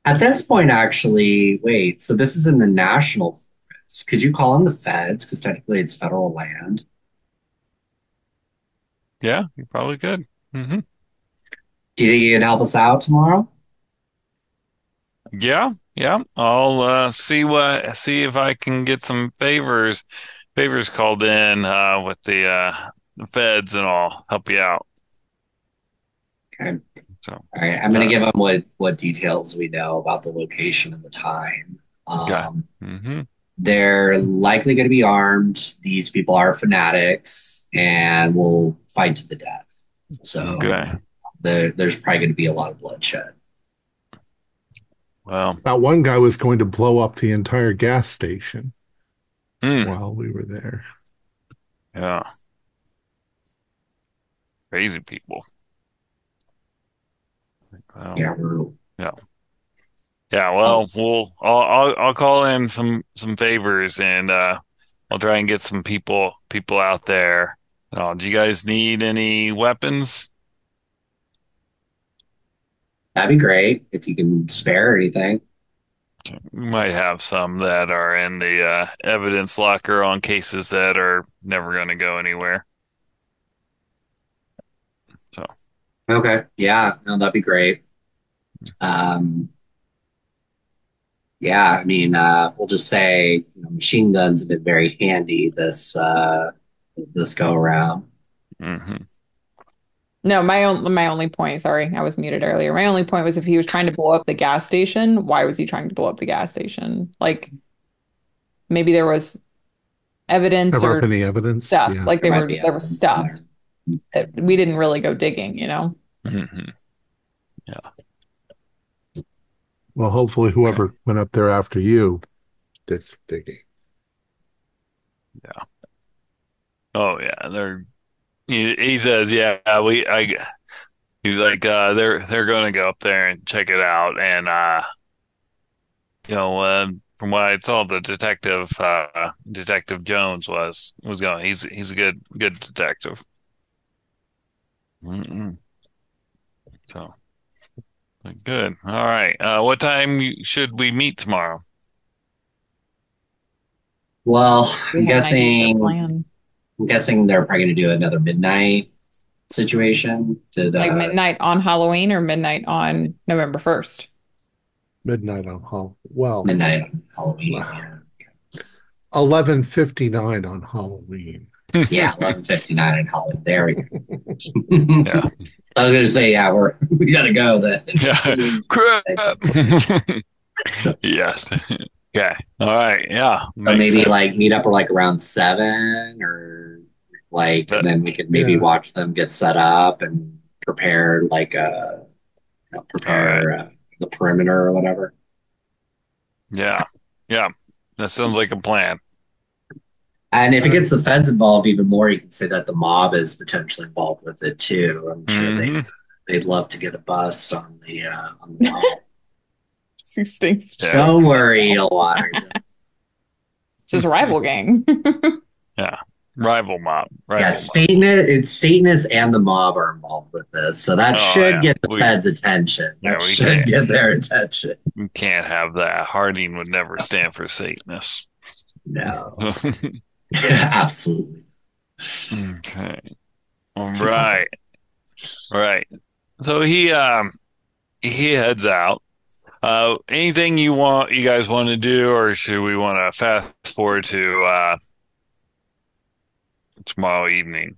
Speaker 6: At this point, actually, wait, so this is in the national forest. Could you call in the feds? Because technically it's federal land.
Speaker 3: Yeah, you probably could. Hmm.
Speaker 6: Do you think you can help us out tomorrow?
Speaker 3: Yeah, yeah. I'll see if I can get some favors called in with the feds, and I'll help you out.
Speaker 6: Okay.
Speaker 3: So,
Speaker 6: All right. I'm going to give them what details we know about the location and the time.
Speaker 3: okay. Mm-hmm.
Speaker 6: They're likely going to be armed. These people are fanatics and will fight to the death. So
Speaker 3: Okay.
Speaker 6: there's probably going to be a lot of bloodshed.
Speaker 3: Well,
Speaker 1: that one guy was going to blow up the entire gas station
Speaker 3: mm,
Speaker 1: while we were there.
Speaker 3: yeah, crazy people. Well,
Speaker 6: Yeah.
Speaker 3: yeah. Yeah, well, I'll call in some favors and I'll try and get some people out there. Do you guys need any weapons?
Speaker 6: That'd be great if you can spare anything.
Speaker 3: We might have some that are in the evidence locker on cases that are never going to go anywhere. So,
Speaker 6: Okay. Yeah. No, that'd be great. Um, yeah. I mean, we'll just say machine guns have been very handy this go around.
Speaker 3: hmm
Speaker 5: No, my only point, sorry, I was muted earlier. My only point was if he was trying to blow up the gas station, why was he trying to blow up the gas station? Like maybe there was evidence
Speaker 1: Ever up
Speaker 5: or
Speaker 1: any evidence?
Speaker 5: stuff.
Speaker 1: Yeah.
Speaker 5: Like
Speaker 6: There might be
Speaker 5: there was
Speaker 6: evidence in
Speaker 5: stuff
Speaker 6: there.
Speaker 5: that we didn't really go digging, you know?
Speaker 3: hmm Yeah.
Speaker 1: Well, hopefully whoever went up there after you did some digging.
Speaker 3: Yeah. Oh yeah. He says, yeah, he's like, they're going to go up there and check it out. And, from what I saw, the Detective Jones was going. He's a good detective. Mm-mm. So good. All right. What time should we meet tomorrow?
Speaker 6: Well,
Speaker 5: We have an idea of their plan.
Speaker 6: I'm guessing they're probably going to do another midnight situation.
Speaker 5: Like midnight on Halloween or midnight on November 1st.
Speaker 1: Midnight on Halloween. Well,
Speaker 6: midnight on Halloween? Yeah.
Speaker 1: 11:59 on Halloween.
Speaker 6: Yeah, 11:59 on Halloween. There we go.
Speaker 3: Yeah.
Speaker 6: I was gonna say, yeah, we gotta go then.
Speaker 3: Yeah. Crap. Yes. Okay. All right. Yeah.
Speaker 6: So
Speaker 3: Makes
Speaker 6: maybe
Speaker 3: sense.
Speaker 6: like meet up or like around 7 or like, and then we could maybe
Speaker 1: Yeah.
Speaker 6: watch them get set up and prepare
Speaker 3: All right.
Speaker 6: the perimeter or whatever.
Speaker 3: Yeah. Yeah. That sounds like a plan.
Speaker 6: And if it gets the feds involved even more, you can say that the mob is potentially involved with it too. I'm sure
Speaker 3: hmm
Speaker 6: they'd love to get a bust on the mob.
Speaker 5: He stinks.
Speaker 3: Yeah.
Speaker 6: Don't worry, Water.
Speaker 5: It's his rival gang.
Speaker 3: Yeah. Rival mob.
Speaker 6: Yeah, Satanists and the mob are involved with this, so that should
Speaker 3: yeah.
Speaker 6: get the feds' attention.
Speaker 3: Yeah,
Speaker 6: That
Speaker 3: we
Speaker 6: should
Speaker 3: can't.
Speaker 6: get their attention.
Speaker 3: You can't have that. Harding would never stand for Satanists.
Speaker 6: No, absolutely.
Speaker 3: Okay. All right. All right. So he heads out. Anything you guys want to do, or should we want to fast forward to tomorrow evening?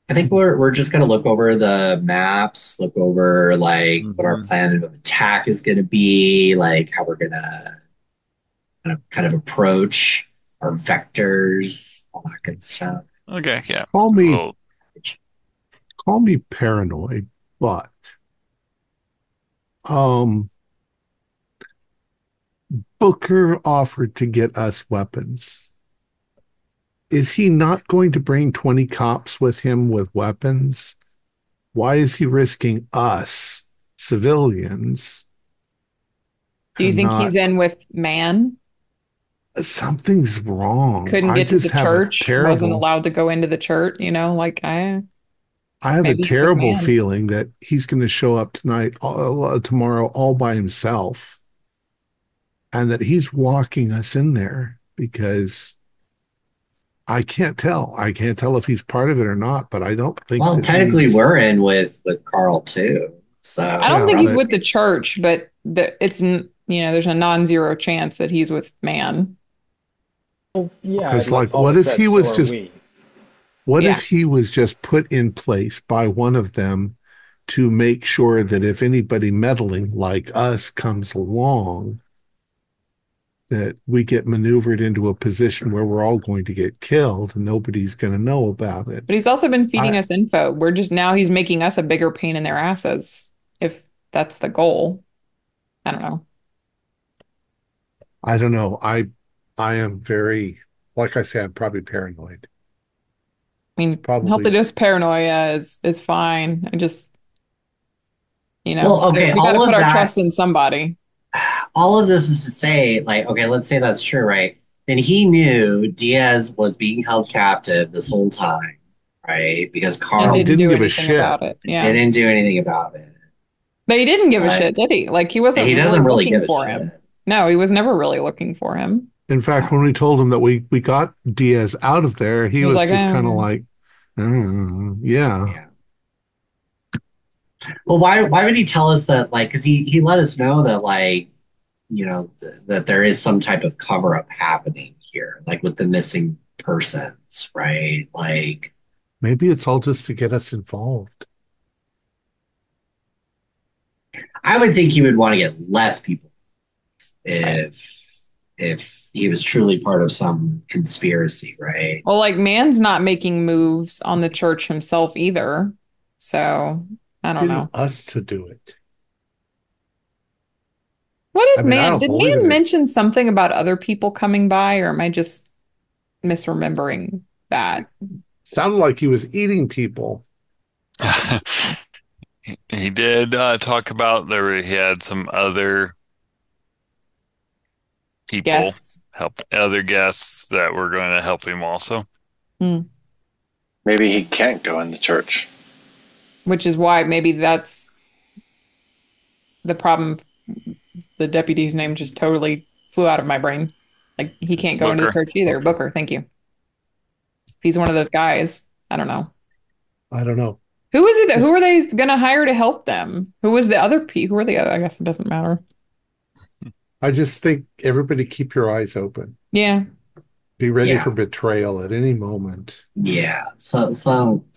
Speaker 6: I think we're just gonna look over the maps, look over like what our plan of attack is gonna be, like how we're gonna kind of approach our vectors, all that good stuff.
Speaker 3: Okay, yeah.
Speaker 1: Call me
Speaker 3: Well,
Speaker 1: paranoid, but Booker offered to get us weapons. Is he not going to bring 20 cops with him with weapons? Why is he risking us, civilians?
Speaker 5: Do you
Speaker 1: and
Speaker 5: think
Speaker 1: not-
Speaker 5: he's in with man?
Speaker 1: Something's wrong.
Speaker 5: Couldn't
Speaker 1: I
Speaker 5: get to
Speaker 1: just
Speaker 5: the
Speaker 1: have
Speaker 5: church, wasn't allowed to go into the church, like
Speaker 1: I have a
Speaker 5: maybe he's with
Speaker 1: terrible
Speaker 5: man.
Speaker 1: feeling that he's going to show up tomorrow, all by himself, and that he's walking us in there because I can't tell. I can't tell if he's part of it or not, but I don't think
Speaker 6: Well,
Speaker 1: that
Speaker 6: technically,
Speaker 1: he's.
Speaker 6: we're in with Carl too. So
Speaker 5: I don't
Speaker 1: Yeah,
Speaker 5: think he's
Speaker 1: but-
Speaker 5: with the church, but there's a non-zero chance that he's with man.
Speaker 2: Well, yeah,
Speaker 1: Because,
Speaker 2: like
Speaker 1: like, what
Speaker 2: Paula
Speaker 1: if
Speaker 2: said,
Speaker 1: he was
Speaker 2: so are
Speaker 1: just
Speaker 2: we.
Speaker 1: What
Speaker 5: Yeah.
Speaker 1: if he was just put in place by one of them to make sure that if anybody meddling like us comes along, that we get maneuvered into a position where we're all going to get killed and nobody's going to know about it?
Speaker 5: But he's also been feeding
Speaker 1: I-
Speaker 5: us info. We're just now he's making us a bigger pain in their asses, if that's the goal. I don't know.
Speaker 1: I don't know. I am very, like I said, I'm probably paranoid.
Speaker 5: I mean,
Speaker 1: Probably.
Speaker 5: healthy dose paranoia is fine. I just,
Speaker 6: Well, okay,
Speaker 5: we got to
Speaker 6: all of
Speaker 5: put our
Speaker 6: that-
Speaker 5: trust in somebody.
Speaker 6: all of this is to say, like, okay, let's say that's true, right? Then he knew Diaz was being held captive this whole time, right? Because
Speaker 5: And
Speaker 6: Carl
Speaker 1: didn't
Speaker 5: do
Speaker 1: give a
Speaker 5: anything
Speaker 1: shit.
Speaker 5: about it. Yeah.
Speaker 6: didn't do anything about it.
Speaker 5: But he didn't give a
Speaker 6: But-
Speaker 5: shit, did he? Like he wasn't
Speaker 6: He doesn't really
Speaker 5: looking
Speaker 6: give a
Speaker 5: for
Speaker 6: shit.
Speaker 5: him. No, he was never really looking for him.
Speaker 1: In fact, when we told him that we got Diaz out of there, he was
Speaker 5: like,
Speaker 1: just
Speaker 5: "Eh."
Speaker 1: kind of like, yeah.
Speaker 6: Yeah. Well, why would he tell us that? Like, because he let us know that, like, that there is some type of cover up happening here, like with the missing persons, right? Like,
Speaker 1: Maybe it's all just to get us involved.
Speaker 6: I would think he would want to get less people if he was truly part of some conspiracy, right?
Speaker 5: Well, like Man's not making moves on the church himself either. So I don't
Speaker 1: Getting
Speaker 5: know.
Speaker 1: us to do it.
Speaker 5: What did
Speaker 1: I mean, I
Speaker 5: Man
Speaker 1: don't
Speaker 5: did
Speaker 1: believe
Speaker 5: Man
Speaker 1: it.
Speaker 5: mention something about other people coming by, or am I just misremembering that?
Speaker 1: Sounded like he was eating people.
Speaker 3: He did talk about he had some other people
Speaker 5: Guests.
Speaker 3: other guests that were going to help him also.
Speaker 4: Maybe he can't go in the church.
Speaker 5: Which is why maybe that's the problem. The deputy's name just totally flew out of my brain. Like he can't go into the
Speaker 3: Booker.
Speaker 5: church either. Booker, thank you. If he's one of those guys, I don't know.
Speaker 1: I don't know.
Speaker 5: Who is it? Who are they going to hire to help them? Who was the other people? Who are the other? I guess it doesn't matter.
Speaker 1: I just think everybody keep your eyes open.
Speaker 5: Yeah.
Speaker 1: Be ready
Speaker 6: Yeah.
Speaker 1: for betrayal at any moment.
Speaker 6: Yeah, something's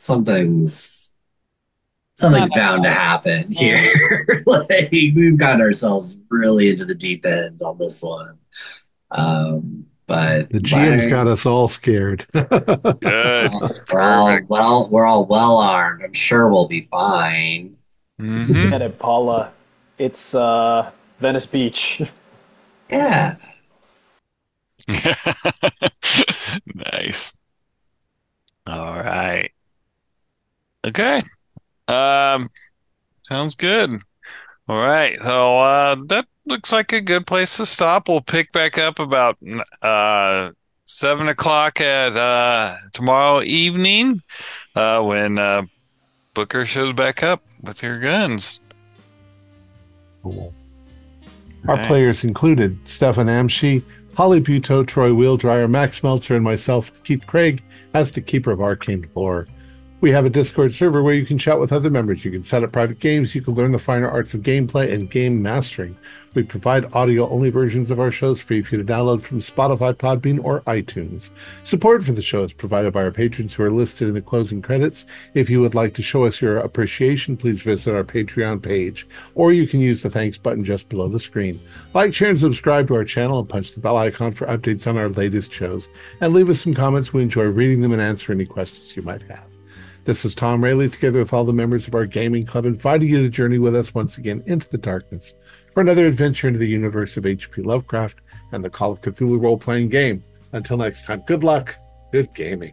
Speaker 5: Not
Speaker 6: bound to happen here. Like we've gotten ourselves really into the deep end on this one. But
Speaker 1: The GM's
Speaker 6: but-
Speaker 1: got us all scared.
Speaker 3: Good.
Speaker 6: we're all well armed. I'm sure we'll be fine.
Speaker 3: Mhm.
Speaker 2: Get it, Paula. It's Venice Beach.
Speaker 6: Yeah.
Speaker 3: Nice. All right. Okay. Sounds good. All right. So that looks like a good place to stop. We'll pick back up about 7 o'clock at tomorrow evening when Booker shows back up with your guns.
Speaker 1: Cool. Our
Speaker 3: Right.
Speaker 1: players included Stefan Amshi, Holly Buteau, Troy Wheeldryer, Max Meltzer, and myself, Keith Craig, as the Keeper of Arcane Lore. We have a Discord server where you can chat with other members. You can set up private games. You can learn the finer arts of gameplay and game mastering. We provide audio-only versions of our shows free for you to download from Spotify, Podbean, or iTunes. Support for the show is provided by our patrons who are listed in the closing credits. If you would like to show us your appreciation, please visit our Patreon page, or you can use the thanks button just below the screen. Like, share, and subscribe to our channel, and punch the bell icon for updates on our latest shows. And leave us some comments. We enjoy reading them and answer any questions you might have. This is Thom Raley, together with all the members of our gaming club, inviting you to journey with us once again into the darkness for another adventure into the universe of H.P. Lovecraft and the Call of Cthulhu role-playing game. Until next time, good luck, good gaming.